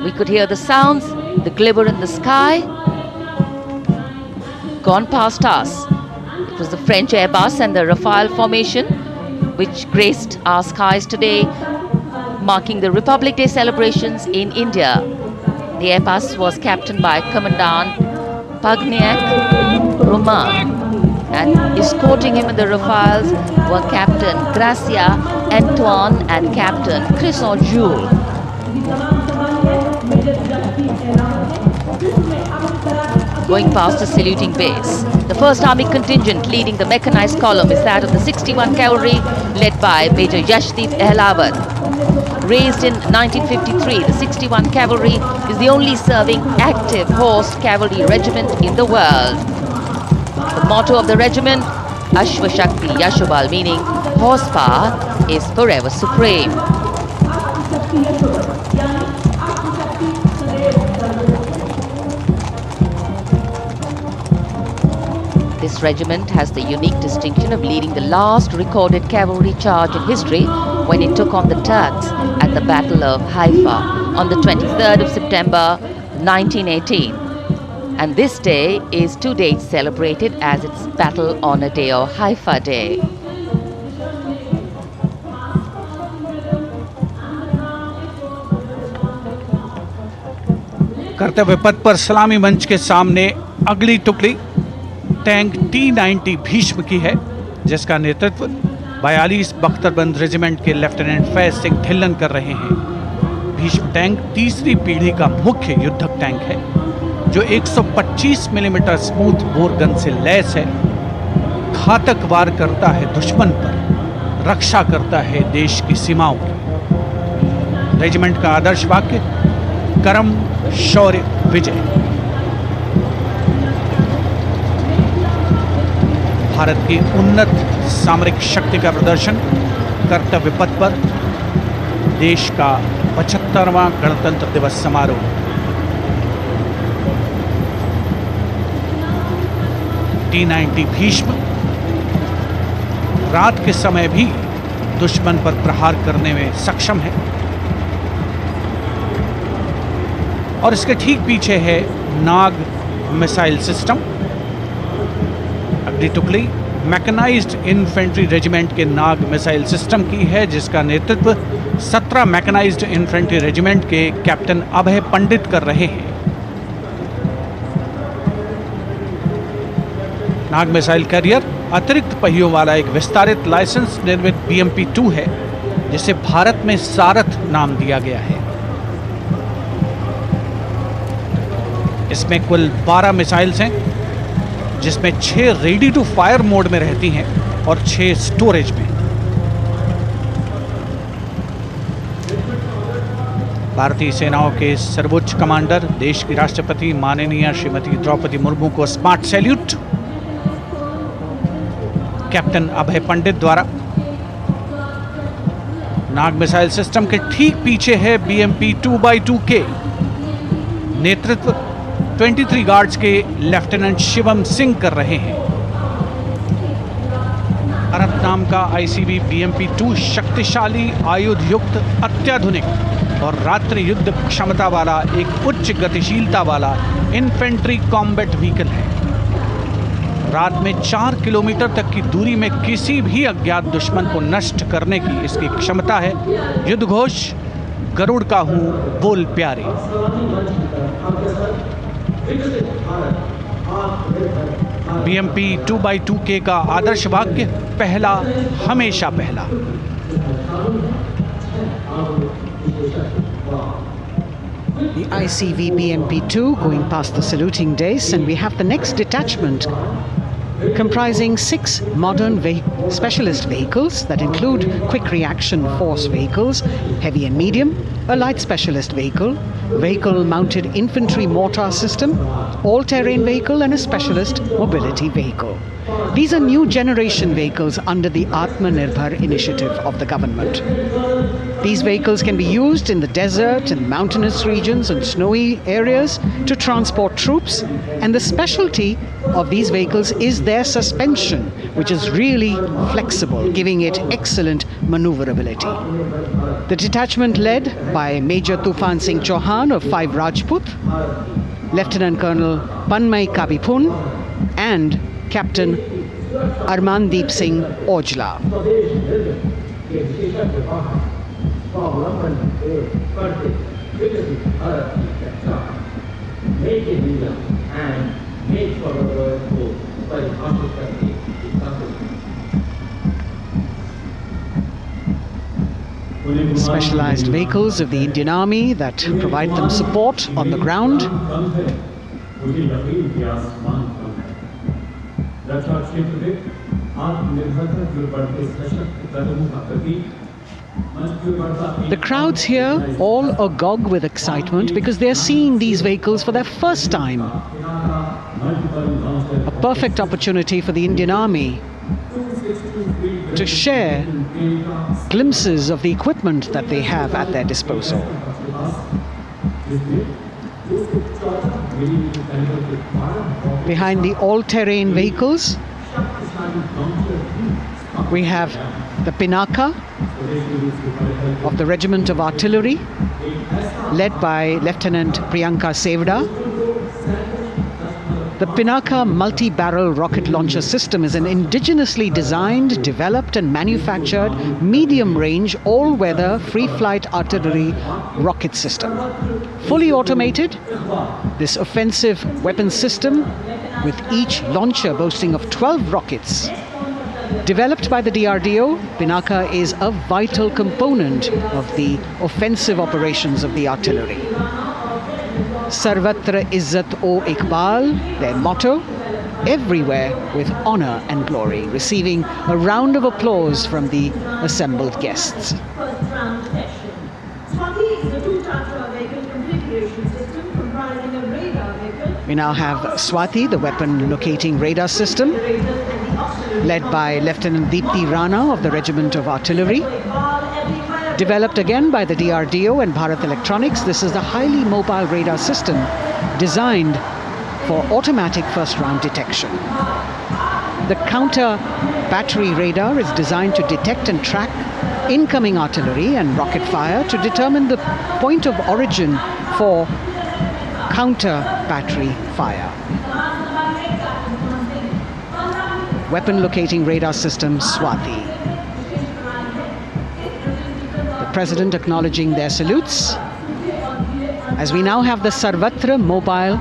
We could hear the sounds, the glimmer in the sky, gone past us. It was the French Airbus and the Rafale formation which graced our skies today, marking the Republic Day celebrations in India. The Airbus was captained by Commandant Pagniak Roman, and escorting him in the Rafales were Captain Gracia Antoine and Captain Crisson Jules. Going past the saluting base, the 1st Army contingent leading the mechanized column is that of the 61 Cavalry, led by Major Yashdeep Ehlawat. Raised in 1953, the 61 Cavalry is the only serving active horse cavalry regiment in the world. The motto of the regiment, Ashwa Shakti Yashobal, meaning horsepower is forever supreme. This regiment has the unique distinction of leading the last recorded cavalry charge in history when it took on the Turks at the Battle of Haifa on the 23rd of September 1918. And this day is to date celebrated as its Battle Honor Day or Haifa Day. कर्तव्य पथ पर सलामी मंच के सामने अगली टुकड़ी tank T-90 Bhishma की है, जिसका नेतृत्व 42 बख्तरबंद रेजिमेंट के लेफ्टिनेंट फैज सिंह ढिल्लन कर रहे हैं। भीष्म टैंक तीसरी पीढ़ी का मुख्य युद्धक टैंक है, जो 125 मिलीमीटर स्मूथ बोर गन से लैस है, घातक वार करता है दुश्मन पर, रक्षा करता है देश की सीमाओं की। रेजिमेंट का आदर्श वाक्य कर्म शौर्य विजय। भारत की उन्नत सामरिक शक्ति का प्रदर्शन कर्तव्य पथ पर देश का 75वां गणतंत्र दिवस समारोह। T-90 भीष्म रात के समय भी दुश्मन पर प्रहार करने में सक्षम है, और इसके ठीक पीछे है नाग मिसाइल सिस्टम। अगली टुकड़ी मैकेनाइज्ड इन्फेंट्री रेजिमेंट के नाग मिसाइल सिस्टम की है, जिसका नेतृत्व 17 मैकेनाइज्ड इन्फेंट्री रेजिमेंट के कैप्टन अभय पंडित कर रहे हैं। नाग मिसाइल कैरियर अतिरिक्त पहियों वाला एक विस्तारित लाइसेंस निर्मित BMP-2 है, जिसे भारत में सारथ नाम दिया गया है। इसमें कुल 12 मिसाइल्स हैं, जिसमें 6 रेडी टू फायर मोड में रहती हैं और 6 स्टोरेज में। भारतीय सेनाओं के सर्वोच्च कमांडर देश की राष्ट्रपति माननीय श्रीमती द्रौपदी मुर्मू को स्मार्ट सैल्यूट कैप्टन अभय पंडित द्वारा। नाग मिसाइल सिस्टम के ठीक पीछे है BMP-2x2K। नेतृत्व 23 गार्ड्स के लेफ्टिनेंट शिवम सिंह कर रहे हैं। भारत नाम का ICB BMP-2 शक्तिशाली आयुध युक्त अत्याधुनिक और रात्रि युद्ध क्षमता वाला एक उच्च गतिशीलता वाला इन्फेंट्री कॉम्बैट व्हीकल है। रात में 4 किलोमीटर तक की दूरी में किसी भी अज्ञात दुश्मन को नष्ट करने की इसकी क्षमता है। युद्ध घोष गरुड़ का हूं बोल प्यारे। BMP 2x2K का आदर्श वाक्य, पहला हमेशा पहला। The ICV BMP-2 going past the saluting dais, and we have the next detachment comprising 6 modern specialist vehicles that include quick reaction force vehicles, heavy and medium, a light specialist vehicle mounted infantry mortar system, all-terrain vehicle, and a specialist mobility vehicle. These are new generation vehicles under the Atmanirbhar initiative of the government. These vehicles can be used in the desert and mountainous regions and snowy areas to transport troops, and the specialty of these vehicles is their suspension, which is really flexible, giving it excellent maneuverability. The detachment led by Major Tufan Singh Chauhan of 5 Rajput, Lieutenant Colonel Panmay Kabipun, and Captain Armandeep Singh Ojla. Specialized vehicles of the Indian Army that provide them support on the ground. The crowds here all agog with excitement because they're seeing these vehicles for their first time. A perfect opportunity for the Indian Army to share glimpses of the equipment that they have at their disposal. Behind the all-terrain vehicles, we have the Pinaka of the Regiment of Artillery, led by Lieutenant Priyanka Sevda. The Pinaka multi-barrel rocket launcher system is an indigenously designed, developed and manufactured medium-range, all-weather, free-flight artillery rocket system. Fully automated, this offensive weapon system, with each launcher boasting of 12 rockets, developed by the DRDO, Pinaka is a vital component of the offensive operations of the artillery. Sarvatra Izzat o Iqbal, their motto, everywhere with honor and glory, receiving a round of applause from the assembled guests. We now have Swati, the weapon locating radar system, led by Lieutenant Deepthi Rana of the Regiment of Artillery. Developed again by the DRDO and Bharat Electronics, this is a highly mobile radar system designed for automatic first-round detection. The counter battery radar is designed to detect and track incoming artillery and rocket fire to determine the point of origin for counter battery fire. Weapon locating radar system Swati. President acknowledging their salutes, as we now have the Sarvatra mobile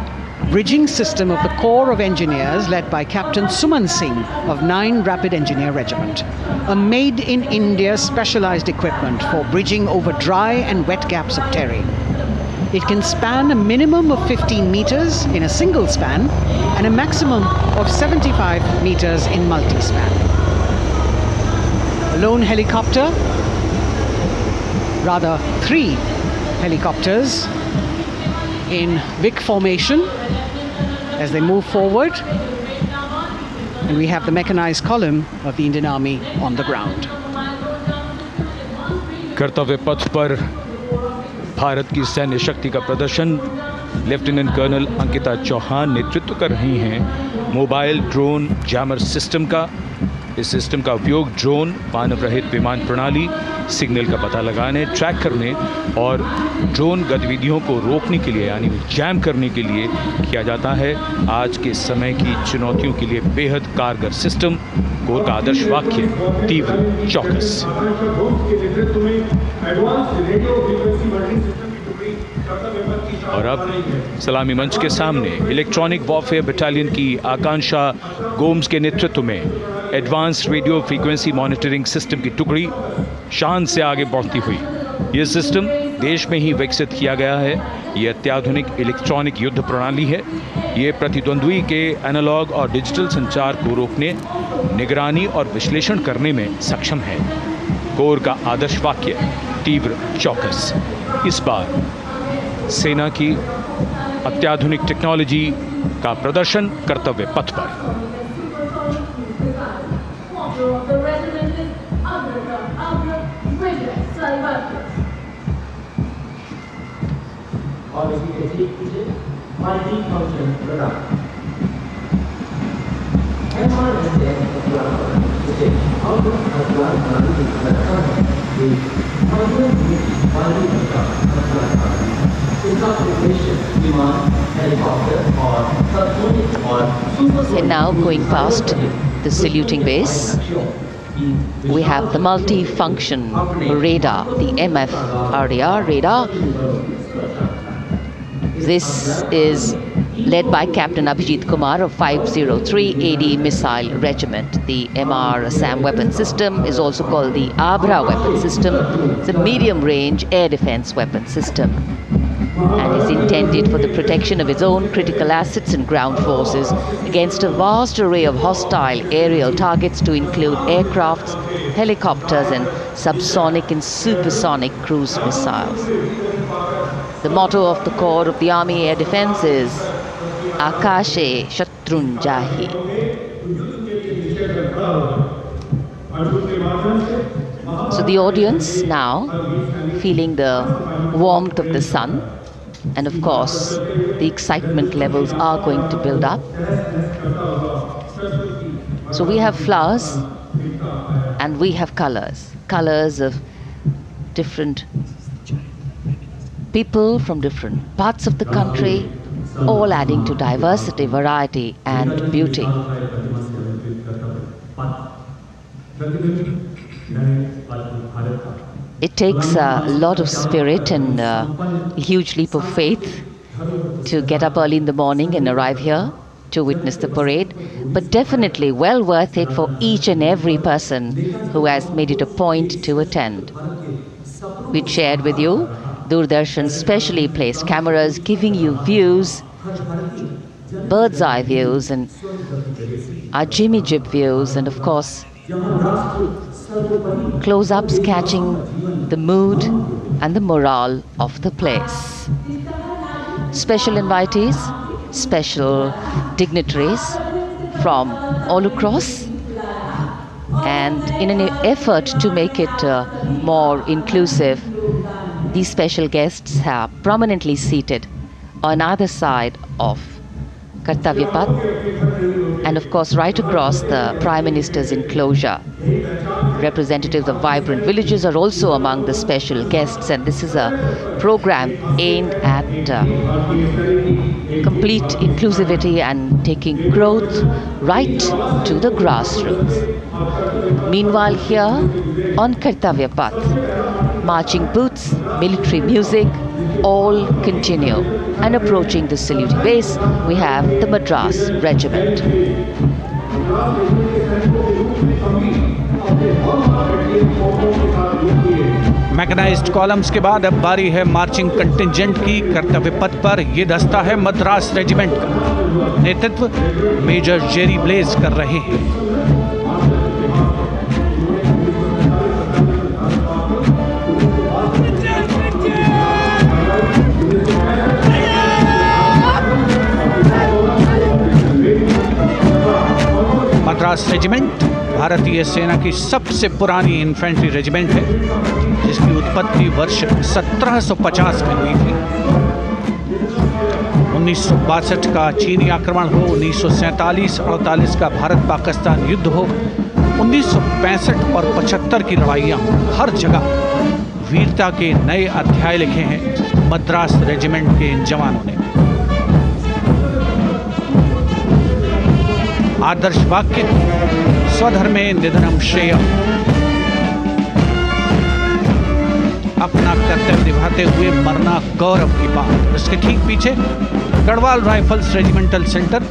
bridging system of the Corps of Engineers led by Captain Suman Singh of 9 Rapid Engineer Regiment, a made-in-India specialized equipment for bridging over dry and wet gaps of terrain. It can span a minimum of 15 meters in a single span and a maximum of 75 meters in multi-span. A lone helicopter, rather 3 helicopters in Vic formation as they move forward, and we have the mechanized column of the Indian Army on the ground. कर्तव्य पथ पर भारत की सैन्य शक्ति का प्रदर्शन lieutenant colonel Ankita Chauhan नेतृत्व कर रही हैं मोबाइल ड्रोन जैमर सिस्टम का। इस सिस्टम का उपयोग ड्रोन, मानव रहित विमान प्रणाली, सिग्नल का पता लगाने, ट्रैक करने और ड्रोन गतिविधियों को रोकने के लिए यानी जैम करने के लिए किया जाता है। आज के समय की चुनौतियों के लिए बेहद कारगर सिस्टम। कोर का आदर्श वाक्य, तीव्र चौकस। और अब सलामी मंच के सामने इलेक्ट्रॉनिक वॉरफेयर बटालियन की आकांक्षा गोम्स के नेतृत्व में advance radio frequency monitoring system की टुकड़ी शान से आगे बढ़ती हुई। यह सिस्टम देश में ही विकसित किया गया है। यह अत्याधुनिक इलेक्ट्रॉनिक युद्ध प्रणाली है। ये प्रतिद्वंद्वी के एनालॉग और डिजिटल संचार को रोकने, निगरानी और विश्लेषण करने में सक्षम है। कोर का आदर्श वाक्य तीव्र चौकस। इस बार सेना की अत्याधुनिक टेक्नोलॉजी का प्रदर्शन कर्तव्य पथ पर। And now going past the saluting base, we have the multi-function radar, the MF-RDR radar. This is led by Captain Abhijit Kumar of 503 AD Missile Regiment. The MR SAM weapon system is also called the Abra weapon system. It's a medium-range air defense weapon system and is intended for the protection of its own critical assets and ground forces against a vast array of hostile aerial targets to include aircrafts, helicopters and subsonic and supersonic cruise missiles. The motto of the Corps of the Army Air Defense is Akashe Shatrunjahi. So the audience now, feeling the warmth of the sun, and of course the excitement levels are going to build up. So we have flowers and we have colors of different people from different parts of the country, all adding to diversity, variety and beauty. It takes a lot of spirit and a huge leap of faith to get up early in the morning and arrive here to witness the parade, but definitely well worth it for each and every person who has made it a point to attend. We shared with you Doordarshan's specially placed cameras giving you views, bird's eye views and our Jimmy Jib views, and of course close-ups catching the mood and the morale of the place. Special invitees, special dignitaries from all across, and in an effort to make it more inclusive, these special guests are prominently seated on either side of Kartavya Path, and of course right across the Prime Minister's enclosure. Representatives of vibrant villages are also among the special guests, and this is a program aimed at complete inclusivity and taking growth right to the grassroots. Meanwhile, here on Kartavya Path, marching boots, military music, all continue. And approaching the saluting base, we have the Madras Regiment. Mechanised columns के बाद अब बारी है marching contingent की। कर्तव्य पथ पर ये दस्ता है मद्रास रेजिमेंट का। नेतृत्व मेजर जेरी ब्लेज कर रहे हैं। मद्रास रेजिमेंट भारतीय सेना की सबसे पुरानी इन्फेंट्री रेजिमेंट है, जिसकी उत्पत्ति वर्ष 1750 में हुई थी। 1962 का चीनी आक्रमण हो, 1947-48 का भारत पाकिस्तान युद्ध हो, 1965 और 75 की लड़ाइयाँ, हर जगह वीरता के नए अध्याय लिखे हैं मद्रास रेजिमेंट के इन जवानों ने। आदर्श वाक्य स्वधर्मे निधनम श्रेय। अपना कर्तव्य निभाते करते हुए मरना गौरव की बात। इसके ठीक पीछे Garhwal rifles regimental centre,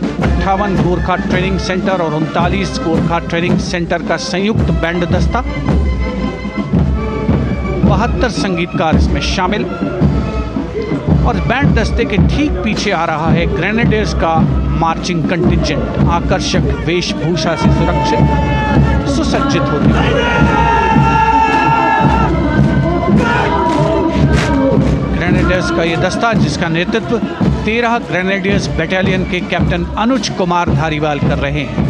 58 Gorkha training centre और 39 गोरखा ट्रेनिंग सेंटर का संयुक्त बैंड दस्ता, 72 संगीतकार इसमें शामिल। और बैंड दस्ते के ठीक पीछे आ रहा है ग्रेनेडियर्स का मार्चिंग कंटिंजेंट, आकर्षक वेशभूषा से सुरक्षित सुसज्जित होते हुए। ग्रेनेडियर्स का ये दस्ता, जिसका नेतृत्व 13 ग्रेनेडियर्स बटालियन के कैप्टन अनुज कुमार धारीवाल कर रहे हैं।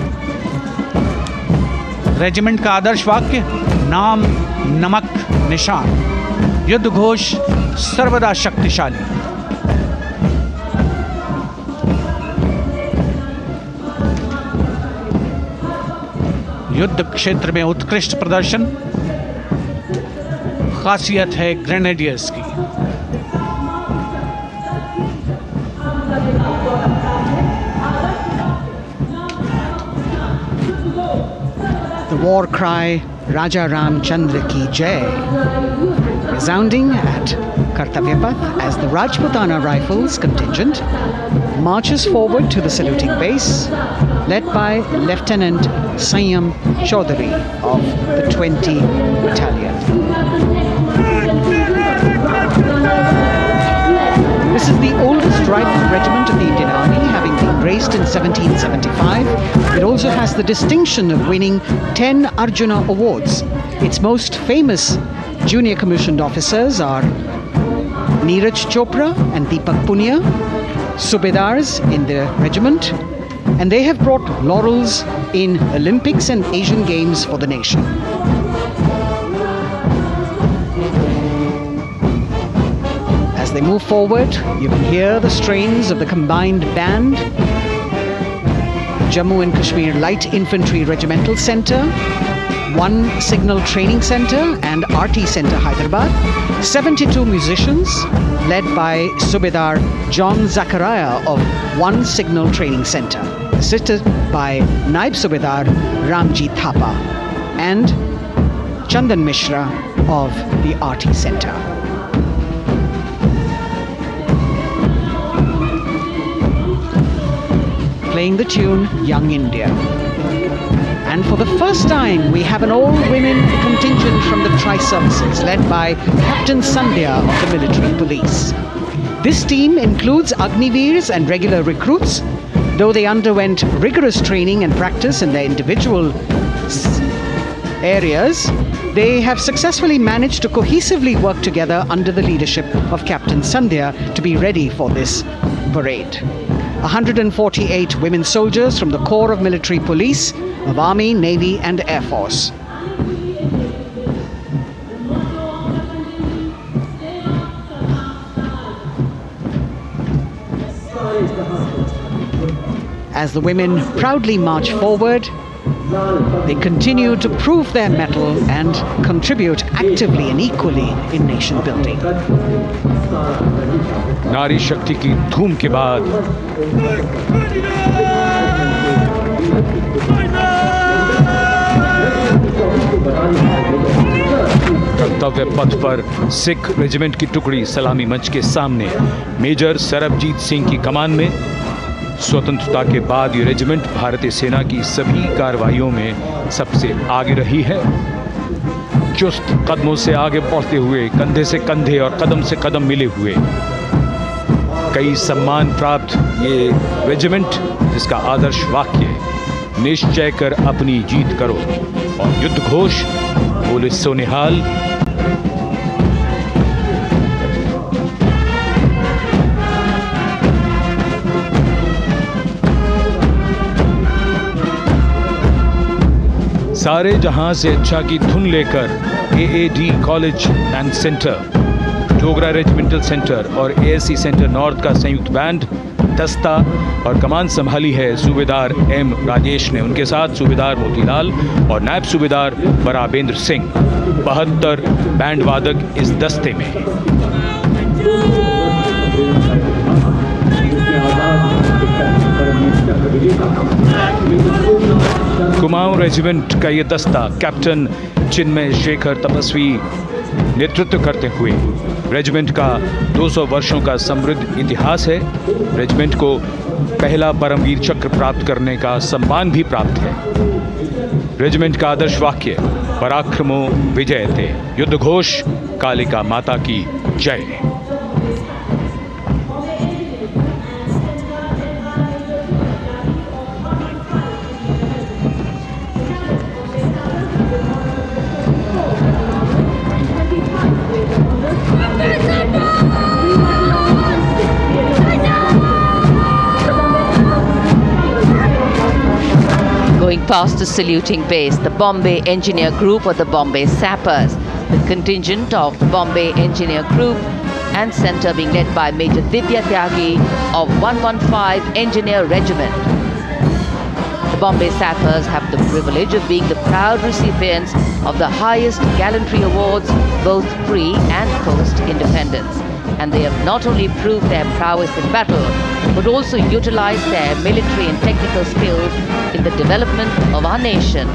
रेजिमेंट का आदर्श वाक्य नाम नमक निशान, युद्ध घोष सर्वदा शक्तिशाली। युद्ध क्षेत्र में उत्कृष्ट प्रदर्शन खासियत है ग्रेनेडियर्स की। The war cry Raja Ramchandra Ki Jai, resounding at Kartavya Path as the Rajputana Rifles contingent marches forward to the saluting base, led by Lieutenant Sanyam Chaudhary of the 20 Battalion. This is the oldest rifle regiment of the Indian Army, having been raised in 1775. It also has the distinction of winning 10 Arjuna Awards. Its most famous junior commissioned officers are Neeraj Chopra and Deepak Punia, Subedars in the regiment, and they have brought laurels in Olympics and Asian Games for the nation. As they move forward, you can hear the strains of the combined band, Jammu and Kashmir Light Infantry Regimental Centre, 1 Signal Training Centre and RT Centre Hyderabad, 72 musicians led by Subedar John Zachariah of 1 Signal Training Centre, assisted by Naib Subedar Ramji Thapa and Chandan Mishra of the RT Centre. Playing the tune Young India. And for the first time, we have an all-women contingent from the Tri-Services, led by Captain Sandhya of the Military Police. This team includes Agniveers and regular recruits. Though they underwent rigorous training and practice in their individual areas, they have successfully managed to cohesively work together under the leadership of Captain Sandhya to be ready for this parade. 148 women soldiers from the Corps of Military Police, of Army, Navy and Air Force. As the women proudly march forward, they continue to prove their mettle and contribute actively and equally in nation building. नारी शक्ति की धूम के बाद कर्तव्य पथ पर Sikh regiment की टुकड़ी सलामी मंच के सामने मेजर सरबजीत सिंह की कमान में। स्वतंत्रता के बाद ये रेजिमेंट भारतीय सेना की सभी कार्रवाइयों में सबसे आगे रही है। चुस्त कदमों से आगे बढ़ते हुए, कंधे से कंधे और कदम से कदम मिले हुए, कई सम्मान प्राप्त ये रेजिमेंट, जिसका आदर्श वाक्य निश्चय कर अपनी जीत करो और युद्ध घोष बोले सोनिहाल। सारे जहां से अच्छा की धुन लेकर AAD college and centre, Dogra regimental centre और एएससी सेंटर नॉर्थ का संयुक्त बैंड दस्ता और कमान संभाली है सूबेदार एम राजेश ने। उनके साथ सूबेदार मोतीलाल और नायब सूबेदार बराबेंद्र सिंह। 72 बैंड वादक इस दस्ते में हैं। कुमाऊं रेजिमेंट का ये दस्ता कैप्टन चिन्मय शेखर तपस्वी नेतृत्व करते हुए। रेजिमेंट का 200 वर्षों का समृद्ध इतिहास है। रेजिमेंट को पहला परमवीर चक्र प्राप्त करने का सम्मान भी प्राप्त है। रेजिमेंट का आदर्श वाक्य पराक्रमो विजयते, युद्ध घोष कालिका माता की जय। Going past the saluting base, the Bombay Engineer Group or the Bombay Sappers, the contingent of the Bombay Engineer Group and Centre being led by Major Divya Tyagi of 115 Engineer Regiment. The Bombay Sappers have the privilege of being the proud recipients of the highest gallantry awards, both pre and post independence. And they have not only proved their prowess in battle, but also utilized their military and technical skills in the development of our nation.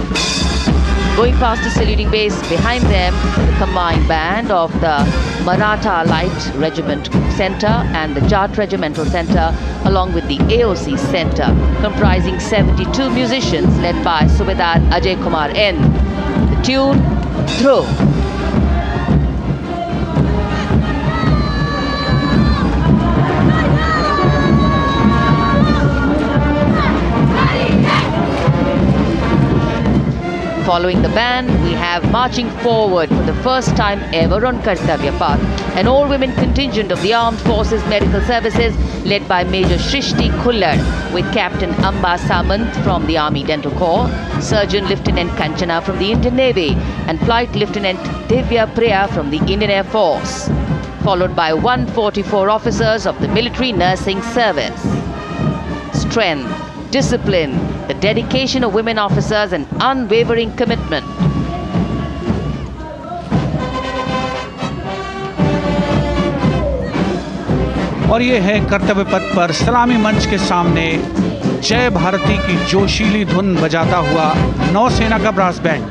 Going past the saluting base, behind them, the combined band of the Maratha Light Regiment Centre and the Jat Regimental Centre, along with the AOC Centre, comprising 72 musicians led by Subedar Ajay Kumar N. The tune, Dhruv. Following the band, we have marching forward for the first time ever on Kartavya Path, an all-women contingent of the Armed Forces Medical Services led by Major Shrishti Khullad with Captain Amba Samant from the Army Dental Corps, Surgeon Lieutenant Kanchana from the Indian Navy and Flight Lieutenant Divya Priya from the Indian Air Force, followed by 144 officers of the Military Nursing Service. Strength, discipline, the dedication of women officers and unwavering commitment. और ये है कर्तव्य पथ पर सलामी मंच के सामने जय भारती की जोशीली धुन बजाता हुआ नौसेना का ब्रास बैंड।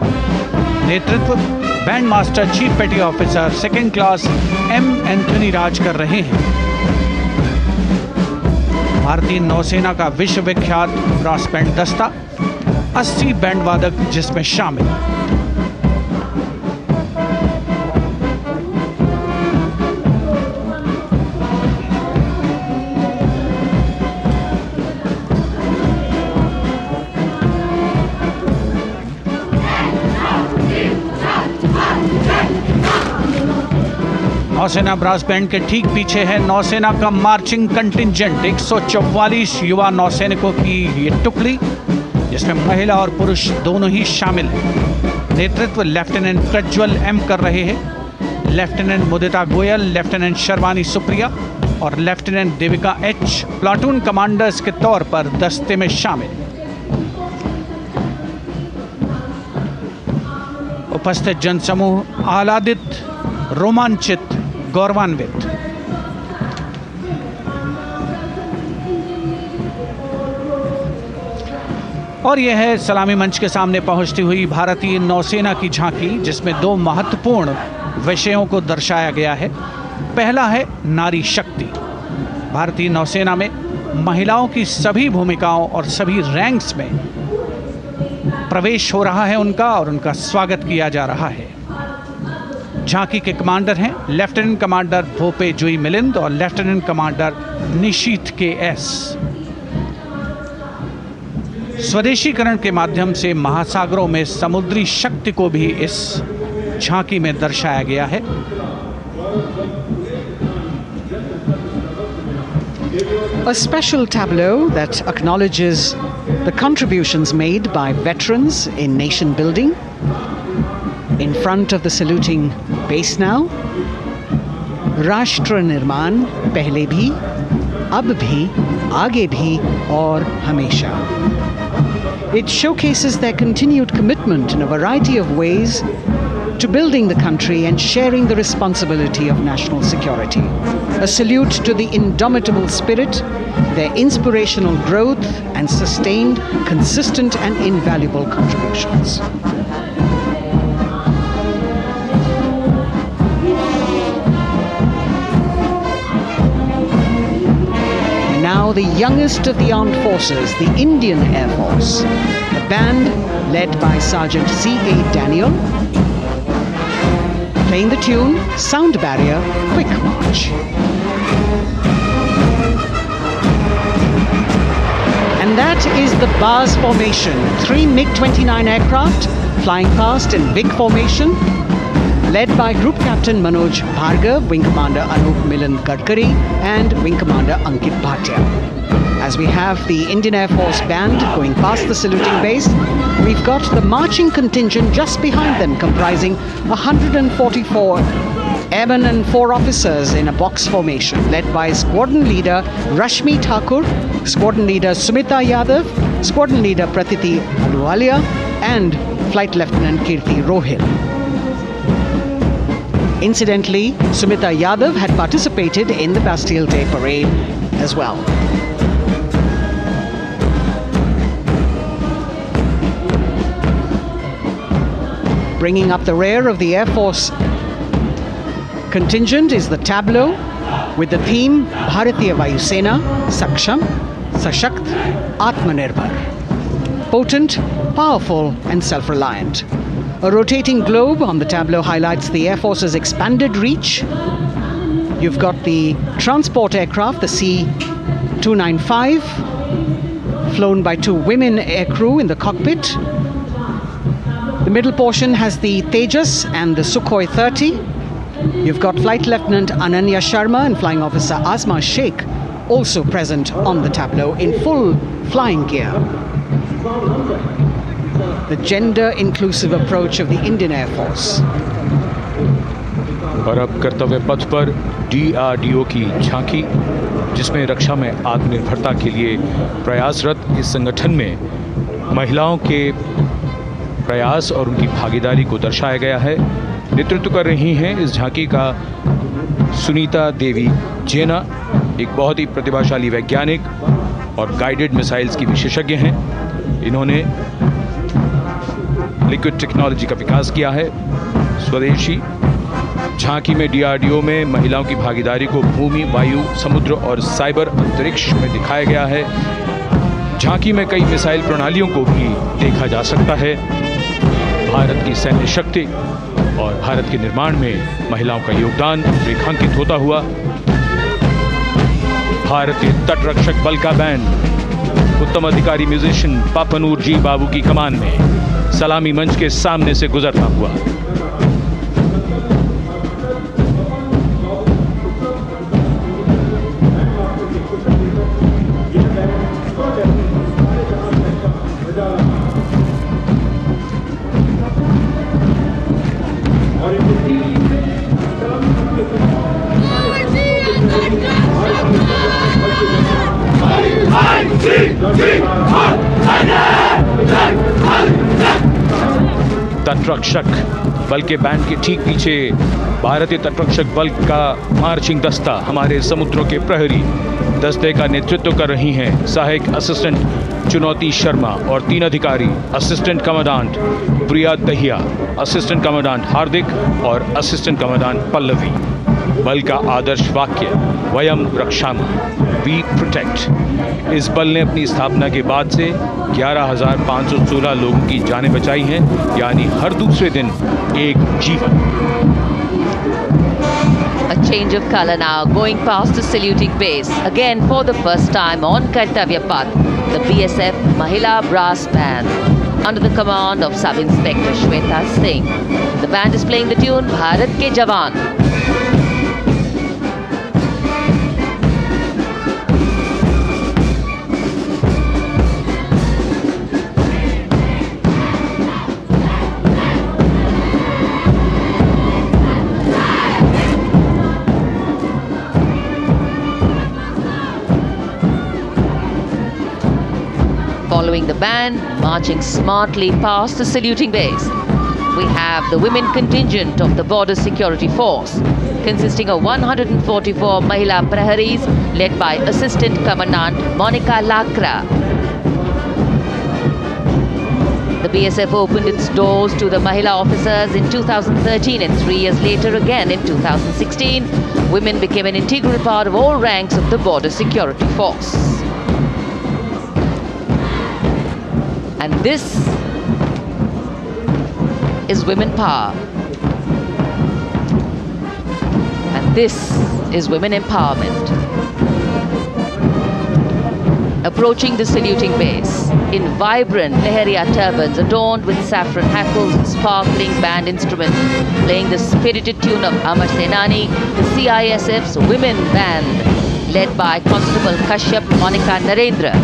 नेतृत्व band master chief petty officer second class M Anthony Raj कर रहे हैं। भारतीय नौसेना का विश्वविख्यात ब्रास बैंड दस्ता 80 बैंड वादक जिसमें शामिल। नौसेना ब्रास बैंड के ठीक पीछे है नौसेना का मार्चिंग कंटिंजेंट 144 युवा नौसैनिकों की ये टुकड़ी, जिसमें महिला और पुरुष दोनों ही शामिल हैं। नेतृत्व लेफ्टिनेंट प्रज्वल एम कर रहे हैं। लेफ्टिनेंट मुदिता गोयल, लेफ्टिनेंट शर्वानी सुप्रिया और lieutenant Devika H platoon commanders के तौर पर दस्ते में शामिल। उपस्थित जनसमूह आह्लादित, रोमांचित, गौरवान्वित। और यह है सलामी मंच के सामने पहुंचती हुई भारतीय नौसेना की झांकी, जिसमें दो महत्वपूर्ण विषयों को दर्शाया गया है। पहला है नारी शक्ति। भारतीय नौसेना में महिलाओं की सभी भूमिकाओं और सभी रैंक्स में प्रवेश हो रहा है उनका, और उनका स्वागत किया जा रहा है। झांकी के कमांडर हैं लेफ्टिनेंट कमांडर भोपे जुई मिलिंद और लेफ्टिनेंट कमांडर निशीथ के एस। स्वदेशीकरण के माध्यम से महासागरों में समुद्री शक्ति को भी इस झांकी में दर्शाया गया है। A special tableau that acknowledges the contributions made by veterans in nation building. In front of the saluting base now, राष्ट्र निर्माण पहले भी, अब भी, आगे भी और हमेशा. It showcases their continued commitment in a variety of ways to building the country and sharing the responsibility of national security. A salute to the indomitable spirit, their inspirational growth and sustained, consistent and invaluable contributions. now the youngest of the armed forces, the Indian Air Force. The band, led by Sergeant C.A. Daniel, playing the tune Sound Barrier Quick March. And that is the bars formation. 3 MiG-29 aircraft flying past in big formation, led by Group Captain Manoj Bhargav, Wing Commander Anup Milan Gadkari, and Wing Commander Ankit Bhatia. As we have the Indian Air Force band going past the saluting base, we've got the marching contingent just behind them, comprising 144 airmen and 4 officers in a box formation, led by Squadron Leader Rashmi Thakur, Squadron Leader Sumita Yadav, Squadron Leader Pratiti Aluwalia, and Flight Lieutenant Kirti Rohil. Incidentally, Sumita Yadav had participated in the Bastille Day parade as well. Bringing up the rear of the Air Force contingent is the tableau with the theme Bharatiya Vayu Sena, Saksham, Sashakt, Atmanirbhar. Potent, powerful and self-reliant. A rotating globe on the tableau highlights the Air Force's expanded reach. You've got the transport aircraft, the C-295, flown by 2 women aircrew in the cockpit. The middle portion has the Tejas and the Sukhoi 30. You've got Flight Lieutenant Ananya Sharma and Flying Officer Azma Sheikh also present on the tableau in full flying gear. The gender-inclusive approach of the Indian Air Force. और अब कर्तव्य पथ पर DRDO की झांकी, जिसमें रक्षा में आत्मनिर्भरता के लिए प्रयासरत इस संगठन में महिलाओं के प्रयास और उनकी भागीदारी को दर्शाया गया है। नेतृत्व कर रही हैं इस झांकी का सुनीता देवी जेना, एक बहुत ही प्रतिभाशाली वैज्ञानिक और गाइडेड मिसाइल्स की विशेषज्ञ हैं। इन्होंने लिक्विड टेक्नोलॉजी का विकास किया है, स्वदेशी। झांकी में DRDO में महिलाओं की भागीदारी को भूमि, वायु, समुद्र और साइबर अंतरिक्ष में दिखाया गया है। झांकी में कई मिसाइल प्रणालियों को भी देखा जा सकता है। भारत की सैन्य शक्ति और भारत के निर्माण में महिलाओं का योगदान रेखांकित होता हुआ भारतीय तटरक्षक बल का बैंड उत्तम अधिकारी म्यूजिशियन पापनूर जी बाबू की कमान में सलामी मंच के सामने से गुजरता हुआ। तटरक्षक बल के बैंड के ठीक पीछे भारतीय तटरक्षक बल का मार्चिंग दस्ता हमारे समुद्रों के प्रहरी दस्ते का नेतृत्व कर रही हैं सहायक असिस्टेंट चुनौती शर्मा और 3 अधिकारी, असिस्टेंट कमांडेंट प्रिया दहिया, असिस्टेंट कमांडेंट हार्दिक और असिस्टेंट कमांडेंट पल्लवी। बल का आदर्श वाक्य वयम रक्षामः, वी प्रोटेक्ट। इस बल ने अपनी स्थापना के बाद से 11,516 लोगों की जानें बचाई हैं, यानी हर दूसरे दिन एक जीवन। A change of color now, going past the saluting base. Again, for the first time on Kartavya Path, the BSF Mahila Brass Band, under the command of Sub-Inspector Shweta Singh. The band is playing the tune Bharat Ke Jawan. Following the band, marching smartly past the saluting base, we have the women contingent of the Border Security Force, consisting of 144 Mahila Praharis, led by Assistant Commandant Monica Lakra. The BSF opened its doors to the Mahila officers in 2013 and 3 years later again in 2016. Women became an integral part of all ranks of the border security force. And this is women power. And this is women empowerment. Approaching the saluting base in vibrant Lehariya turbans adorned with saffron hackles and sparkling band instruments, playing the spirited tune of Amar Senani, the CISF's women band, led by Constable Kashyap Monica Narendra.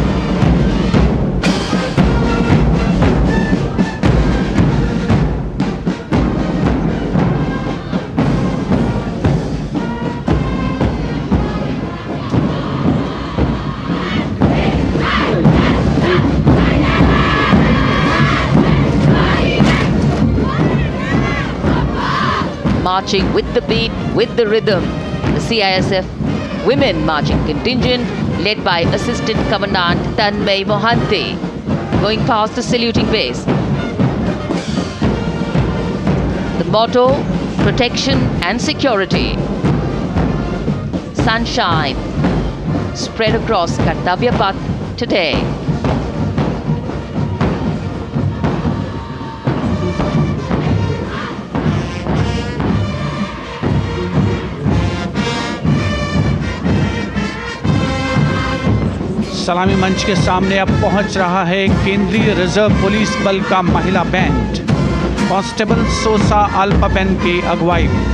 Marching with the beat, with the rhythm, the CISF Women Marching Contingent, led by Assistant Commandant Tanmay Mohanty, going past the saluting base. The motto, protection and security. Sunshine spread across Kartavya Path today. सलामी मंच के सामने अब पहुंच रहा है केंद्रीय reserve police बल का महिला बैंड कांस्टेबल सोसा अल्पाबेन की अगुवाई में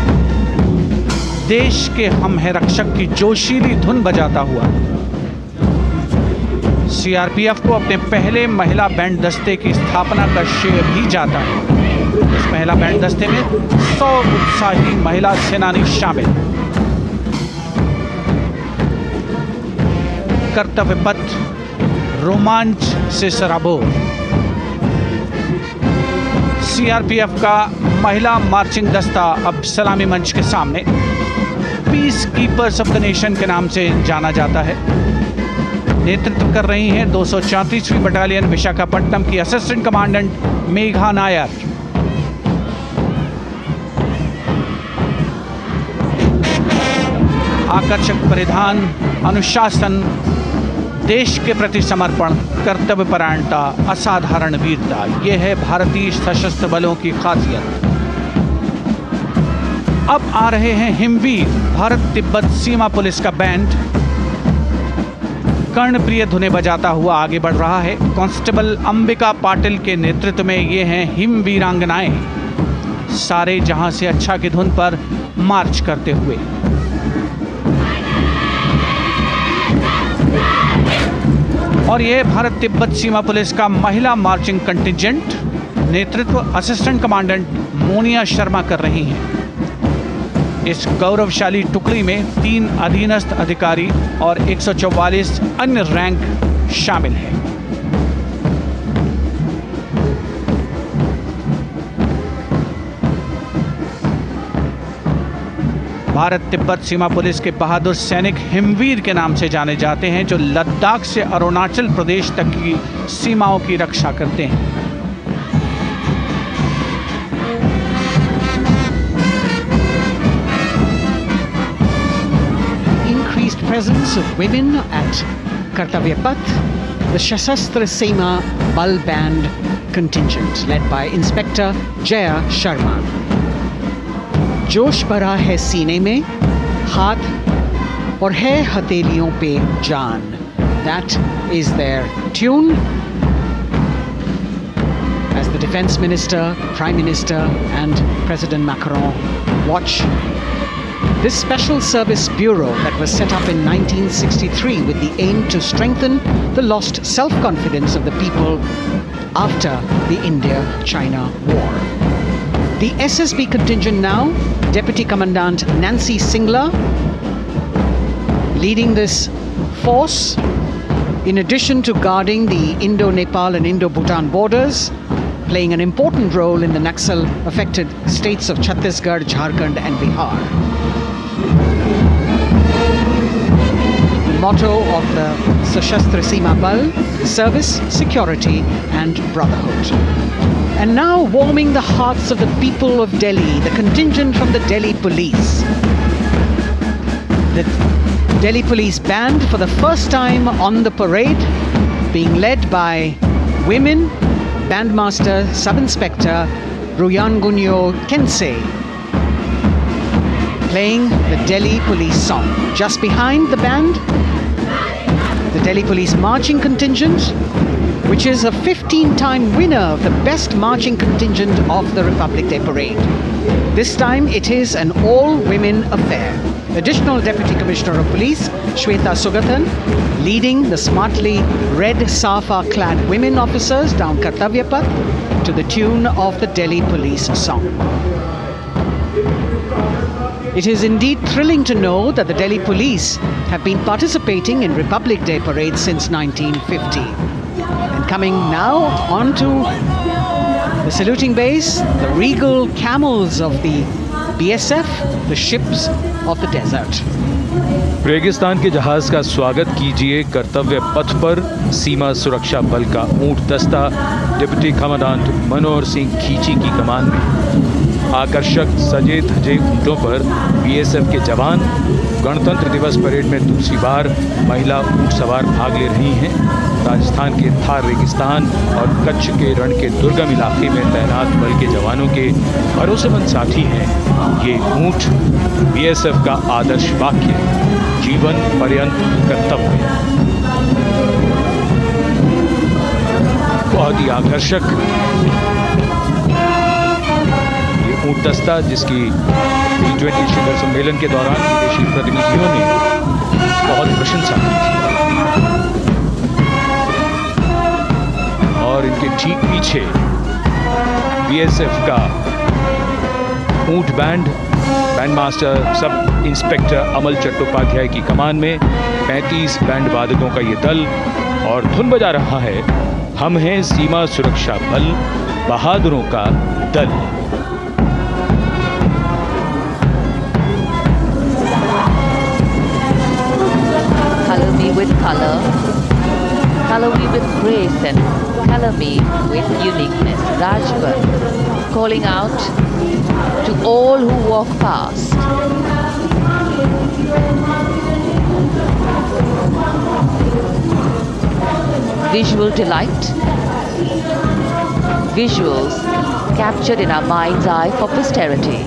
देश के हम है रक्षक की जोशीली धुन बजाता हुआ सीआरपीएफ को अपने पहले महिला बैंड दस्ते की स्थापना का श्रेय भी जाता है। इस महिला बैंड दस्ते में 100 उत्साही महिला सेनानी शामिल। कर्तव्य पथ रोमांच से सराबोर। सीआरपीएफ का महिला मार्चिंग दस्ता अब सलामी मंच के सामने peace keepers of the nation के नाम से जाना जाता है। नेतृत्व कर रही हैं 234वीं बटालियन विशाखापट्टनम की असिस्टेंट कमांडेंट मेघा नायर। आकर्षक परिधान, अनुशासन, देश के प्रति समर्पण, कर्तव्य परायणता, असाधारण वीरता, ये है भारतीय सशस्त्र बलों की खासियत। अब आ रहे हैं हिमवीर भारत तिब्बत सीमा पुलिस का बैंड कर्णप्रिय धुनें बजाता हुआ आगे बढ़ रहा है। कांस्टेबल अंबिका पाटिल के नेतृत्व में ये हैं हिमवीरांगनाएं, सारे जहां से अच्छा की धुन पर मार्च करते हुए। और ये भारत तिब्बत सीमा पुलिस का महिला मार्चिंग कंटिजेंट, नेतृत्व असिस्टेंट कमांडेंट मोनिया शर्मा कर रही हैं। इस गौरवशाली टुकड़ी में 3 अधीनस्थ अधिकारी और 144 अन्य रैंक शामिल हैं। भारत तिब्बत सीमा पुलिस के बहादुर सैनिक हिमवीर के नाम से जाने जाते हैं, जो लद्दाख से अरुणाचल प्रदेश तक की सीमाओं की रक्षा करते हैं। Increased presence of women at Kartavya Path, the Shasastra Seema Bal Band contingent led by Inspector Jaya Sharma. जोश भरा है सीने में, हाथ और है हथेलियों पे जान. That is their tune. As the Defense Minister, Prime Minister and President Macron watch this Special Service Bureau that was set up in 1963 with the aim to strengthen the lost self-confidence of the people after the India-China war. The SSB contingent now, Deputy Commandant Nancy Singla, leading this force, in addition to guarding the Indo-Nepal and Indo-Bhutan borders, playing an important role in the Naxal-affected states of Chhattisgarh, Jharkhand and Bihar. The motto of the Sashastra Seema Bal, service, security, and brotherhood. And now, warming the hearts of the people of Delhi, the contingent from the Delhi Police. The Delhi Police Band, for the first time on the parade, being led by women, Bandmaster Sub-Inspector Ruyangunyo Kensei, playing the Delhi Police song. Just behind the band, the Delhi Police Marching Contingent, which is a 15-time winner of the Best Marching Contingent of the Republic Day Parade. This time it is an all-women affair. Additional Deputy Commissioner of Police, Shweta Sugathan, leading the smartly red safa-clad women officers down Kartavya Path to the tune of the Delhi Police song. It is indeed thrilling to know that the Delhi Police have been participating in Republic Day parades since 1950. And coming now onto the saluting base, the regal camels of the BSF, the ships of the desert. रेगिस्तान के जहाज का स्वागत कीजिए कर्तव्य पथ पर सीमा सुरक्षा बल का ऊंट दस्ता डिप्टी कमांडेंट मनोहर सिंह खींची की कमान में। आकर्षक सजे धजे ऊंटों पर बीएसएफ के जवान। गणतंत्र दिवस परेड में दूसरी बार महिला ऊंट सवार भाग ले रही हैं। राजस्थान के थार रेगिस्तान और कच्छ के रण के दुर्गम इलाके में तैनात बल के जवानों के भरोसेमंद साथी हैं ये ऊंट। बीएसएफ का आदर्श वाक्य, जीवन पर्यंत कर्तव्य। बहुत ही आकर्षक ये ऊंट दस्ता, जिसकी G20 शिखर सम्मेलन के दौरान विदेशी प्रतिनिधियों ने बहुत प्रशंसा की थी। और इनके ठीक पीछे बीएसएफ का ऊंट बैंड मास्टर सब इंस्पेक्टर अमल चट्टोपाध्याय की कमान में 35 बैंड वादकों का ये दल, और धुन बजा रहा है हम हैं सीमा सुरक्षा बल, बहादुरों का दल। Color me with color, color me with grace, and color me with uniqueness. Rajpath, calling out to all who walk past. Visual delight, visuals captured in our mind's eye for posterity.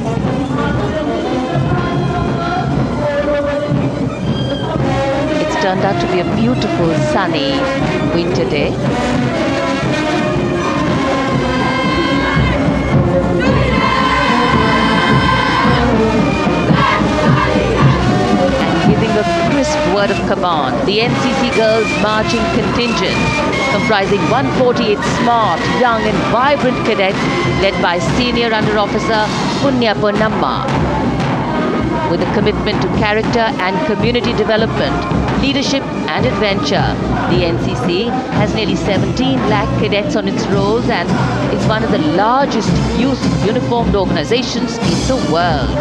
It's turned out to be a beautiful sunny winter day. Giving a crisp word of command, the NCC Girls Marching Contingent, comprising 148 smart, young and vibrant cadets, led by Senior Under Officer Punya Ponnamma. With a commitment to character and community development, leadership and adventure, the NCC has nearly 17 lakh cadets on its rolls and is one of the largest youth uniformed organizations in the world.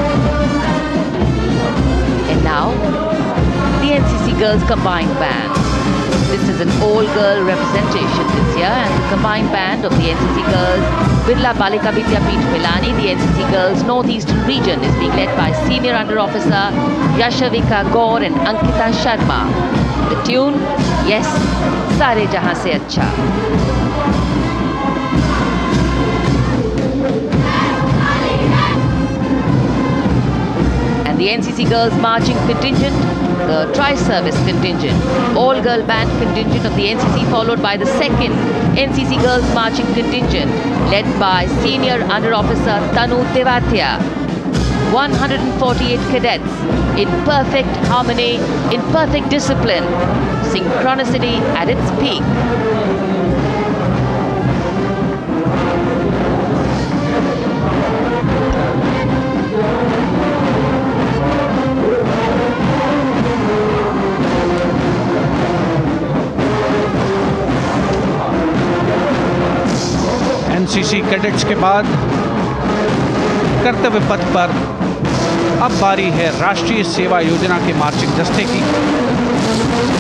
And now, the NCC Girls Combined Band. This is an all-girl representation this year, and the combined band of the NCC Girls Birla Balika Vidyapeeth Milani, the NCC Girls Northeastern region, is being led by Senior Under Officer Yashavika Gaur and Ankita Sharma. The tune, yes, Sare Jahan Se Acha. The NCC Girls Marching Contingent, the Tri-Service Contingent, all-girl band contingent of the NCC, followed by the second NCC Girls Marching Contingent, led by Senior Under Officer Tanu Tewatia. 148 cadets in perfect harmony, in perfect discipline, synchronicity at its peak. NCC cadets के बाद कर्तव्य पथ पर अब बारी है राष्ट्रीय सेवा योजना के मार्चिंग दस्ते की,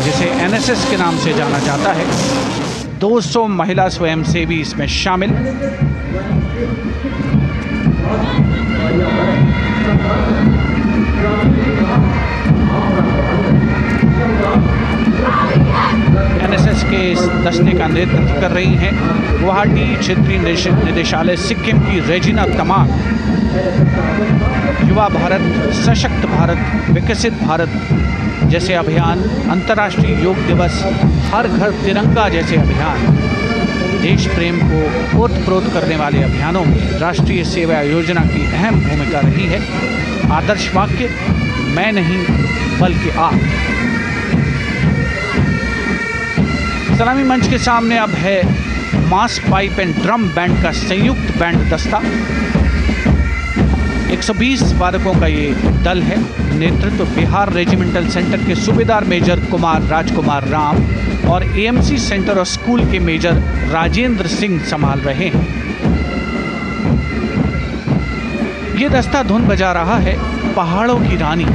जिसे एनएसएस के नाम से जाना जाता है। 200 महिला स्वयंसेवी इसमें शामिल। एनएसएस के इस दस्ते का नेतृत्व कर रही हैं गुवाहाटी क्षेत्रीय निदेशालय सिक्किम की रेजिना तमांग। युवा भारत, सशक्त भारत, विकसित भारत जैसे अभियान, अंतर्राष्ट्रीय योग दिवस, हर घर तिरंगा जैसे अभियान, देश प्रेम को ओतप्रोत करने वाले अभियानों में राष्ट्रीय सेवा योजना की अहम भूमिका रही है। आदर्श वाक्य, मैं नहीं बल्कि आप। सलामी मंच के सामने अब है मास पाइप एंड ड्रम बैंड का संयुक्त बैंड दस्ता। 120 वादकों का ये दल है। नेतृत्व बिहार रेजिमेंटल सेंटर के सूबेदार मेजर कुमार राजकुमार राम और एएमसी सेंटर और स्कूल के मेजर राजेंद्र सिंह संभाल रहे हैं। ये दस्ता धुन बजा रहा है पहाड़ों की रानी।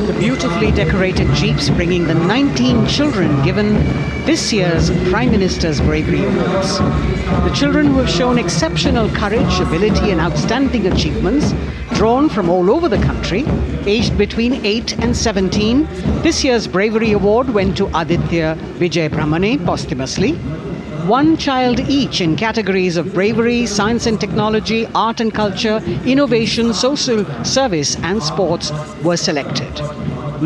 The beautifully decorated jeeps bringing the 19 children given this year's Prime Minister's Bravery Awards. The children who have shown exceptional courage, ability and outstanding achievements, drawn from all over the country, aged between 8 and 17. This year's Bravery Award went to Aditya Vijay Brahmane posthumously. One child each in categories of bravery, science and technology, art and culture, innovation, social service and sports were selected.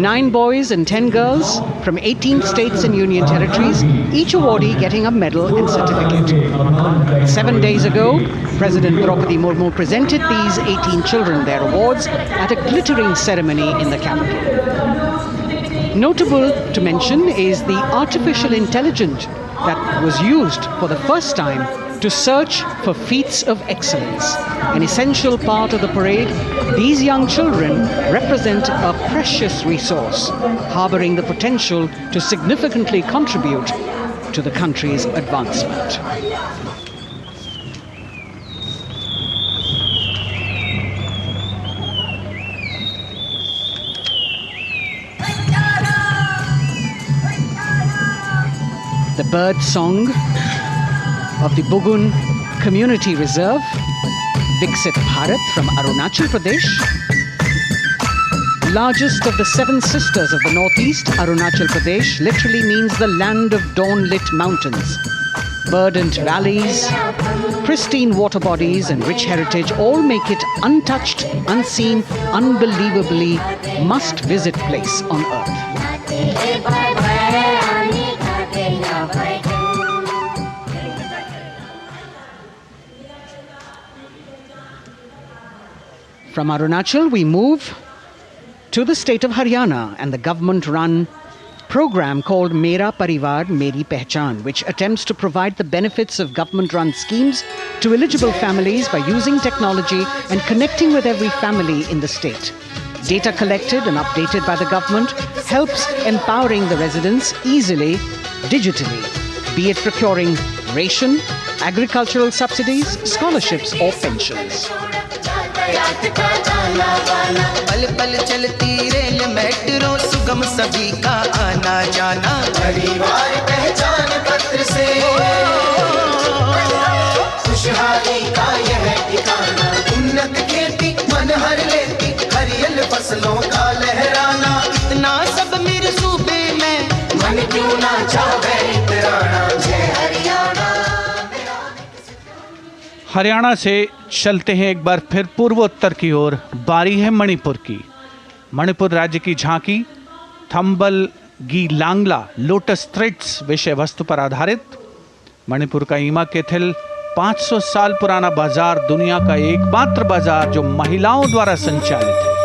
9 boys and 10 girls from 18 states and union territories, each awardee getting a medal and certificate. 7 days ago, President Draupadi Murmu presented these 18 children their awards at a glittering ceremony in the capital. Notable to mention is the artificial intelligence that was used for the first time to search for feats of excellence. An essential part of the parade, these young children represent a precious resource, harboring the potential to significantly contribute to the country's advancement. The bird song of the Bugun Community Reserve, Viksit Bharat from Arunachal Pradesh. Largest of the 7 sisters of the northeast, Arunachal Pradesh literally means the land of dawn-lit mountains. Verdant valleys, pristine water bodies and rich heritage all make it untouched, unseen, unbelievably must-visit place on earth. From Arunachal, we move to the state of Haryana and the government-run program called Mera Parivar Meri Pehchan, which attempts to provide the benefits of government-run schemes to eligible families by using technology and connecting with every family in the state. Data collected and updated by the government helps empowering the residents easily, digitally, be it procuring ration, agricultural subsidies, scholarships or pensions. पल पल चलती rail metro सुगम सभी का आना जाना परिवार पहचान पत्र से खुशहाली का यह ठिकाना उन्नत खेती मन हर लेती हरियल फसलों का लहराना इतना सब मेरे सूबे में मन क्यों ना चाहे इतराना जय हरियाणा। हरियाणा से चलते हैं एक बार फिर पूर्वोत्तर की ओर। बारी है मणिपुर की। मणिपुर राज्य की झांकी थंबल गी लांगला लोटस थ्रेड्स विषय वस्तु पर आधारित। मणिपुर का ईमा केथिल 500 साल पुराना बाजार, दुनिया का एकमात्र बाजार जो महिलाओं द्वारा संचालित है।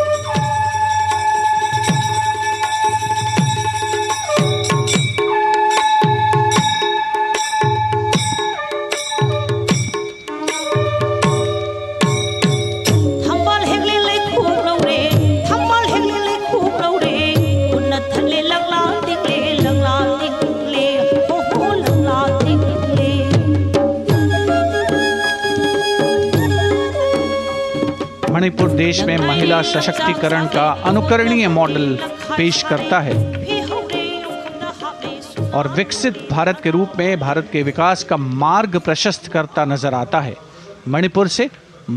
मणिपुर देश में महिला सशक्तिकरण का अनुकरणीय मॉडल पेश करता है और विकसित भारत के रूप में भारत के विकास का मार्ग प्रशस्त करता नजर आता है। मणिपुर से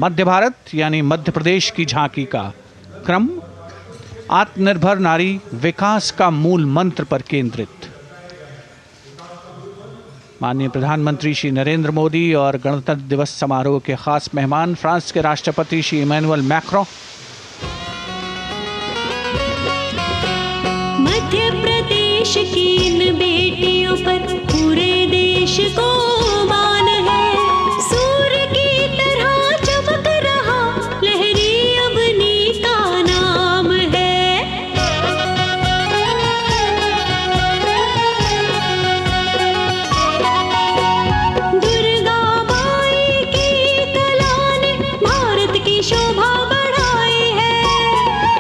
मध्य भारत यानी मध्य प्रदेश की झांकी का क्रम आत्मनिर्भर नारी विकास का मूल मंत्र पर केंद्रित। माननीय प्रधानमंत्री श्री नरेंद्र मोदी और गणतंत्र दिवस समारोह के खास मेहमान फ्रांस के राष्ट्रपति श्री इमैनुअल मैक्रों। मध्य प्रदेश की इन बेटियों पर पूरे देश को मान है। सूर्य की तरह चमक रहा लहरी अवनी का नाम है। दुर्गा माई की कला ने भारत की शोभा बढ़ाई है।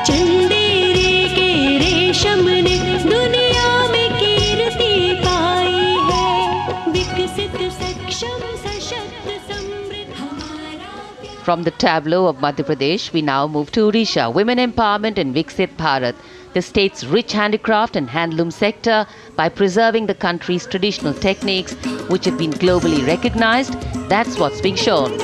चंदेरे के रेशम ने दुनिया में कीर्ति पाई है। विकसित सक्षम सशक्त समृद्ध हमारा प्यार। From the tableau of Madhya Pradesh, we now move to Odisha. Women empowerment in Viksit Bharat, the state's rich handicraft and handloom sector, by preserving the country's traditional techniques, which have been globally recognized. That's what's being shown.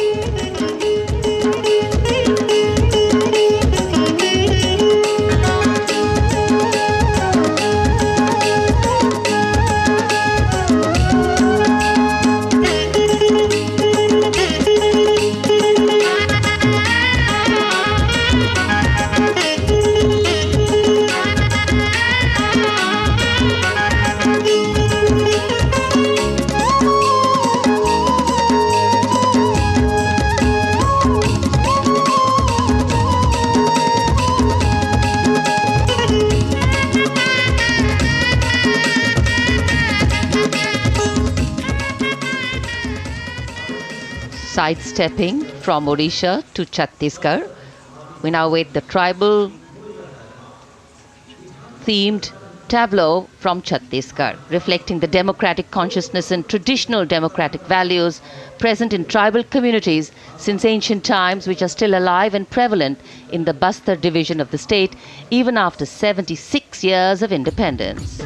Sidestepping from Odisha to Chhattisgarh, we now wait the tribal themed tableau from Chhattisgarh, reflecting the democratic consciousness and traditional democratic values present in tribal communities since ancient times, which are still alive and prevalent in the Bastar division of the state even after 76 years of independence.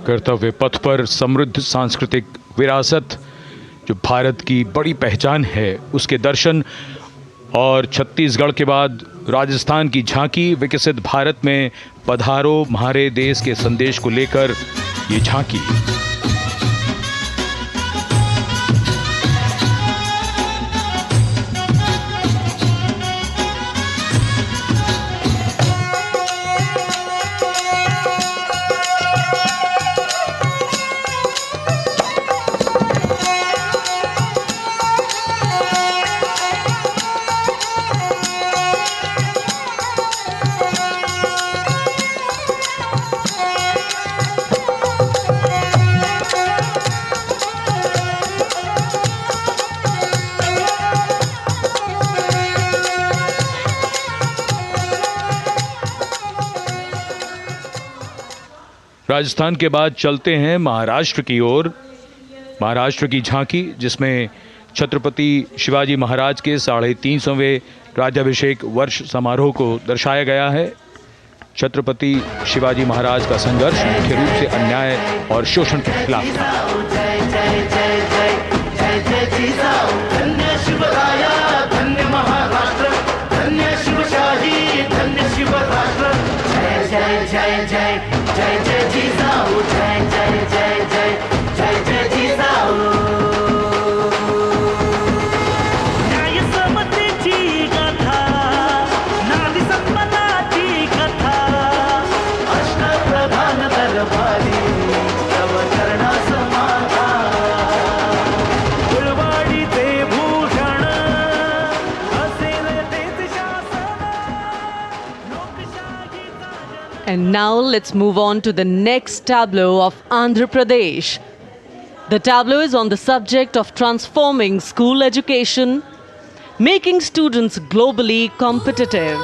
कर्तव्य पथ पर समृद्ध सांस्कृतिक विरासत जो भारत की बड़ी पहचान है उसके दर्शन, और छत्तीसगढ़ के बाद राजस्थान की झांकी विकसित भारत में पधारो म्हारे देश के संदेश को लेकर ये झांकी। राजस्थान के बाद चलते हैं महाराष्ट्र की ओर। महाराष्ट्र की झांकी जिसमें छत्रपति शिवाजी महाराज के 350वें राज्याभिषेक वर्ष समारोह को दर्शाया गया है। छत्रपति शिवाजी महाराज का संघर्ष मुख्य रूप से अन्याय और शोषण के खिलाफ था। And now let's move on to the next tableau of Andhra Pradesh. The tableau is on the subject of transforming school education, making students globally competitive.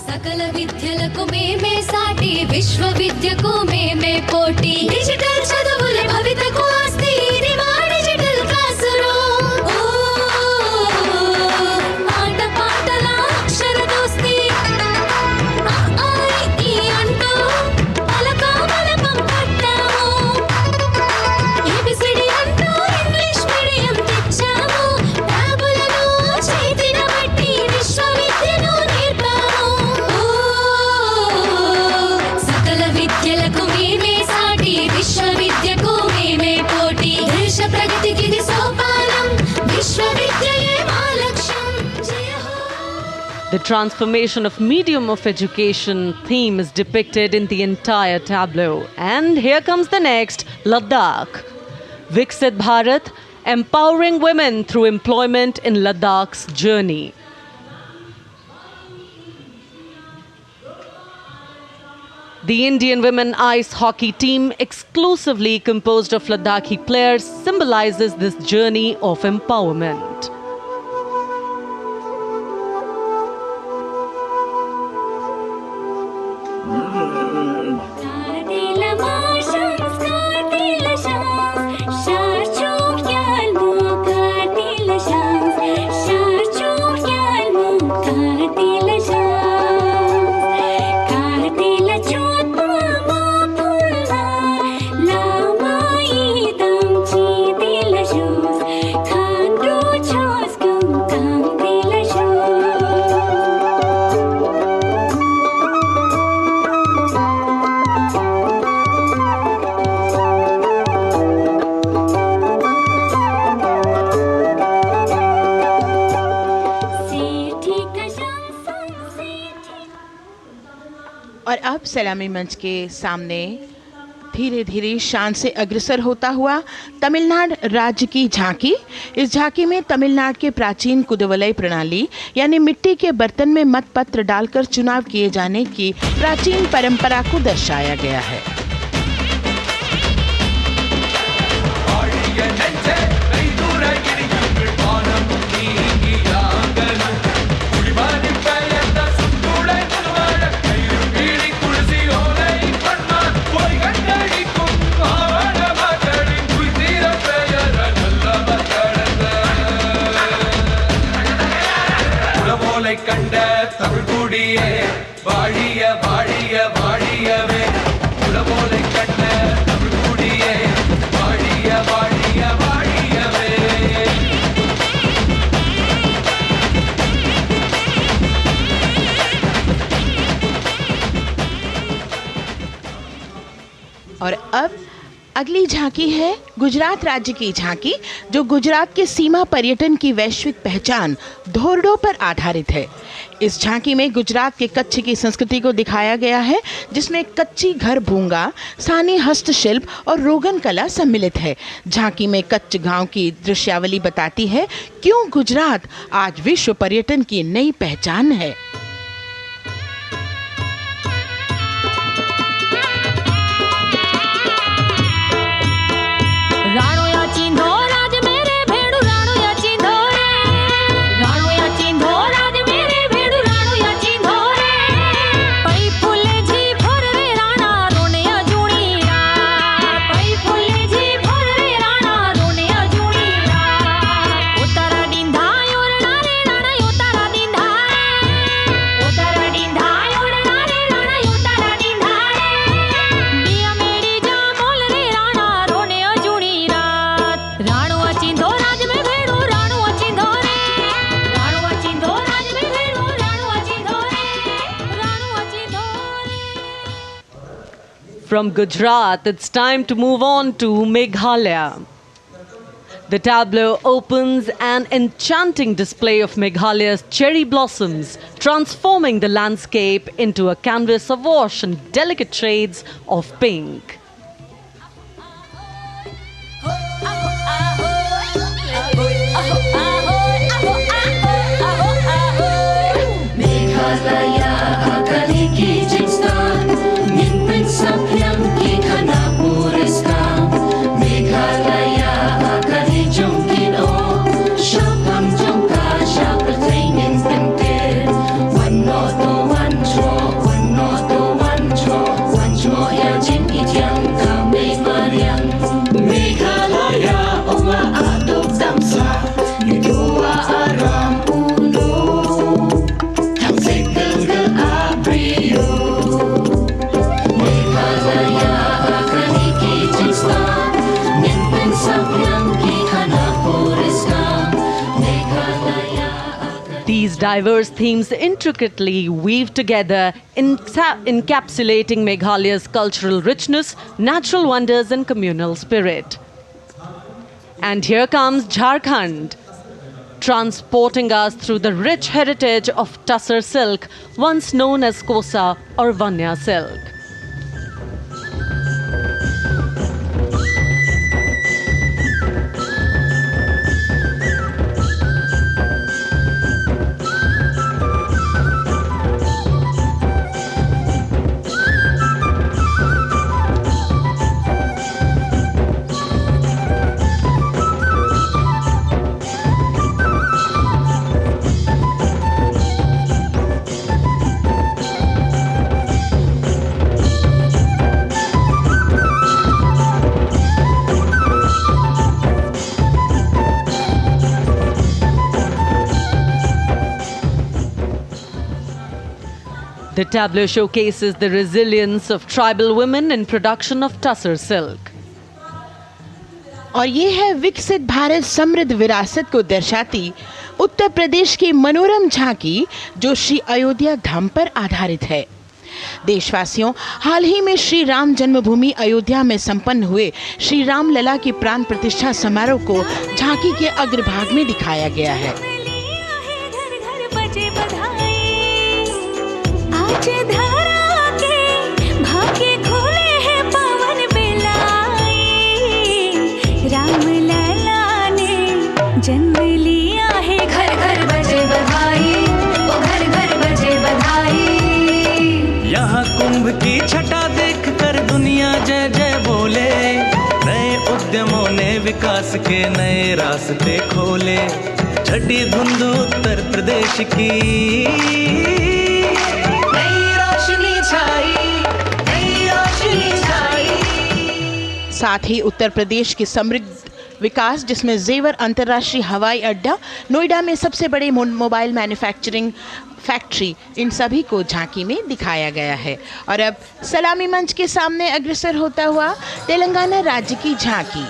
सकल विद्यలకు మేమే సాటి విశ్వవిద్యకు మేమే పోటీ డిజిటల్ చదువుల భవితకు ఆస్తి ఇది మా డిజిటల్ క్లాస్ రూమ్ ఆట పాటల అక్షర దోస్తి ఆ ఈ అంటూ పలక బలపం పట్టాము ఏబిసిడి అంటూ ఇంగ్లీష్ మీడియం తెచ్చాము ట్యాబులను చేతిన బట్టి విశ్వవిద్యను నేర్పాము సకల విద్యలకు మేమే సాటి విశ్వవిద్యకు మేమే పోటీ దేశ ప్రగతికి ఇది సోపానం విశ్వవిద్యయే మా లక్ష్యం జయ హో. The transformation of medium of education theme is depicted in the entire tableau. And here comes the next, Ladakh. Viksit Bharat, empowering women through employment in Ladakh's journey. The Indian women ice hockey team, exclusively composed of Ladakhi players, symbolizes this journey of empowerment. Kartila marshals, kartila shams, sharchuk yalmu, kartila shams, sharchuk yalmu, kartila shams, kartila chotma mapulna, lamai tamchi tila shams, khandu chos kum tila shams. और अब सलामी मंच के सामने धीरे धीरे शान से अग्रसर होता हुआ तमिलनाडु राज्य की झांकी। इस झांकी में तमिलनाडु के प्राचीन कुदवलय प्रणाली यानी मिट्टी के बर्तन में मतपत्र डालकर चुनाव किए जाने की प्राचीन परंपरा को दर्शाया गया है। கண்ட தமிழ்குடியே வாழிய வாழிய வாழியவே உலகோலை கண்ட தமிழ்குடியே வாழிய வாழிய வாழியவே. और अब अगली झांकी है गुजरात राज्य की झांकी, जो गुजरात के सीमा पर्यटन की वैश्विक पहचान धोरडो पर आधारित है। इस झांकी में गुजरात के कच्छ की संस्कृति को दिखाया गया है, जिसमें कच्ची घर भूंगा, स्थानीय हस्तशिल्प और रोगन कला सम्मिलित है। झांकी में कच्छ गांव की दृश्यावली बताती है क्यों गुजरात आज विश्व पर्यटन की नई पहचान है। राणो या चिंधो राज मेरे भेड़ू राणो या चिंधो रे राणो या चिंधो राज मेरे भेड़ू राणो या चिंधो रे पई फुले जी भर रे राणा रोने अजूणी रात पई फुले जी भर रे राणा रोने अजूणी रात उतारा डिंधा योरना रे राणा उतारा डिंधा उतारा डिंधा योरना रे राणा उतारा डिंधा बिया मेरी जा मोल रे राणा रोने अजूणी राणो अचिंधो राज में भेड़ो राणो अचिंधो रे राणो अचिंधो राज में भेड़ो राणो अचिंधो रे राणो अचिंधो रे. From Gujarat, it's time to move on to Meghalaya. The tableau opens an enchanting display of Meghalaya's cherry blossoms, transforming the landscape into a canvas awash in delicate shades of pink. Meghalaya, Akali ki diverse themes intricately weave together, encapsulating Meghalaya's cultural richness, natural wonders, and communal spirit. And here comes Jharkhand, transporting us through the rich heritage of Tussar silk, once known as Kosa or Vanya silk. The tableau showcases the resilience of tribal women in production of Tussar silk. और ये है विकसित भारत समृद्ध विरासत को दर्शाती उत्तर प्रदेश की मनोरम झांकी, जो श्री अयोध्या धाम पर आधारित है। देशवासियों, हाल ही में श्री राम जन्मभूमि अयोध्या में संपन्न हुए श्री राम लला की प्राण प्रतिष्ठा समारोह को झांकी के अग्रभाग में दिखाया गया है। आज धरा के भाग्य खोले हैं पवन बेलाई, राम लला ने जन्म लिया है, घर घर बजे बधाई, ओ घर घर बजे बधाई। यहाँ कुंभ की छटा देख कर दुनिया जय जय बोले, नए उद्यमों ने विकास के नए रास्ते खोले। छठी धुंध उत्तर प्रदेश की साथ ही उत्तर प्रदेश के समृद्ध विकास, जिसमें जेवर अंतर्राष्ट्रीय हवाई अड्डा, नोएडा में सबसे बड़े मोबाइल मैन्युफैक्चरिंग फैक्ट्री, इन सभी को झांकी में दिखाया गया है। और अब सलामी मंच के सामने अग्रसर होता हुआ तेलंगाना राज्य की झांकी।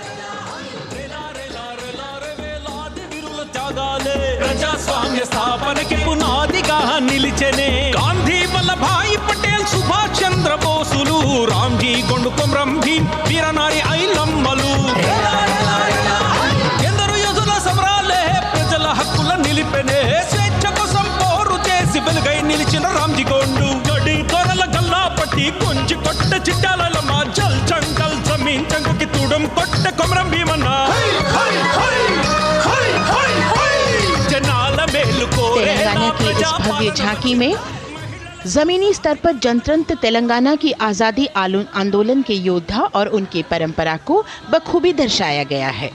ప్రజాస్వామ్య స్థాపనకి పునాదిగా నిలిచెనే గాంధీ వల్లభాయ్ పటేల్ సుభాష్ చంద్ర బోసులు రామ్జీ గొండు కొమరం భీం వీరనారి ఐలమ్మలు ఎందరో యోధుల సమరాలే ప్రజల హక్కుల నిలిపెనే స్వేచ్ఛ కోసం పోరు చేసి వెలుగై నిలిచిన రామ్జీ గొండు గడి దొరల గల్లా పట్టి కొంచి కొట్ట చిట్టాలమ్మ జల్ జంగల్ జమీన్ జంగుకి తుడం కొట్ట కొమరం భీమన్న तेलंगाना की इस भव्य झांकी में जमीनी स्तर पर जनतंत्र तेलंगाना की आज़ादी आंदोलन के योद्धा और उनकी परंपरा को बखूबी दर्शाया गया है।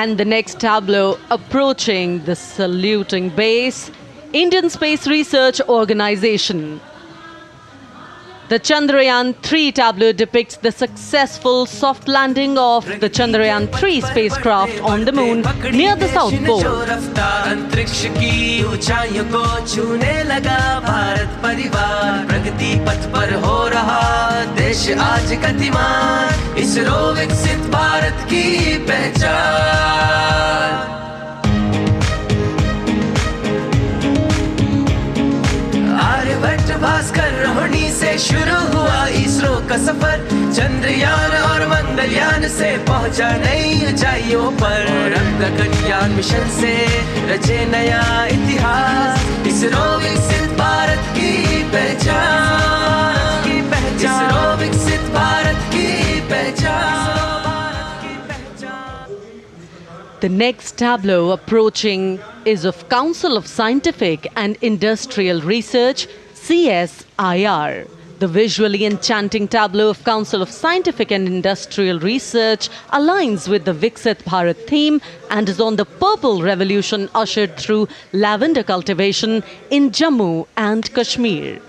And the next tableau approaching the saluting base, Indian Space Research Organization. The Chandrayaan-3 tableau depicts the successful soft landing of the Chandrayaan-3 spacecraft on the moon near the South Pole. अंतरिक्ष की ऊंचाइयों को छूने लगा भारत परिवार, प्रगति पथ पर हो रहा देश आज गतिमान, इसरो विकसित भारत की पहचान। आर्यभट्ट भास्कर रोहिणी से शुरू हुआ इसरो का सफर, चंद्रयान और मंगलयान से पहुंचा नई ऊंचाइयों पर, अब गगनयान मिशन से रचे नया इतिहास, इसरो विकसित भारत की पहचान, इसरो विकसित भारत की पहचान। The next tableau approaching is of Council of Scientific and Industrial Research, CSIR. The visually enchanting tableau of Council of Scientific and Industrial Research aligns with the Viksit Bharat theme and is on the Purple Revolution ushered through lavender cultivation in Jammu and Kashmir.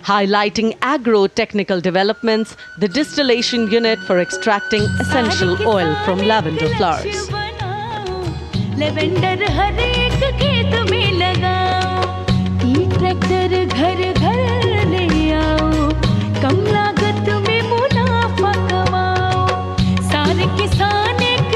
Highlighting agro-technical developments, the distillation unit for extracting essential oil from lavender flowers. Lavender हर एक खेत में लगाओ, ई tractor घर घर ले आओ, कम लागत में मुनाफा कमाओ, सारे किसान एक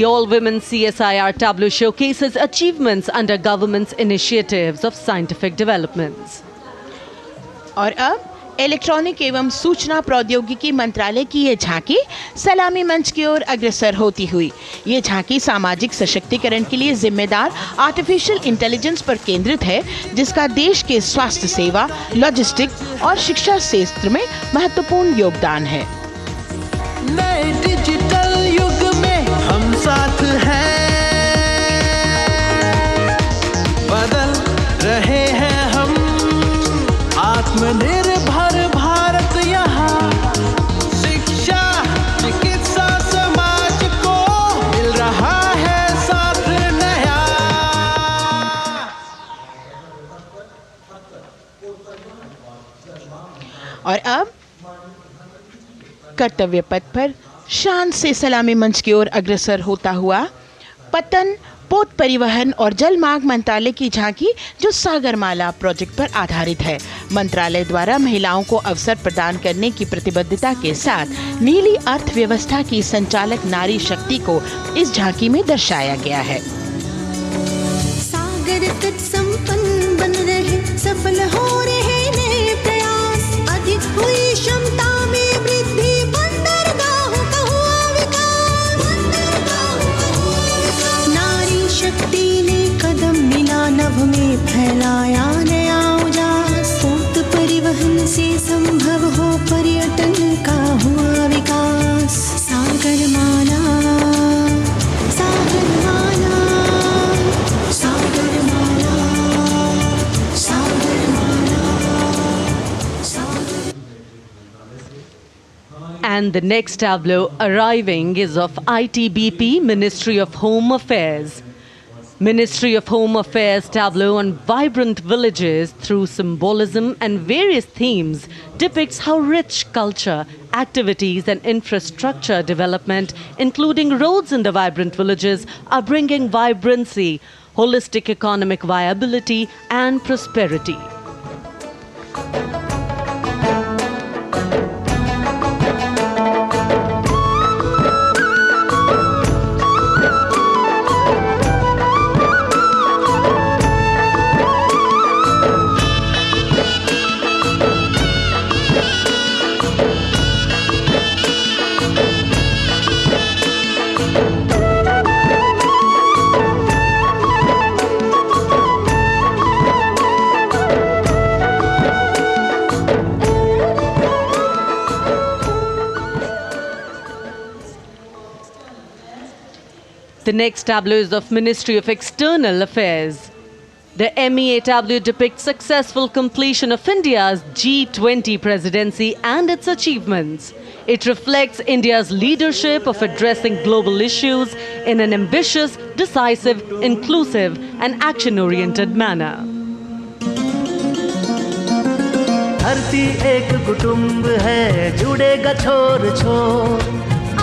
The all-women CSIR tableau showcases achievements under government's initiatives of scientific developments. और अब इलेक्ट्रॉनिक एवं सूचना प्रौद्योगिकी मंत्रालय की ये झांकी सलामी मंच की ओर अग्रसर होती हुई। ये झांकी सामाजिक सशक्तिकरण के लिए जिम्मेदार आर्टिफिशियल इंटेलिजेंस पर केंद्रित है, जिसका देश के स्वास्थ्य सेवा, लॉजिस्टिक और शिक्षा क्षेत्र में महत्वपूर्ण योगदान है। नए डिजिटल युग में हम साथ हैं, बदल रहे हैं हम, आत्मनिर्भर भारत यहाँ, शिक्षा चिकित्सा समाज को मिल रहा है साथ नया। और अब कर्तव्य पथ पर शान से सलामी मंच की ओर अग्रसर होता हुआ पतन, पोत परिवहन और जल मार्ग मंत्रालय की झांकी, जो सागरमाला प्रोजेक्ट पर आधारित है। मंत्रालय द्वारा महिलाओं को अवसर प्रदान करने की प्रतिबद्धता के साथ नीली अर्थव्यवस्था की संचालक नारी शक्ति को इस झांकी में दर्शाया गया है। सागर तट संपन्न बन रहे, सफल हो रहे नए प्रयास, अधिक हुई क्षमता में वृद्धि, बंदरगाहों का हुआ विकास, बंदरगाहों का हुआ विकास। नारी शक्ति ने कदम मिला नभ में, फैलाया नया उजास, पोत परिवहन से संभव हो पर्यटन का हुआ विकास। सागरमाला, सागरमाला, सागरमाला, सागरमाला, सागर। And the next tableau arriving is of ITBP, Ministry of Home Affairs. Ministry of Home Affairs tableau on vibrant villages through symbolism and various themes depicts how rich culture, activities and infrastructure development, including roads in the vibrant villages, are bringing vibrancy, holistic economic viability and prosperity. The next tableau is of Ministry of External Affairs. The MEA tableau depicts successful completion of India's G20 presidency and its achievements. It reflects India's leadership of addressing global issues in an ambitious, decisive, inclusive and action-oriented manner. धरती एक कुटुंब है, जुड़ेगा छोर छोर,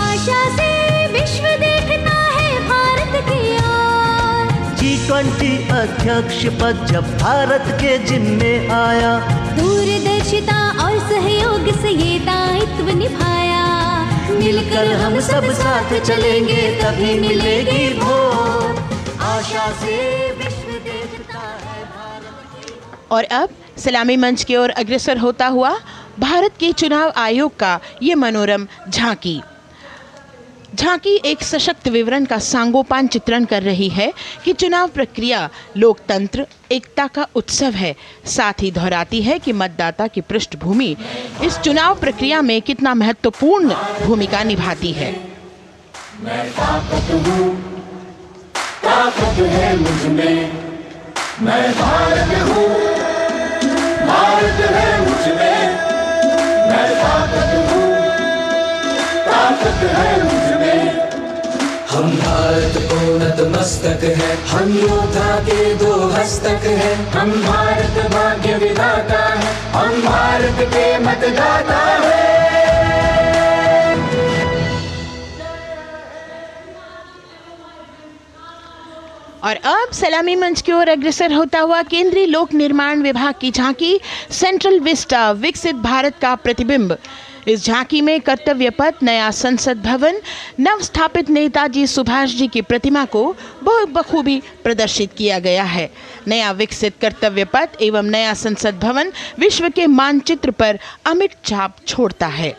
आशा से विश्व देखता है भारत की ओर। G20 अध्यक्ष पद जब भारत के जिम्मे आया, दूरदर्शिता और सहयोग से ये दायित्व निभाया। मिलकर हम सब साथ चलेंगे तभी मिलेगी भोर, आशा से विश्व देखता है भारत की। और अब सलामी मंच की ओर अग्रसर होता हुआ भारत के चुनाव आयोग का ये मनोरम झांकी एक सशक्त विवरण का सांगोपान चित्रण कर रही है कि चुनाव प्रक्रिया लोकतंत्र एकता का उत्सव है। साथ ही दोहराती है कि मतदाता की पृष्ठभूमि इस चुनाव प्रक्रिया में कितना महत्वपूर्ण भूमिका निभाती है। मैं ताकत हूँ, ताकत है मुझ में, मैं भारत हूँ, भारत है मुझ में, मैं ताकत हूँ, ताकत है मुझ में। हम भारत को नतमस्तक है, हम योद्धा के दो हस्तक है, हम भारत भाग्य विधाता है, हम भारत के मतदाता है। और अब सलामी मंच की ओर अग्रसर होता हुआ केंद्रीय लोक निर्माण विभाग की झांकी सेंट्रल विस्टा, विकसित भारत का प्रतिबिंब, इस झांकी में कर्तव्य पथ, नया संसद भवन, नव स्थापित नेताजी सुभाष जी की प्रतिमा को बहुत बखूबी प्रदर्शित किया गया है। नया विकसित कर्तव्य पथ एवं नया संसद भवन विश्व के मानचित्र पर अमिट छाप छोड़ता है।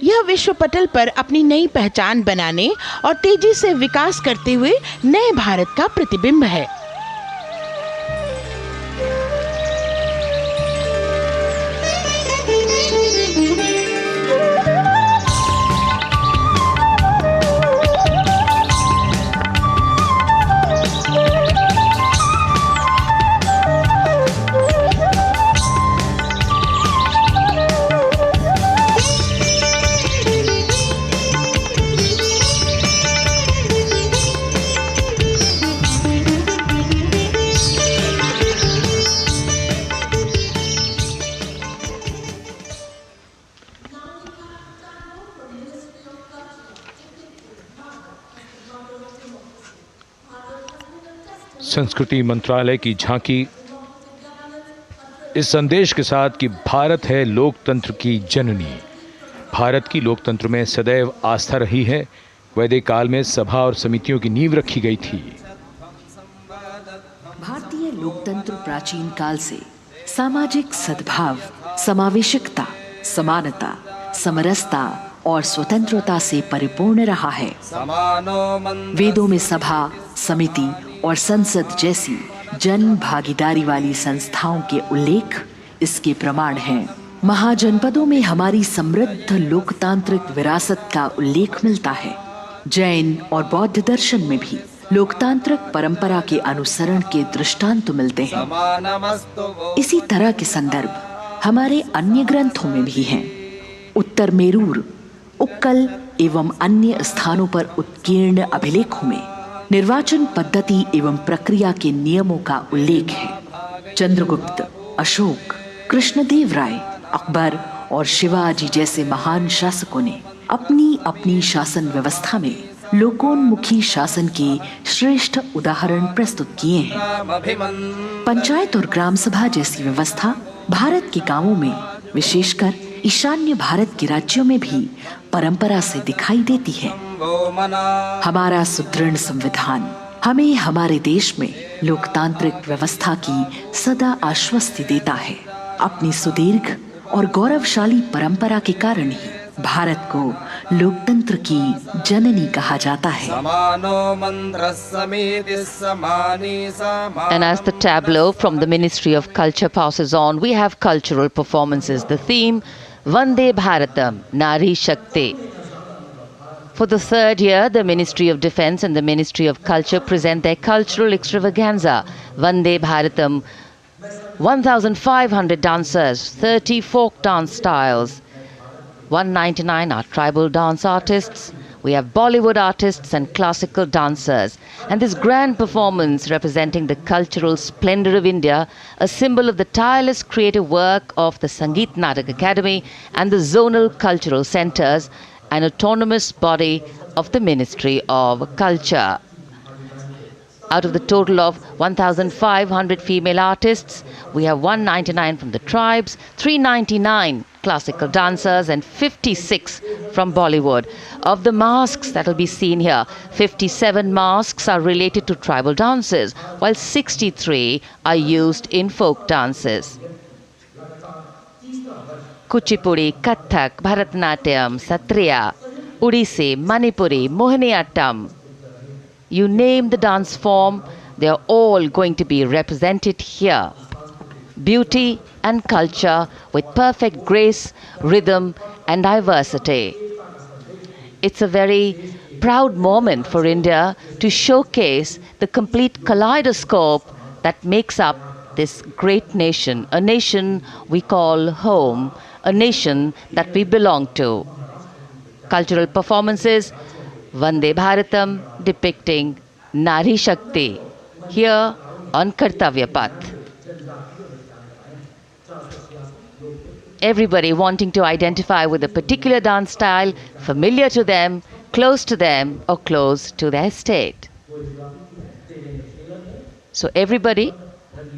यह विश्व पटल पर अपनी नई पहचान बनाने और तेजी से विकास करते हुए नए भारत का प्रतिबिंब है। संस्कृति मंत्रालय की झांकी इस संदेश के साथ कि भारत है लोकतंत्र की जननी। भारत की लोकतंत्र में सदैव आस्था रही है। वैदिक काल में सभा और समितियों की नींव रखी गई थी। भारतीय लोकतंत्र प्राचीन काल से सामाजिक सद्भाव, समावेशकता, समानता, समरसता और स्वतंत्रता से परिपूर्ण रहा है। वेदों में सभा, समिति और संसद जैसी जन भागीदारी वाली संस्थाओं के उल्लेख इसके प्रमाण हैं। महाजनपदों में हमारी समृद्ध लोकतांत्रिक विरासत का उल्लेख मिलता है। जैन और बौद्ध दर्शन में भी लोकतांत्रिक परंपरा के अनुसरण के दृष्टांत मिलते हैं। इसी तरह के संदर्भ हमारे अन्य ग्रंथों में भी हैं। उत्तर मेरूर, उक्कल एवं अन्य स्थानों पर उत्कीर्ण अभिलेखों में निर्वाचन पद्धति एवं प्रक्रिया के नियमों का उल्लेख है। चंद्रगुप्त, अशोक, कृष्णदेव राय, अकबर और शिवाजी जैसे महान शासकों ने अपनी अपनी शासन व्यवस्था में लोकोन्मुखी शासन के श्रेष्ठ उदाहरण प्रस्तुत किए हैं। पंचायत और ग्राम सभा जैसी व्यवस्था भारत के गांवों में, विशेषकर ईशान्य भारत के राज्यों में भी परंपरा से दिखाई देती है। हमारा सुदृढ़ संविधान हमें हमारे देश में लोकतांत्रिक व्यवस्था की सदा आश्वस्ति देता है। अपनी सुदीर्घ और गौरवशाली परंपरा के कारण ही भारत को लोकतंत्र की जननी कहा जाता है। And as the tableau from the Ministry of Culture passes on, we have cultural performances. The theme, Vande Bharatam, Nari Shakti. For the third year, the Ministry of Defence and the Ministry of Culture present their cultural extravaganza, Vande Bharatam. 1,500 dancers, 30 folk dance styles, 199 are tribal dance artists. We have Bollywood artists and classical dancers. And this grand performance representing the cultural splendor of India, a symbol of the tireless creative work of the Sangeet Natak Academy and the zonal cultural centers, an autonomous body of the Ministry of Culture. Out of the total of 1,500 female artists, we have 199 from the tribes, 399 classical dancers and 56 from Bollywood. Of the masks that will be seen here, 57 masks are related to tribal dances, while 63 are used in folk dances. Kuchipudi, Kathak, Bharatanatyam, Satriya, Odissi, Manipuri, Mohiniyattam. You name the dance form, they are all going to be represented here. Beauty and culture with perfect grace, rhythm and diversity. It's a very proud moment for India to showcase the complete kaleidoscope that makes up this great nation, a nation we call home, a nation that we belong to. Cultural performances, Vande Bharatam depicting Nari Shakti here on Kartavya Path. Everybody wanting to identify with a particular dance style, familiar to them, close to them, or close to their state. So everybody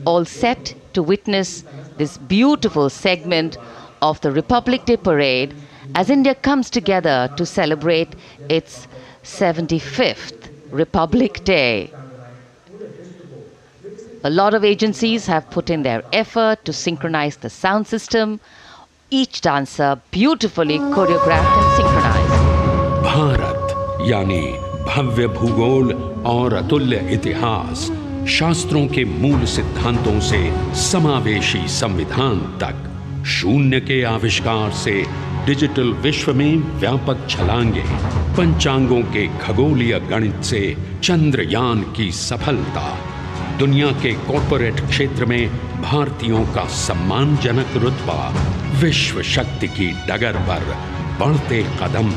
all set to witness this beautiful segment of the Republic Day parade as India comes together to celebrate its 75th Republic Day. A lot of agencies have put in their effort to synchronize the sound system, each dancer beautifully choreographed and synchronized. Bharat यानी भव्य भूगोल और अतुल्य इतिहास, शास्त्रों के मूल सिद्धांतों से समावेशी संविधान तक, शून्य के आविष्कार से डिजिटल विश्व में व्यापक छलांगे, पंचांगों के खगोलीय गणित से चंद्रयान की सफलता, दुनिया के कॉर्पोरेट क्षेत्र में भारतीयों का सम्मानजनक रुतबा, विश्व शक्ति की डगर पर बढ़ते कदम,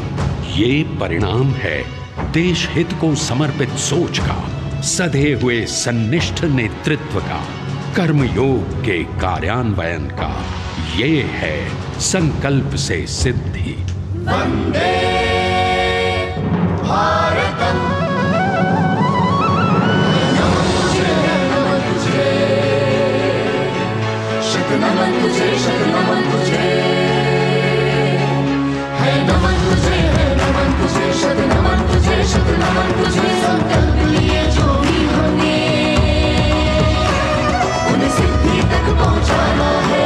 ये परिणाम है देश हित को समर्पित सोच का, सधे हुए सन्निष्ठ नेतृत्व का, कर्मयोग के कार्यान्वयन का। ये है संकल्प से सिद्धि। वंदे भारतम। नमन तुझे, शत नमन तुझे, है नमन तुझे, है नमन तुझे, शत नमन तुझे, शत नमन तुझे। संकल्प लिए जो भी होंगे उन्हें सिद्धि तक पहुंचाना है।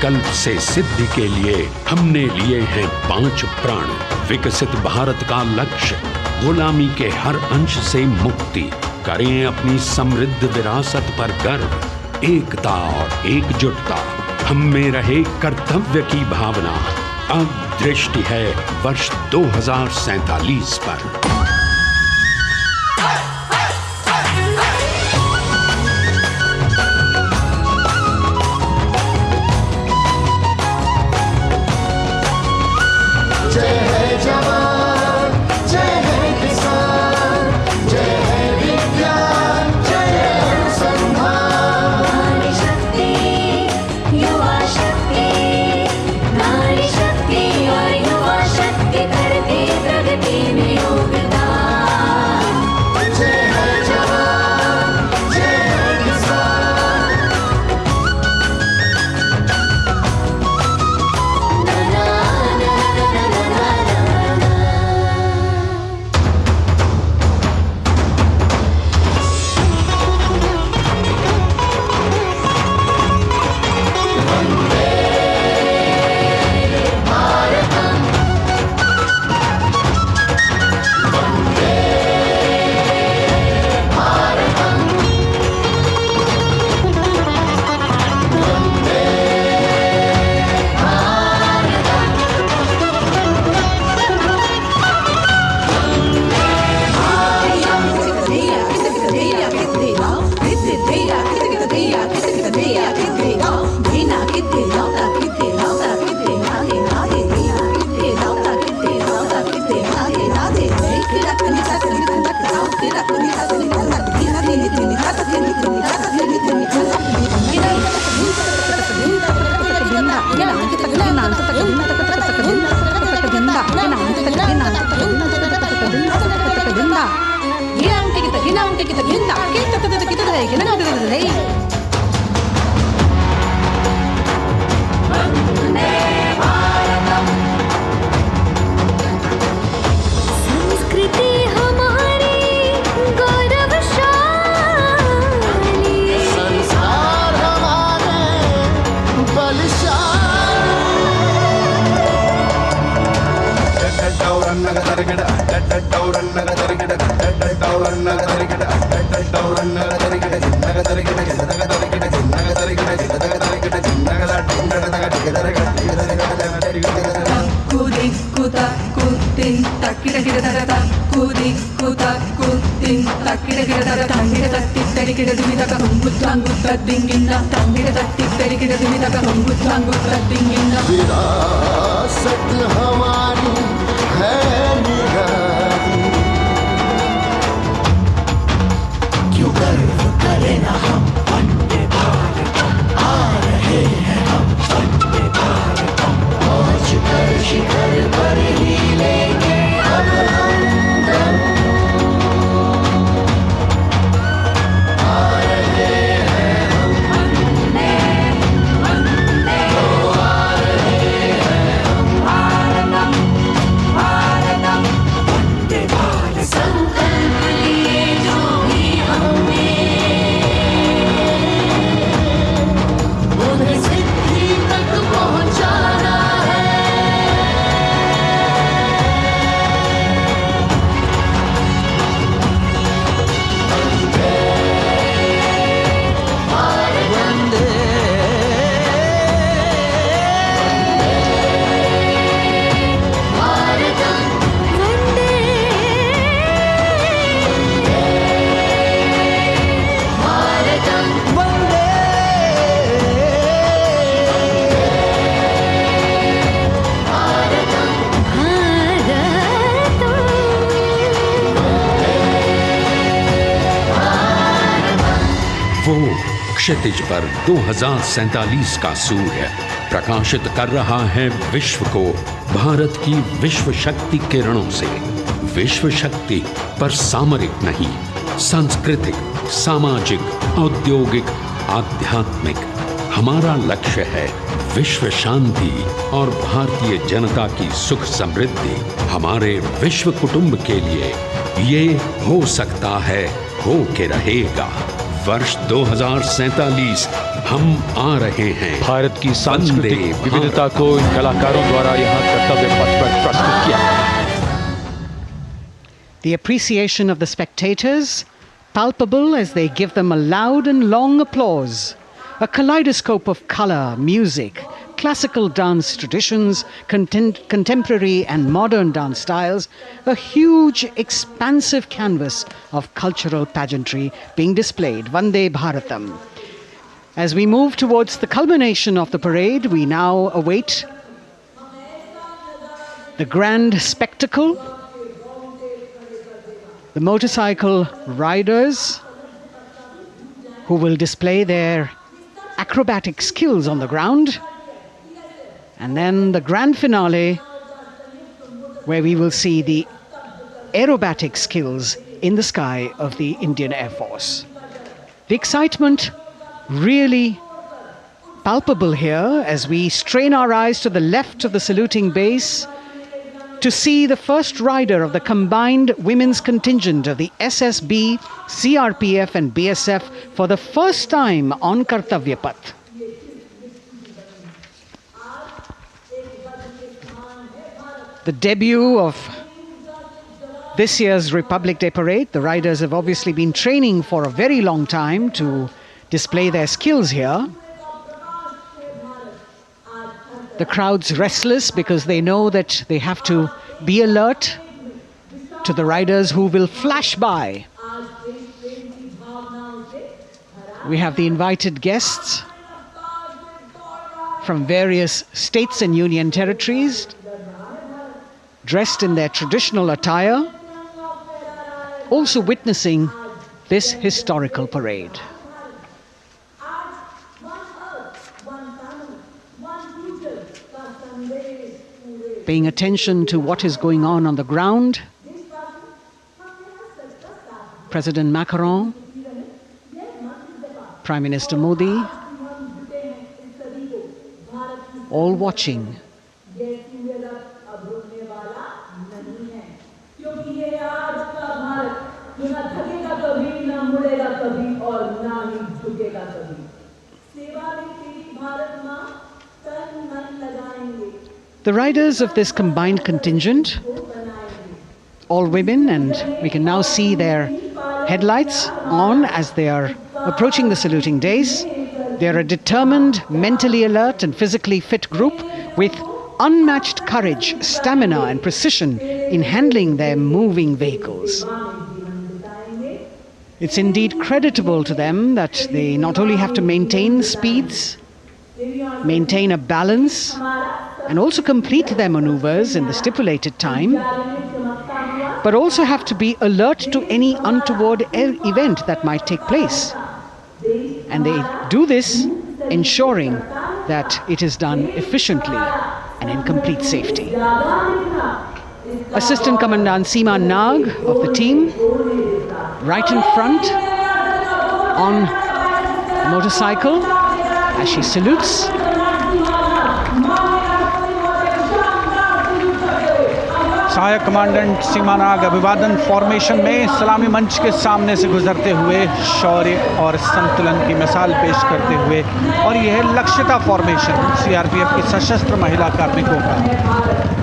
संकल्प से सिद्धि के लिए हमने लिए हैं 5 प्रण। विकसित भारत का लक्ष्य, गुलामी के हर अंश से मुक्ति, करें अपनी समृद्ध विरासत पर गर्व। एकता और एकजुटता, हम में रहे कर्तव्य की भावना। अब दृष्टि है वर्ष 2047 पर। विरासत हमारी है निराली, क्यों गर्व करें ना हम वंदे भारतम, आ रहे हैं हम वंदे भारतम, पहुंच कर शिखर पर ही लेंगे अब हम दम। आ रहे हैं हम वंदे वंदे, आ रहे हैं हम भारतम भारतम वंदे भारतम। संकल्प लिए जो भी हमने, उन्हें सिद्धि तक पहुंचाना है। वंदे भारतम वंदे भारतम वंदे भारतम वो क्षितिज पर 2047 का सूर्य प्रकाशित कर रहा है विश्व को भारत की विश्व शक्ति किरणों से। विश्व शक्ति पर सामरिक नहीं, सांस्कृतिक, सामाजिक, औद्योगिक, आध्यात्मिक। हमारा लक्ष्य है विश्व शांति और भारतीय जनता की सुख समृद्धि। हमारे विश्व कुटुंब के लिए ये हो सकता है, हो के रहेगा। वर्ष 2047 हम आ रहे हैं। भारत की सांस्कृतिक विविधता को इन कलाकारों द्वारा यहाँ कर्तव्य पथ पर प्रस्तुत किया। The appreciation of the spectators, palpable as they give them a loud and long applause. A kaleidoscope of color, music, classical dance traditions, contemporary and modern dance styles, a huge, expansive canvas of cultural pageantry being displayed, Vande Bharatam. As we move towards the culmination of the parade, we now await the grand spectacle, the motorcycle riders who will display their acrobatic skills on the ground, and then the grand finale where we will see the aerobatic skills in the sky of the Indian Air Force. The excitement really palpable here as we strain our eyes to the left of the saluting base to see the first rider of the combined women's contingent of the SSB, CRPF and BSF for the first time on Kartavya Path. The debut of this year's Republic Day Parade. The riders have obviously been training for a very long time to display their skills here. The crowd's restless because they know that they have to be alert to the riders who will flash by. We have the invited guests from various states and union territories, dressed in their traditional attire, also witnessing this historical parade. Paying attention to what is going on the ground, President Macron, Prime Minister Modi, all watching. The riders of this combined contingent, all women, and we can now see their headlights on as they are approaching the saluting days. They are a determined, mentally alert and physically fit group with unmatched courage, stamina and precision in handling their moving vehicles. It's indeed creditable to them that they not only have to maintain speeds, maintain a balance, and also complete their maneuvers in the stipulated time, but also have to be alert to any untoward event that might take place. And they do this ensuring that it is done efficiently and in complete safety. Assistant Commandant Seema Nag of the team, right in front on the motorcycle as she salutes. सहायक commandant सीमा नाग अभिवादन formation में सलामी मंच के सामने से गुजरते हुए शौर्य और संतुलन की मिसाल पेश करते हुए, और यह लक्ष्यता फॉर्मेशन सीआरपीएफ की सशस्त्र महिला कार्मिकों का,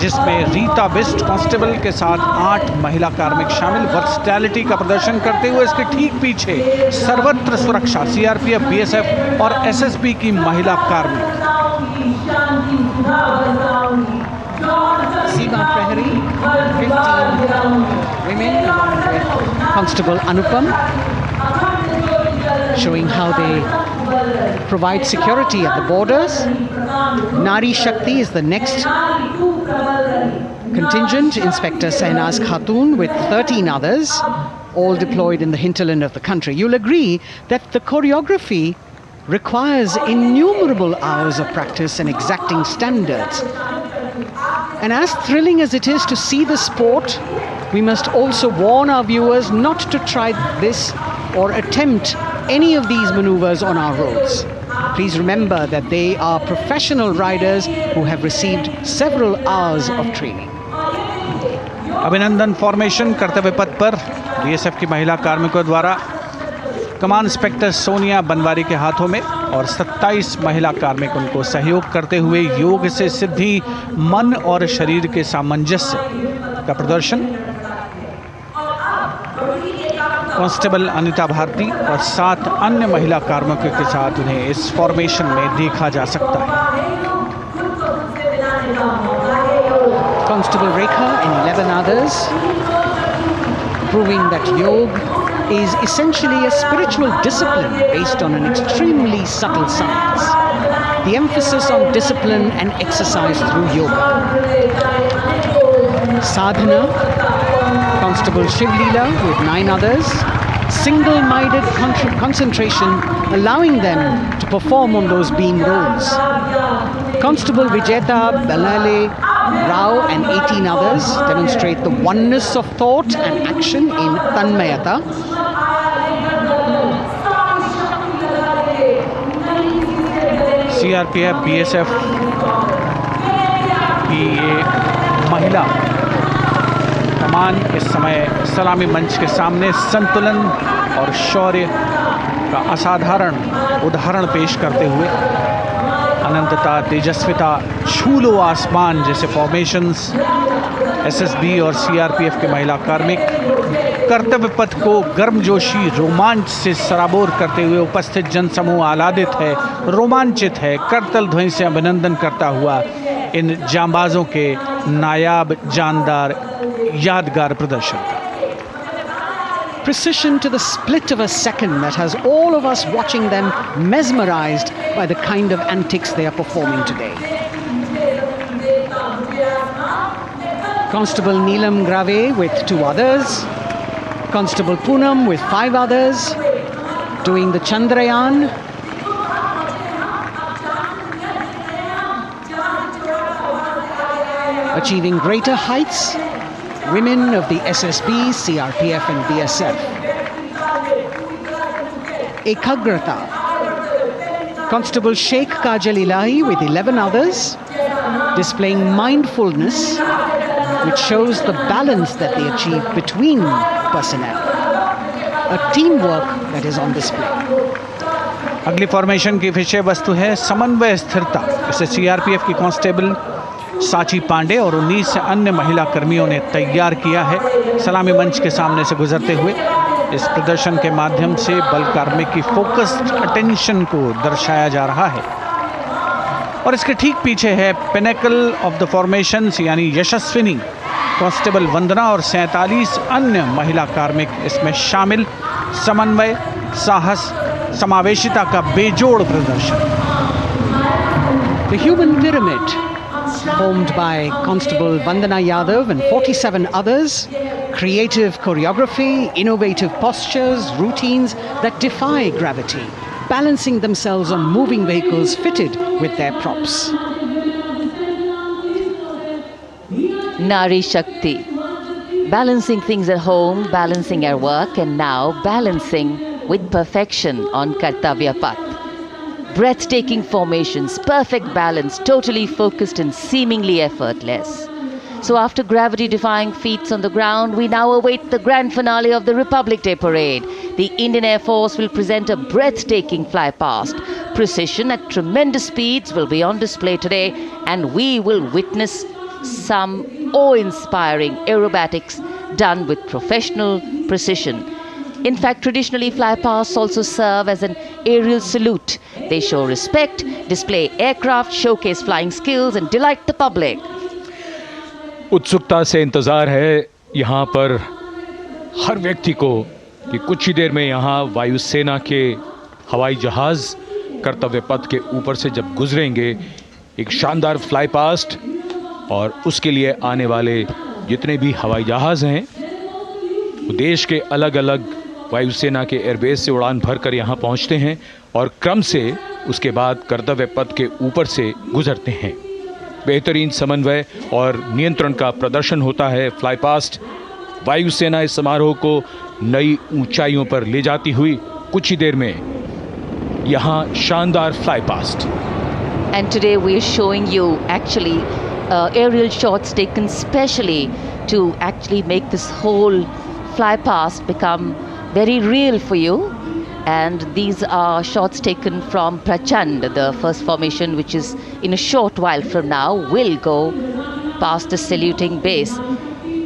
जिसमें रीता बिस्ट कांस्टेबल के साथ 8 महिला कार्मिक शामिल, वर्सटैलिटी का प्रदर्शन करते हुए इसके ठीक पीछे सर्वत्र सुरक्षा सीआरपीएफ, बीएसएफ और एसएसबी की महिला कार्मिक। Seema Prahari, 15 women along with Constable Anupam, showing how they provide security at the borders. Nari Shakti is the next contingent, Inspector Sainaz Khatun with 13 others, all deployed in the hinterland of the country. You'll agree that the choreography requires innumerable hours of practice and exacting standards. And as thrilling as it is to see the sport, we must also warn our viewers not to try this or attempt any of these maneuvers on our roads. Please remember that they are professional riders who have received several hours of training. अभिनंदन formation कर्तव्य पथ पर BSF की महिला कार्मिकों द्वारा कमान inspector Sonia Banwari के हाथों में और 27 महिला कार्मिक उनको सहयोग करते हुए योग से सिद्धि मन और शरीर के सामंजस्य का प्रदर्शन। कांस्टेबल अनिता भारती और 7 अन्य महिला कार्मिकों के साथ उन्हें इस फॉर्मेशन में देखा जा सकता है। Constable Rekha and 11 others, proving that yoga is essentially a spiritual discipline based on an extremely subtle science. The emphasis on discipline and exercise through yoga. Sadhana, Constable Shivlila with 9 others, single-minded concentration, allowing them to perform on those beam roles. Constable Vijeta Balale Rao and 18 others demonstrate the oneness of thought and action in Tanmayata. CRPF, BSF की ये महिला कमान इस समय सलामी मंच के सामने संतुलन और शौर्य का असाधारण उदाहरण पेश करते हुए अनंतता, तेजस्विता, छू लो आसमान जैसे फॉर्मेशंस एसएसबी और सीआरपीएफ के महिला कार्मिक कर्तव्य पथ को गर्मजोशी रोमांच से सराबोर करते हुए उपस्थित जनसमूह आह्लादित है, रोमांचित है, करतल ध्वनि से अभिनंदन करता हुआ इन जांबाजों के नायाब, जानदार, यादगार प्रदर्शन। Precision to the split of a second that has all of us watching them mesmerized by the kind of antics they are performing today. Constable Neelam Grave with 2 others, Constable Poonam with 5 others, doing the Chandrayaan. Achieving greater heights, women of the SSB, CRPF and BSF. Ekagrata. Constable Sheikh Kajal Ilahi with 11 others, displaying mindfulness, which shows the balance that they achieve between personnel. A teamwork that is on display. अगली formation की विषय वस्तु है समन्वय स्थिरता। इसे CRPF की constable साची पांडे और 19 अन्य महिला कर्मियों ने तैयार किया है। सलामी मंच के सामने से गुजरते हुए इस प्रदर्शन के माध्यम से बल कार्मिक की फोकस्ड अटेंशन को दर्शाया जा रहा है। और इसके ठीक पीछे है पिनेकल ऑफ द फॉर्मेशंस यानी यशस्विनी कांस्टेबल वंदना और 47 अन्य महिला कार्मिक इसमें शामिल। समन्वय, साहस, समावेशिता का बेजोड़ प्रदर्शन। The human pyramid, formed by Constable Vandana Yadav and 47 others, creative choreography, innovative postures, routines that defy gravity, balancing themselves on moving vehicles fitted with their props. Nari Shakti, balancing things at home, balancing our work, and now balancing with perfection on Kartavya Path. Breathtaking formations, perfect balance, totally focused and seemingly effortless. So after gravity-defying feats on the ground, we now await the grand finale of the Republic Day Parade. The Indian Air Force will present a breathtaking fly-past. Precision at tremendous speeds will be on display today, and we will witness some awe-inspiring aerobatics done with professional precision. In fact, traditionally, fly-pasts also serve as an aerial salute. They show respect, display aircraft, showcase flying skills, and delight the public. उत्सुकता से इंतज़ार है यहाँ पर हर व्यक्ति को कि कुछ ही देर में यहाँ वायुसेना के हवाई जहाज़ कर्तव्य पथ के ऊपर से जब गुजरेंगे, एक शानदार फ्लाई पास्ट, और उसके लिए आने वाले जितने भी हवाई जहाज़ हैं वो देश के अलग अलग वायुसेना के एयरबेस से उड़ान भरकर यहाँ पहुँचते हैं और क्रम से उसके बाद कर्तव्य पथ के ऊपर से गुजरते हैं। बेहतरीन समन्वय और नियंत्रण का प्रदर्शन होता है। फ्लाई पास्ट वायुसेना इस समारोह को नई ऊंचाइयों पर ले जाती हुई कुछ ही देर में यहाँ शानदार fly past. And today we are showing you actually aerial shots taken specially to actually make this whole fly past become very real for you. And these are shots taken from Prachand, the first formation, which is in a short while from now will go past the saluting base.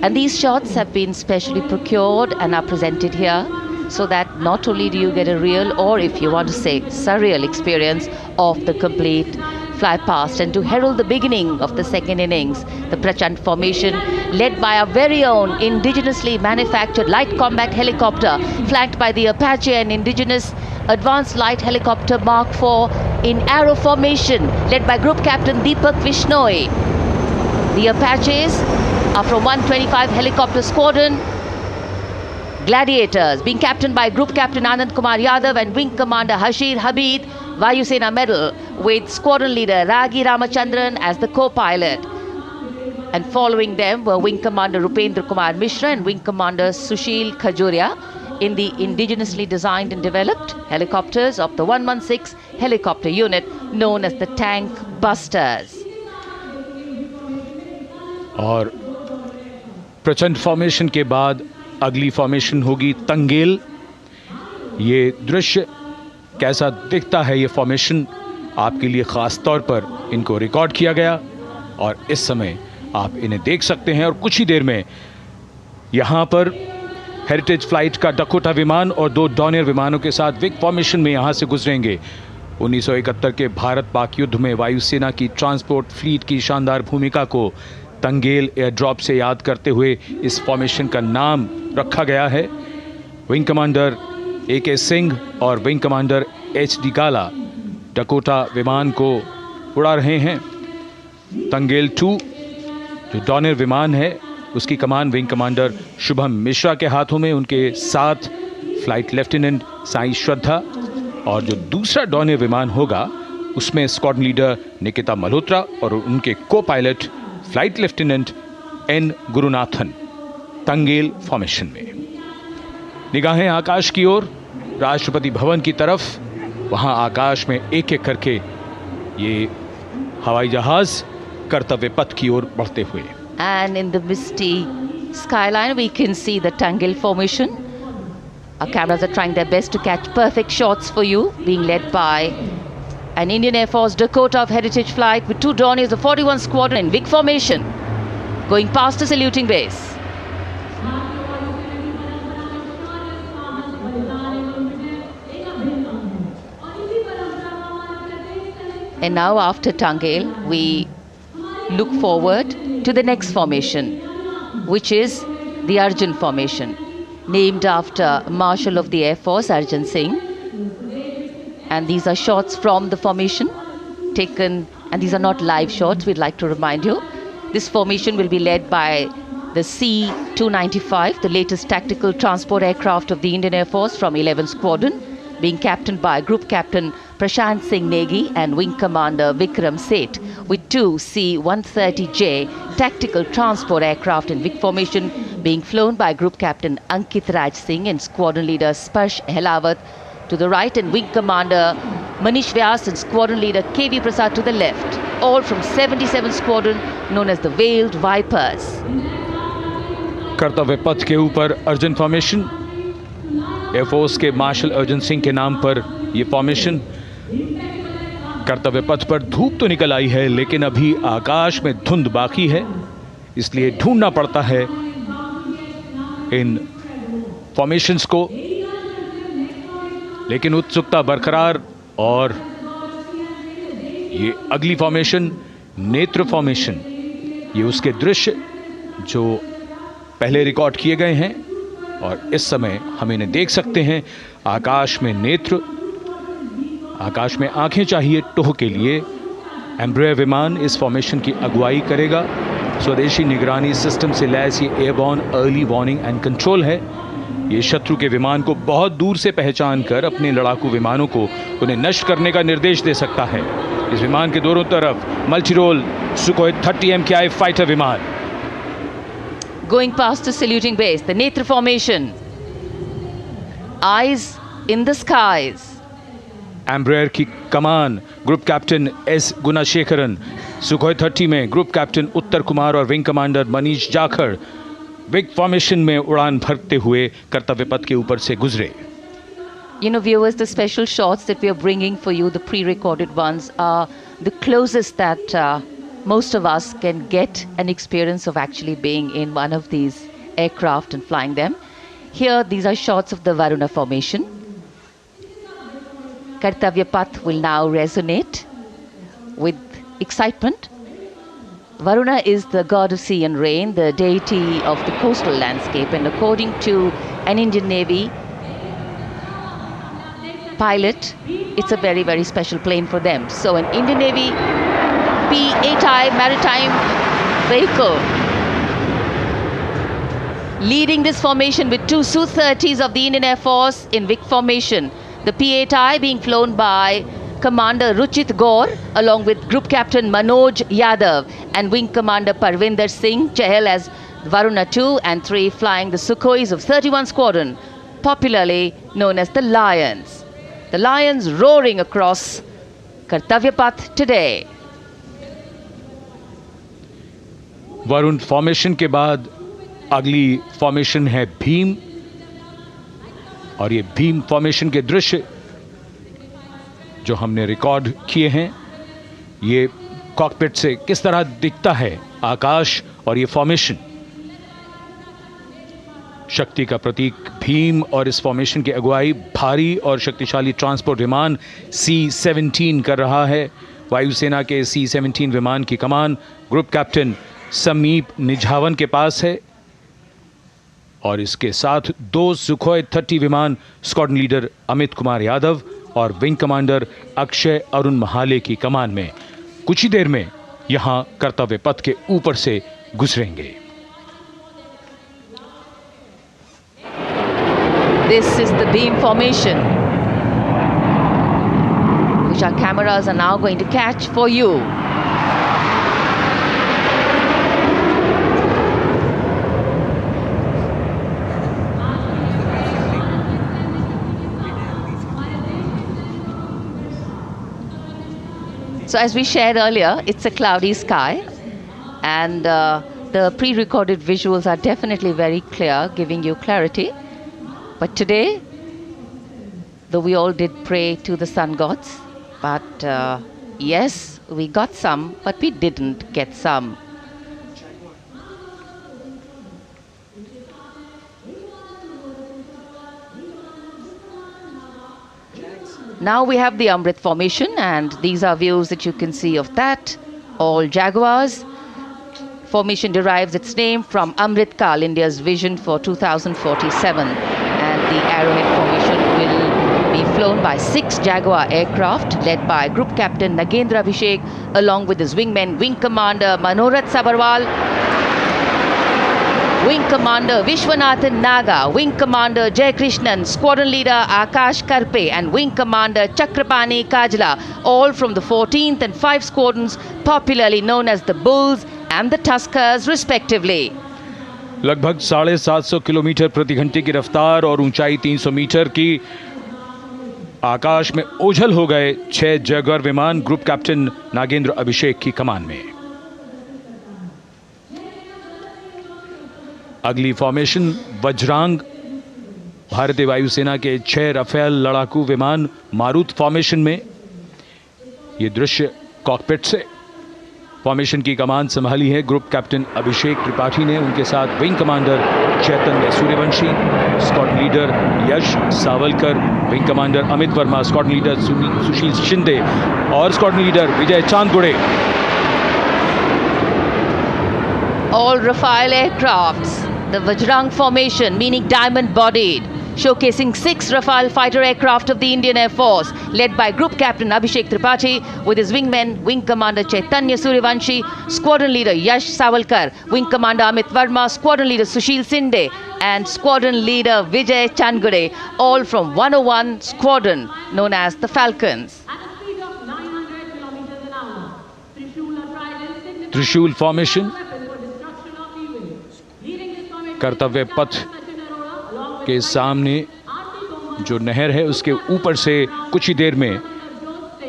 And these shots have been specially procured and are presented here so that not only do you get a real, or if you want to say surreal experience of the complete fly past, and to herald the beginning of the second innings, the Prachand formation led by our very own indigenously manufactured light combat helicopter, flanked by the Apache and indigenous advanced light helicopter Mark IV in arrow formation, led by Group Captain Deepak Vishnoi. The Apaches are from 125 Helicopter Squadron. Gladiators, being captained by Group Captain Anand Kumar Yadav and Wing Commander Hashir Habib, Vayu Sena Medal, with Squadron Leader Ragi Ramachandran as the co-pilot. And following them were Wing Commander Rupendra Kumar Mishra and Wing Commander Sushil Khajuria in the indigenously designed and developed helicopters of the 116 helicopter unit known as the Tank Busters. और प्रचंड formation के बाद अगली formation होगी तंगेल। ये दृश्य कैसा दिखता है, ये फॉर्मेशन आपके लिए ख़ास तौर पर इनको रिकॉर्ड किया गया और इस समय आप इन्हें देख सकते हैं। और कुछ ही देर में यहाँ पर हेरिटेज फ्लाइट का डकोटा विमान और 2 डॉनियर विमानों के साथ विग फॉर्मेशन में यहाँ से गुजरेंगे। 1971 के भारत पाक युद्ध में वायुसेना की ट्रांसपोर्ट फ्लीट की शानदार भूमिका को तंगेल एयर ड्रॉप से याद करते हुए इस फॉर्मेशन का नाम रखा गया है। विंग कमांडर AK सिंह और विंग कमांडर HD गाला डकोटा विमान को उड़ा रहे हैं। तंगेल 2 जो डॉनियर विमान है उसकी कमान विंग कमांडर शुभम मिश्रा के हाथों में, उनके साथ फ्लाइट लेफ्टिनेंट साई श्रद्धा, और जो दूसरा डॉनियर विमान होगा उसमें स्क्वाड्रन लीडर निकिता मल्होत्रा और उनके को pilot flight lieutenant N Gurunathan. Tangail formation में निगाहें आकाश की ओर, राष्ट्रपति भवन की तरफ। वहां आकाश में एक एक करके ये हवाई जहाज कर्तव्य पथ की ओर बढ़ते हुए। And in the misty skyline we can see the Tangel formation. Our cameras are trying their best to catch perfect shots for you, being led by an Indian Air Force Dakota of Heritage Flight with 2 Dorniers of 41 Squadron in big formation, going past the saluting base. And now after Tangel, we look forward to the next formation, which is the Arjun formation, named after Marshal of the Air Force Arjun Singh. And these are shots from the formation taken, and these are not live shots, we'd like to remind you. This formation will be led by the C-295, the latest tactical transport aircraft of the Indian Air Force from 11 Squadron, being captained by Group Captain Prashant Singh Negi and Wing Commander Vikram Seth, with 2 C-130J tactical transport aircraft in big formation being flown by Group Captain Ankit Raj Singh and Squadron Leader Sparsh Helawat to the right, and Wing Commander Manish Vyas and Squadron Leader KV Prasad to the left, all from 77 Squadron known as the Veiled Vipers. कर्तव्य पथ के ऊपर Arjun formation, air force के martial Arjun Singh के नाम पर यह formation. कर्तव्य पथ पर धूप तो निकल आई है लेकिन अभी आकाश में धुंध बाकी है, इसलिए ढूंढना पड़ता है इन फॉर्मेशंस को, लेकिन उत्सुकता बरकरार। और ये अगली फॉर्मेशन नेत्र फॉर्मेशन, ये उसके दृश्य जो पहले रिकॉर्ड किए गए हैं और इस समय हम इन्हें देख सकते हैं। आकाश में नेत्र, आकाश में आंखें चाहिए टोह के लिए। एम्ब्रेयर विमान इस फॉर्मेशन की अगुवाई करेगा। स्वदेशी निगरानी सिस्टम से लैस ये airborne early warning and control है। ये शत्रु के विमान को बहुत दूर से पहचान कर अपने लड़ाकू विमानों को उन्हें नष्ट करने का निर्देश दे सकता है। इस विमान के दोनों तरफ multi role Sukhoi 30 MKI fighter विमान। Going past the saluting base, the Netra formation, eyes in the skies. Embraer की कमान ग्रुप कैप्टन S गुणाशेखरन, सुखोई 30 में ग्रुप कैप्टन उत्तर कुमार और wing commander Manish Jakhar big formation में उड़ान भरते हुए कर्तव्य पथ के ऊपर से गुजरे। Viewers, the special shots that we are bringing for you, the pre-recorded ones, are the closest that most of us can get an experience of actually being in one of these aircraft and flying them. Here, these are shots of the Varuna formation. Kartavya Path will now resonate with excitement. Varuna is the god of sea and rain, the deity of the coastal landscape, and according to an Indian Navy pilot, it's a very, very special plane for them. So an Indian Navy P-8I maritime vehicle leading this formation with two Su-30s of the Indian Air Force in Vic formation. The P-8I being flown by Commander Ruchit Gaur along with Group Captain Manoj Yadav and Wing Commander Parvinder Singh Chahal as Varuna 2 and 3 flying the Sukhois of 31 Squadron, popularly known as the Lions. The Lions roaring across Kartavya Path today. Varun formation के बाद अगली formation है भीम, और ये Bhim formation के दृश्य जो हमने रिकॉर्ड किए हैं, ये कॉकपिट से किस तरह दिखता है आकाश और ये फॉर्मेशन। शक्ति का प्रतीक भीम और इस फॉर्मेशन की अगुवाई भारी और शक्तिशाली ट्रांसपोर्ट विमान C-17 कर रहा है। वायुसेना के C-17 विमान की कमान ग्रुप कैप्टन समीप निझावन के पास है और इसके साथ 2 सुखोई 30 विमान स्क्वाड्रन लीडर अमित कुमार यादव और विंग कमांडर अक्षय अरुण महाले की कमान में कुछ ही देर में यहां कर्तव्य पथ के ऊपर से गुजरेंगे। This is the beam formation, which our cameras are now going to catch for you. So as we shared earlier, it's a cloudy sky, and the pre-recorded visuals are definitely very clear, giving you clarity. But today, though we all did pray to the sun gods, but yes, we got some, but we didn't get some. Now we have the Amrit formation, and these are views that you can see of that. All Jaguars. Formation derives its name from Amrit Kal, India's vision for 2047. And the Arrowhead formation will be flown by 6 Jaguar aircraft led by Group Captain Nagendra Abhishek along with his wingmen Wing Commander Manorat Sabarwal, Wing Commander Vishwanathan Naga, Wing Commander Jay Krishnan, Squadron Leader Akash Karpe and Wing Commander Chakrapani Kajla, all from the 14th and 5 squadrons popularly known as the Bulls and the Tuskers respectively. लगभग 750 kilometre प्रति घंटे की रफ्तार और ऊंचाई 300 metre की आकाश में ओझल हो गए 6 जैगुआर विमान ग्रुप कैप्टन नागेंद्र अभिषेक की कमान में। अगली फॉर्मेशन वज्रांग, भारतीय वायुसेना के 6 राफेल लड़ाकू विमान मारुत फॉर्मेशन में। ये दृश्य कॉकपिट से। फॉर्मेशन की कमान संभाली है ग्रुप कैप्टन अभिषेक त्रिपाठी ने, उनके साथ wing commander Chaitanya Suryavanshi, squadron leader Yash Savalkar, wing commander Amit Verma, squadron leader Sushil Shinde और squadron leader Vijay Chandgude. All Rafale aircrafts, the Vajrang formation, meaning diamond-bodied, showcasing 6 Rafale fighter aircraft of the Indian Air Force, led by Group Captain Abhishek Tripathi, with his wingmen, Wing Commander Chaitanya Suryavanshi, Squadron Leader Yash Savalkar, Wing Commander Amit Verma, Squadron Leader Sushil Sinde, and Squadron Leader Vijay Chandgure, all from 101 Squadron, known as the Falcons. त्रिशूल formation, कर्तव्य पथ के सामने जो नहर है उसके ऊपर से कुछ ही देर में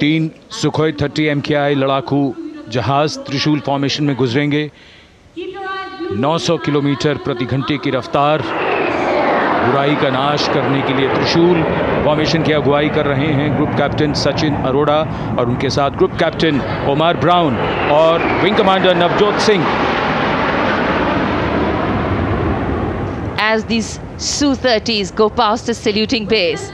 3 सुखोई 30 MKI लड़ाकू जहाज त्रिशूल फॉर्मेशन में गुजरेंगे। 900 किलोमीटर प्रति घंटे की रफ्तार बुराई का नाश करने के लिए त्रिशूल फॉर्मेशन की अगुवाई कर रहे हैं ग्रुप कैप्टन सचिन अरोड़ा और उनके साथ ग्रुप कैप्टन ओमार ब्राउन और wing commander Navjot Singh. As these Su-30s go past the saluting base,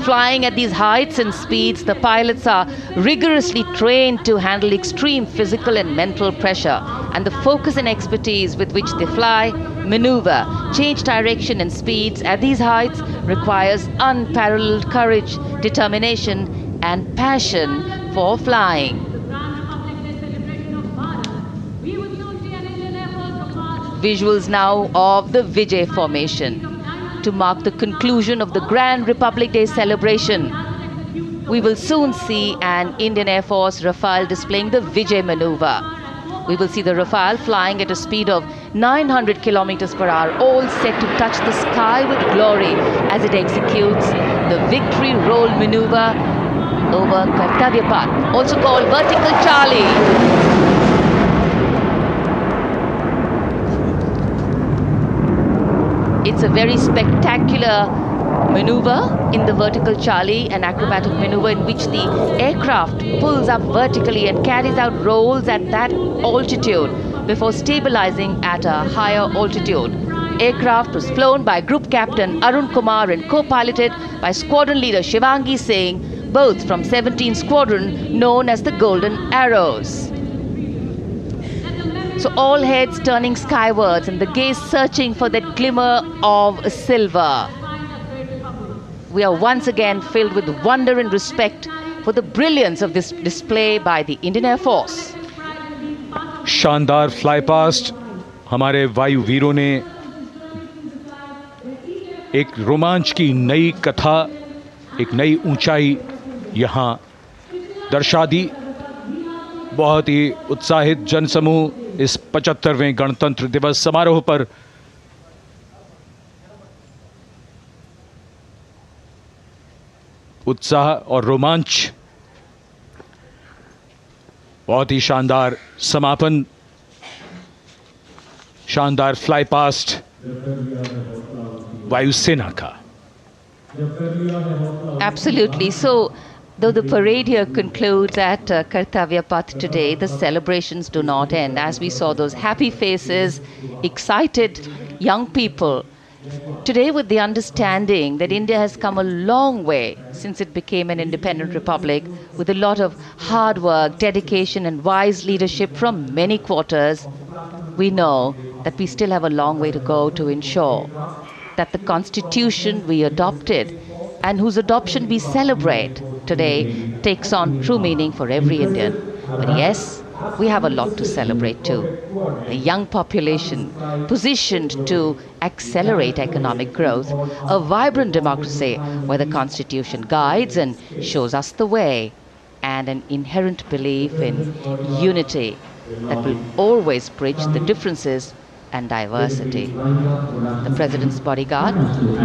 flying at these heights and speeds, the pilots are rigorously trained to handle extreme physical and mental pressure, and the focus and expertise with which they fly, maneuver, change direction and speeds at these heights requires unparalleled courage, determination and passion for flying. Visuals now of the Vijay formation to mark the conclusion of the Grand Republic Day celebration. We will soon see an Indian Air Force Rafale displaying the Vijay maneuver. We will see the Rafale flying at a speed of 900 kilometers per hour, all set to touch the sky with glory as it executes the Victory Roll maneuver over Kartavya Path, also called Vertical Charlie. It's a very spectacular maneuver in the Vertical Charlie, an acrobatic maneuver in which the aircraft pulls up vertically and carries out rolls at that altitude before stabilizing at a higher altitude. Aircraft was flown by Group Captain Arun Kumar and co-piloted by Squadron Leader Shivangi Singh, both from 17th Squadron known as the Golden Arrows. So all heads turning skywards and the gaze searching for that glimmer of silver. We are once again filled with wonder and respect for the brilliance of this display by the Indian Air Force. शानदार fly past हमारे वायु वीरों ने एक रोमांच की नई कथा, एक नई ऊंचाई यहां दर्शा दी। बहुत ही उत्साहित जनसमूह इस 75वें गणतंत्र दिवस समारोह पर उत्साह और रोमांच, बहुत ही शानदार समापन, शानदार फ्लाई पास्ट वायुसेना का। Absolutely. So, though the parade here concludes at Kartavya Path today, the celebrations do not end. As we saw those happy faces, excited young people, today with the understanding that India has come a long way since it became an independent republic, with a lot of hard work, dedication and wise leadership from many quarters, we know that we still have a long way to go to ensure that the constitution we adopted and whose adoption we celebrate today takes on true meaning for every Indian. But yes, we have a lot to celebrate too. A young population positioned to accelerate economic growth, a vibrant democracy where the constitution guides and shows us the way, and an inherent belief in unity that will always bridge the differences and diversity. The President's bodyguard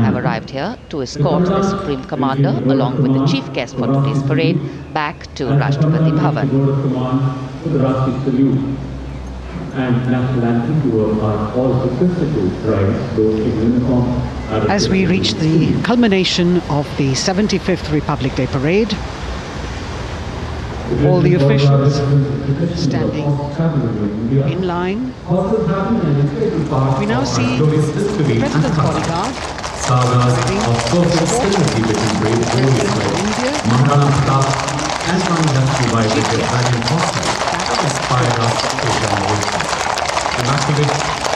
have arrived here to escort the Supreme Commander along with the chief guest for today's parade back to Rashtrapati Bhavan. As we reach the culmination of the 75th Republic Day Parade, all the officials standing in line. We now see the President's bodyguard arriving to escort the President of India.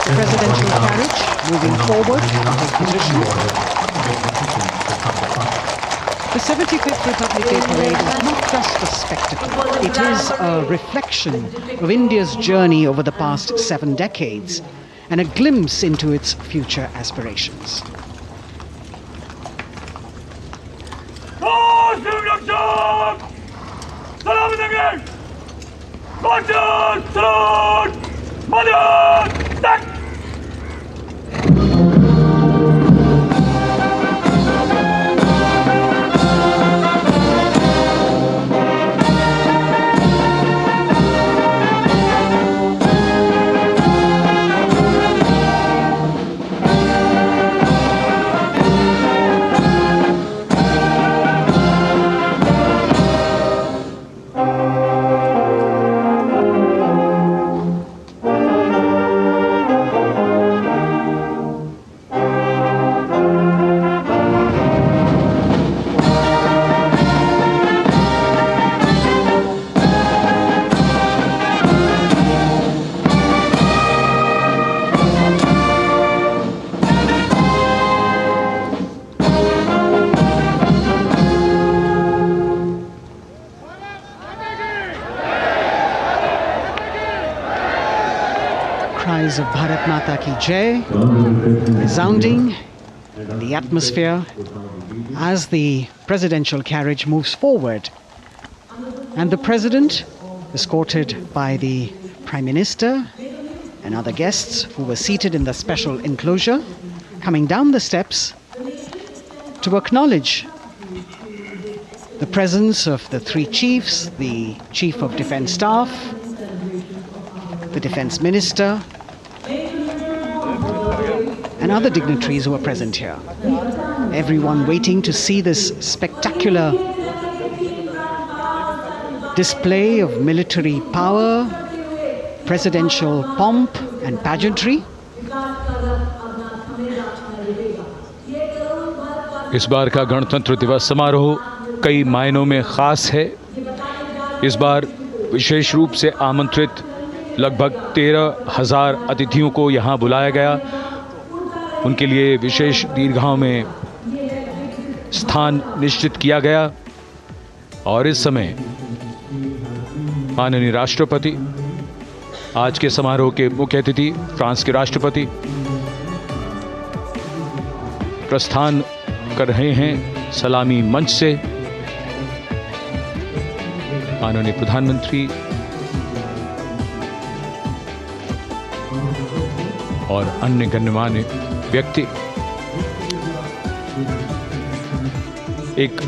The presidential carriage moving forward to take position. The 75th Republic Day Parade is not just a spectacle. It is a reflection of India's journey over the past 7 decades and a glimpse into its future aspirations. cries of Bharat Mata Ki Jai resounding in the atmosphere as the presidential carriage moves forward. And the President, escorted by the Prime Minister and other guests who were seated in the special enclosure, coming down the steps to acknowledge the presence of the three chiefs, the Chief of Defence Staff, the Defence Minister, and other dignitaries who are present here. Everyone waiting to see this spectacular display of military power, presidential pomp and pageantry. इस बार का गणतंत्र दिवस समारोह कई मायनों में खास है। इस बार विशेष रूप से आमंत्रित लगभग 13,000 अतिथियों को यहाँ बुलाया गया। उनके लिए विशेष दीर्घाओं में स्थान निश्चित किया गया और इस समय माननीय राष्ट्रपति, आज के समारोह के मुख्य अतिथि फ्रांस के राष्ट्रपति, प्रस्थान कर रहे हैं सलामी मंच से। माननीय प्रधानमंत्री और अन्य गण्यमान्य व्यक्ति एक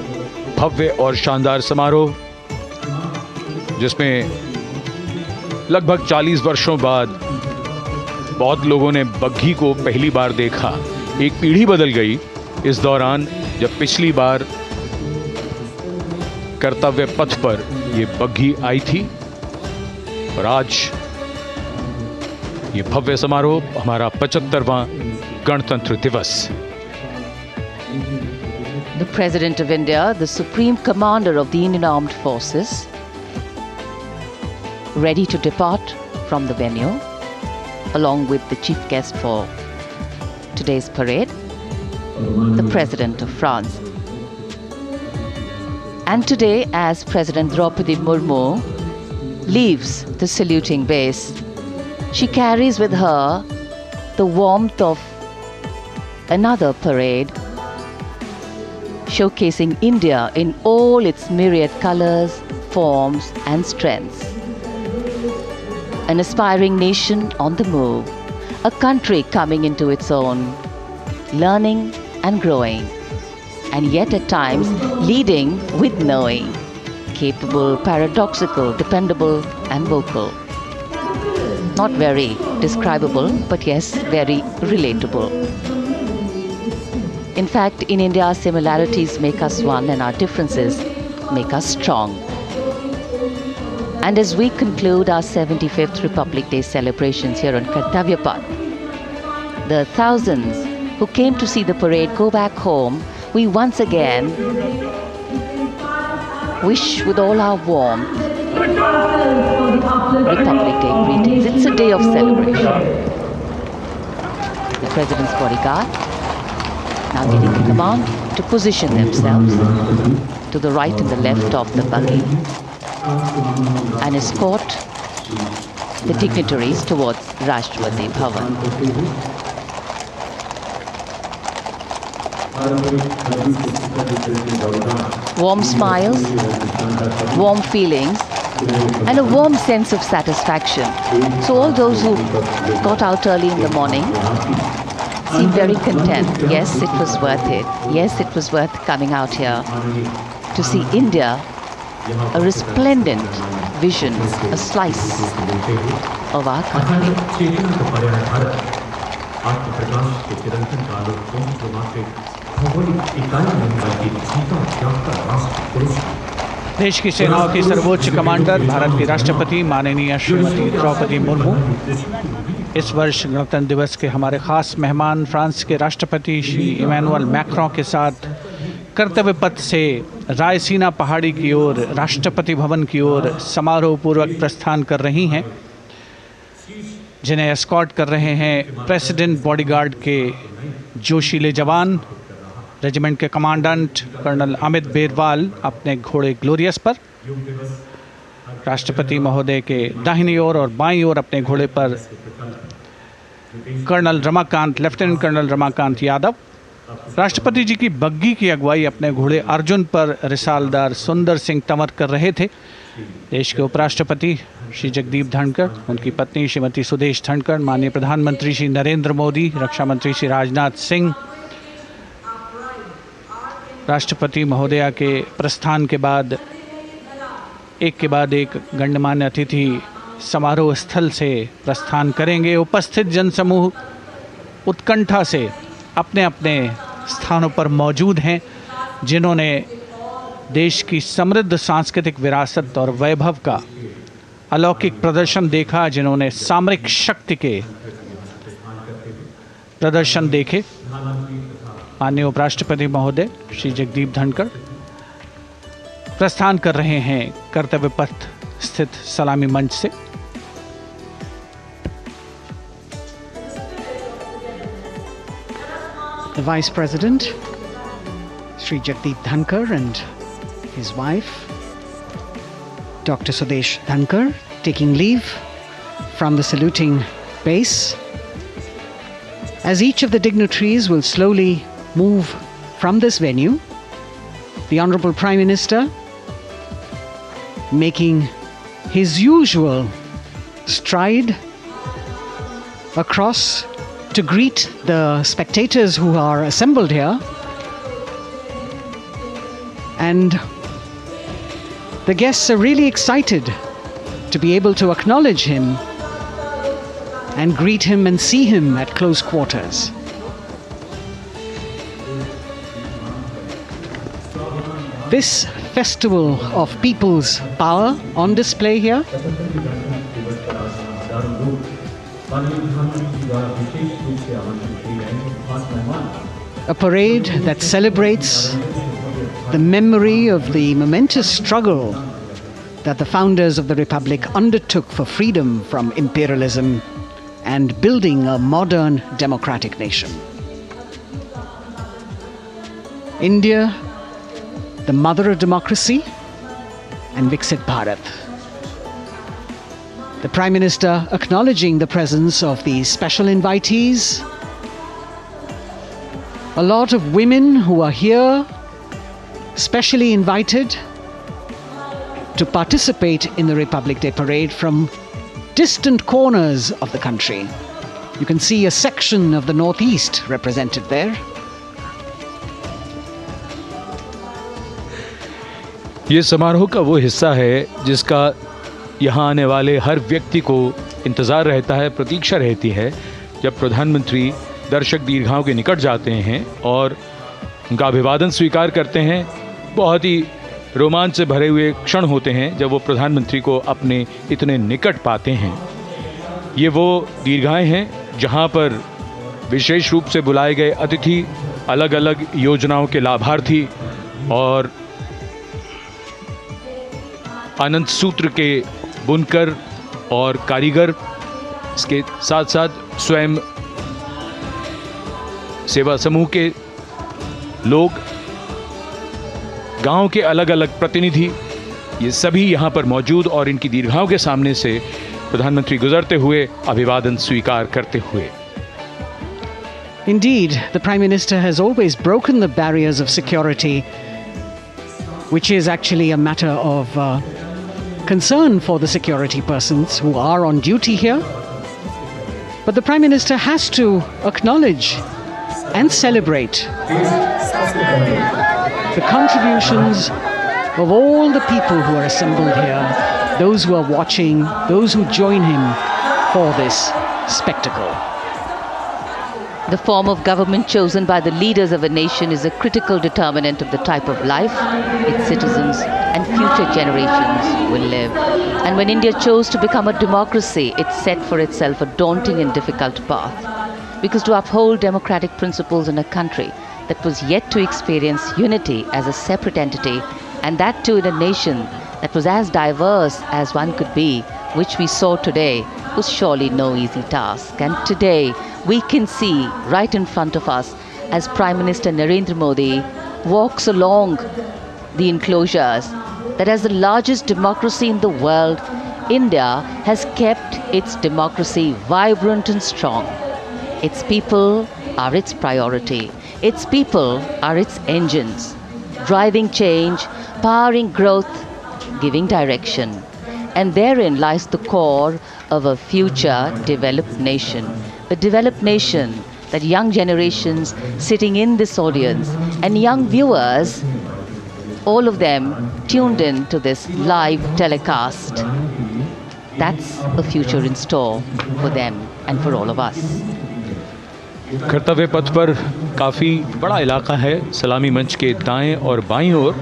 भव्य और शानदार समारोह जिसमें लगभग 40 वर्षों बाद बहुत लोगों ने बग्घी को पहली बार देखा। एक पीढ़ी बदल गई इस दौरान जब पिछली बार कर्तव्य पथ पर ये बग्घी आई थी और आज ये भव्य समारोह हमारा 75वां गणतंत्र दिवस। The President of India, the Supreme Commander of the Indian Armed Forces, ready to depart from the venue, along with the chief guest for today's parade, the President of France. And today, as President Draupadi Murmu leaves the saluting base, she carries with her the warmth of another parade, showcasing India in all its myriad colors, forms, and strengths. An aspiring nation on the move, a country coming into its own, learning and growing, and yet at times leading with knowing, capable, paradoxical, dependable, and vocal. Not very describable, but yes, very relatable. In fact, in India, our similarities make us one and our differences make us strong. And as we conclude our 75th Republic Day celebrations here on Kartavya Path, the thousands who came to see the parade go back home, we once again wish with all our warmth Republic Day greetings. It's a day of celebration. The President's bodyguard now getting the command to position themselves to the right and the left of the buggy and escort the dignitaries towards Rashtrapati Bhavan. Warm smiles, warm feelings, and a warm sense of satisfaction. So all those who got out early in the morning seem very content. Yes, it was worth it. Yes, it was worth coming out here to see India, a resplendent vision, a slice of our country. देश की सेनाओं की सर्वोच्च commander Bharat की राष्ट्रपति माननीय श्रीमती द्रौपदी मुर्मू इस वर्ष गणतंत्र दिवस के हमारे खास मेहमान फ्रांस के राष्ट्रपति श्री इमैनुअल मैक्रों के साथ कर्तव्य पथ से रायसीना पहाड़ी की ओर राष्ट्रपति भवन की ओर समारोह पूर्वक प्रस्थान कर रही हैं, जिन्हें एस्कॉर्ट कर रहे हैं प्रेसिडेंट बॉडीगार्ड के जोशीले जवान, रेजिमेंट के कमांडेंट कर्नल अमित बेरवाल अपने घोड़े ग्लोरियस पर। राष्ट्रपति महोदय के दाहिनी ओर और बाईं ओर अपने घोड़े पर Colonel Ramakant, Lieutenant Colonel Ramakant Yadav. राष्ट्रपति जी की बग्गी की अगुवाई अपने घोड़े अर्जुन पर रिसालदार सुंदर सिंह तंवर कर रहे थे। देश के उपराष्ट्रपति श्री जगदीप धनखड़, उनकी पत्नी श्रीमती सुदेश धनखड़, माननीय प्रधानमंत्री श्री नरेंद्र मोदी, रक्षा मंत्री श्री राजनाथ सिंह, राष्ट्रपति महोदया के प्रस्थान के बाद एक के बाद एक गण्यमान्य अतिथि समारोह स्थल से प्रस्थान करेंगे। उपस्थित जनसमूह उत्कंठा से अपने अपने स्थानों पर मौजूद हैं, जिन्होंने देश की समृद्ध सांस्कृतिक विरासत और वैभव का अलौकिक प्रदर्शन देखा, जिन्होंने सामरिक शक्ति के प्रदर्शन देखे। माननीय उपराष्ट्रपति महोदय श्री जगदीप धनखड़ प्रस्थान कर रहे हैं कर्तव्य पथ स्थित सलामी मंच से। The Vice President, Sri Jagdeep Dhankar, and his wife, Dr. Sudesh Dhankar, taking leave from the saluting base. As each of the dignitaries will slowly move from this venue, the Honorable Prime Minister, making his usual stride across to greet the spectators who are assembled here, and the guests are really excited to be able to acknowledge him and greet him and see him at close quarters. This festival of people's power on display here a parade that celebrates the memory of the momentous struggle that the founders of the Republic undertook for freedom from imperialism and building a modern democratic nation. India, the mother of democracy, and Viksit Bharat. The Prime Minister acknowledging the presence of these special invitees, a lot of women who are here, specially invited to participate in the Republic Day Parade from distant corners of the country. You can see a section of the Northeast represented there. ये समारोह का वो हिस्सा है जिसका यहाँ आने वाले हर व्यक्ति को इंतज़ार रहता है, प्रतीक्षा रहती है, जब प्रधानमंत्री दर्शक दीर्घाओं के निकट जाते हैं और उनका अभिवादन स्वीकार करते हैं। बहुत ही रोमांच से भरे हुए क्षण होते हैं जब वो प्रधानमंत्री को अपने इतने निकट पाते हैं। ये वो दीर्घाएं हैं जहाँ पर विशेष रूप से बुलाए गए अतिथि, अलग अलग योजनाओं के लाभार्थी और आनंद सूत्र के बुनकर और कारीगर, इसके साथ साथ स्वयं सेवा समूह के लोग, गांव के अलग अलग प्रतिनिधि, ये सभी यहाँ पर मौजूद और इनकी दीर्घाओं के सामने से प्रधानमंत्री गुजरते हुए अभिवादन स्वीकार करते हुए। Indeed, the Prime Minister has always broken the barriers of security, which is actually a matter of concern for the security persons who are on duty here. But the Prime Minister has to acknowledge and celebrate the contributions of all the people who are assembled here, those who are watching, those who join him for this spectacle. The form of government chosen by the leaders of a nation is a critical determinant of the type of life its citizens and future generations will live. And when India chose to become a democracy, it set for itself a daunting and difficult path. Because to uphold democratic principles in a country that was yet to experience unity as a separate entity, and that too in a nation that was as diverse as one could be, which we saw today, was surely no easy task. And today, we can see right in front of us as Prime Minister Narendra Modi walks along the enclosures that as the largest democracy in the world, India has kept its democracy vibrant and strong. Its people are its priority. Its people are its engines, driving change, powering growth, giving direction. And therein lies the core of a future developed nation. The developed nation that young generations sitting in this audience and young viewers, all of them tuned in to this live telecast. That's a future in store for them and for all of us. कर्तव्य पथ पर काफ़ी बड़ा इलाका है सलामी मंच के दाएं और बाईं ओर,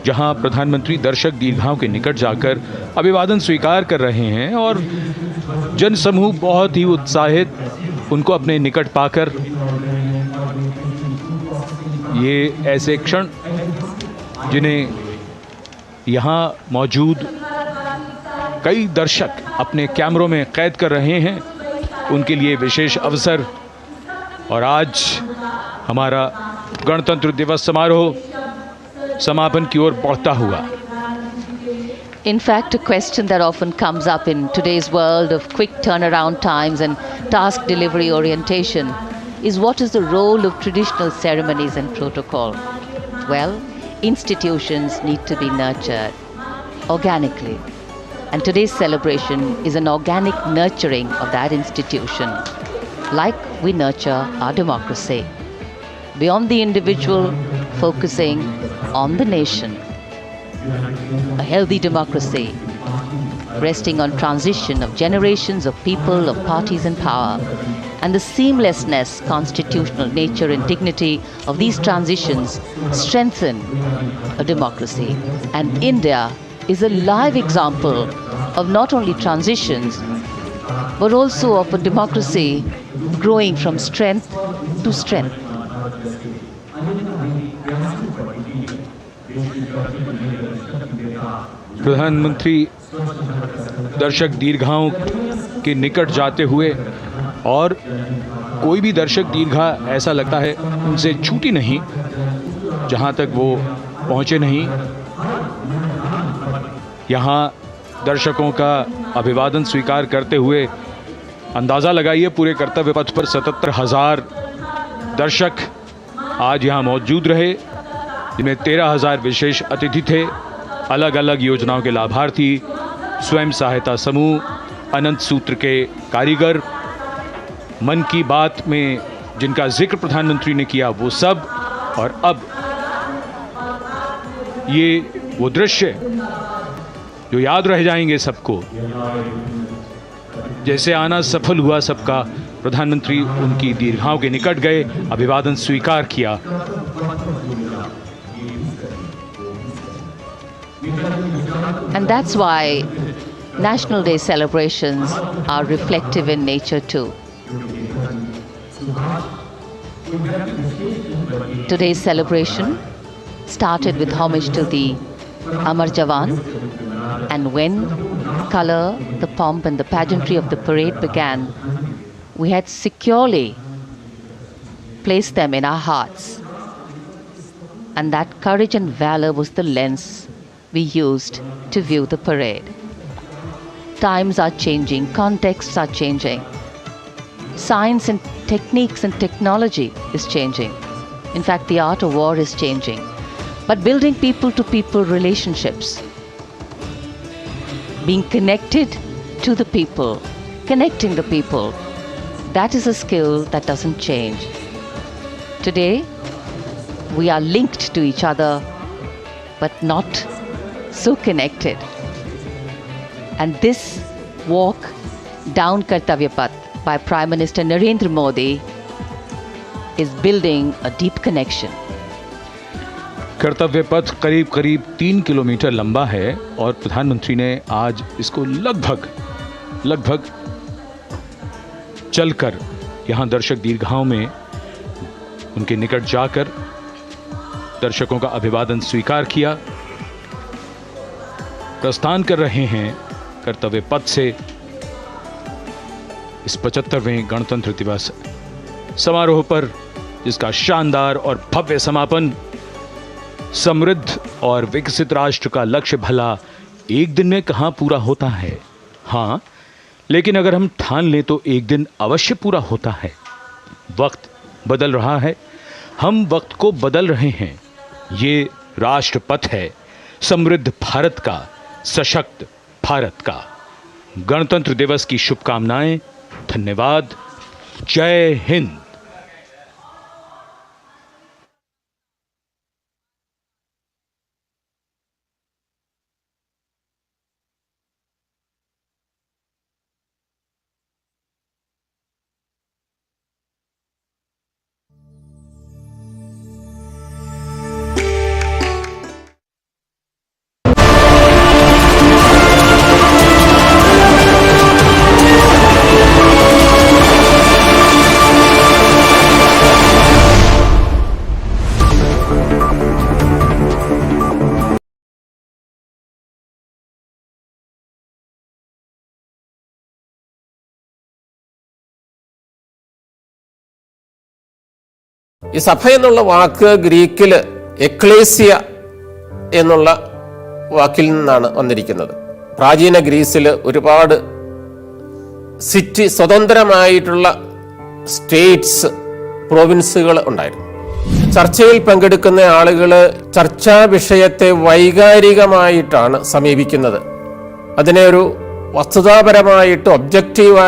जहां प्रधानमंत्री दर्शक दीर्घाओं के निकट जाकर अभिवादन स्वीकार कर रहे हैं और जनसमूह बहुत ही उत्साहित उनको अपने निकट पाकर ये ऐसे क्षण जिन्हें यहाँ मौजूद कई दर्शक अपने कैमरों में कैद कर रहे हैं, उनके लिए विशेष अवसर। और आज हमारा गणतंत्र दिवस समारोह समापन की ओर बढ़ता हुआ। In fact, a question that often comes up in today's world of quick turnaround times and task delivery orientation is what is the role of traditional ceremonies and protocol? Well, institutions need to be nurtured organically. And today's celebration is an organic nurturing of that institution, like we nurture our democracy. Beyond the individual, focusing on the nation. A healthy democracy, resting on transition of generations of people, of parties in power, and the seamlessness, constitutional nature and dignity of these transitions strengthen a democracy. And India is a live example of not only transitions, but also of a democracy growing from strength to strength. प्रधानमंत्री दर्शक दीर्घाओं के निकट जाते हुए, और कोई भी दर्शक दीर्घा ऐसा लगता है उनसे छूटी नहीं जहां तक वो पहुंचे नहीं। यहाँ दर्शकों का अभिवादन स्वीकार करते हुए अंदाज़ा लगाइए, पूरे कर्तव्य पथ पर 77,000 दर्शक आज यहाँ मौजूद रहे, जिनमें 13,000 विशेष अतिथि थे, अलग अलग योजनाओं के लाभार्थी, स्वयं सहायता समूह, अनंत सूत्र के कारीगर, मन की बात में जिनका जिक्र प्रधानमंत्री ने किया वो सब। और अब ये वो दृश्य जो याद रह जाएंगे सबको, जैसे आना सफल हुआ सबका, प्रधानमंत्री उनकी दीर्घाओं के निकट गए, अभिवादन स्वीकार किया। And that's why National Day celebrations are reflective in nature too. Today's celebration started with homage to the Amar Jawan, and when color, the pomp and the pageantry of the parade began, we had securely placed them in our hearts. And that courage and valor was the lens we used to view the parade. Times are changing, contexts are changing. Science and techniques and technology is changing. In fact, the art of war is changing. But building people-to-people relationships, being connected to the people, connecting the people, that is a skill that doesn't change. Today, we are linked to each other, but not so connected. And this walk down Kartavya Path by Prime Minister Narendra Modi is building a deep connection. कर्तव्य पथ करीब करीब 3 kilometre लंबा है और प्रधानमंत्री ने आज इसको लगभग चलकर यहाँ दर्शक दीर्घाओं में उनके निकट जाकर दर्शकों का अभिवादन स्वीकार किया। प्रस्थान कर रहे हैं कर्तव्य पथ से इस 75वें गणतंत्र दिवस समारोह पर, जिसका शानदार और भव्य समापन समृद्ध और विकसित राष्ट्र का लक्ष्य भला एक दिन में कहाँ पूरा होता है, हाँ, लेकिन अगर हम ठान लें तो एक दिन अवश्य पूरा होता है। वक्त बदल रहा है, हम वक्त को बदल रहे हैं। ये राष्ट्रपथ है समृद्ध भारत का, सशक्त भारत का। गणतंत्र दिवस की शुभकामनाएं। धन्यवाद। जय हिंद। ഈ സഭ എന്നുള്ള വാക്ക് ഗ്രീക്കിൽ എക്ലേസിയ എന്നുള്ള വാക്കിൽ നിന്നാണ് വന്നിരിക്കുന്നത്. പ്രാചീന ഗ്രീസിൽ ഒരുപാട് സിറ്റി സ്വതന്ത്രമായിട്ടുള്ള സ്റ്റേറ്റ്സ്, പ്രോവിൻസുകൾ ഉണ്ടായിരുന്നു. ചർച്ചയിൽ പങ്കെടുക്കുന്ന ആളുകൾ ചർച്ചാ വിഷയത്തെ വൈകാരികമായിട്ടാണ് സമീപിക്കുന്നത്. അതിനെ ഒരു വസ്തുതാപരമായിട്ട് ഒബ്ജക്റ്റീവായി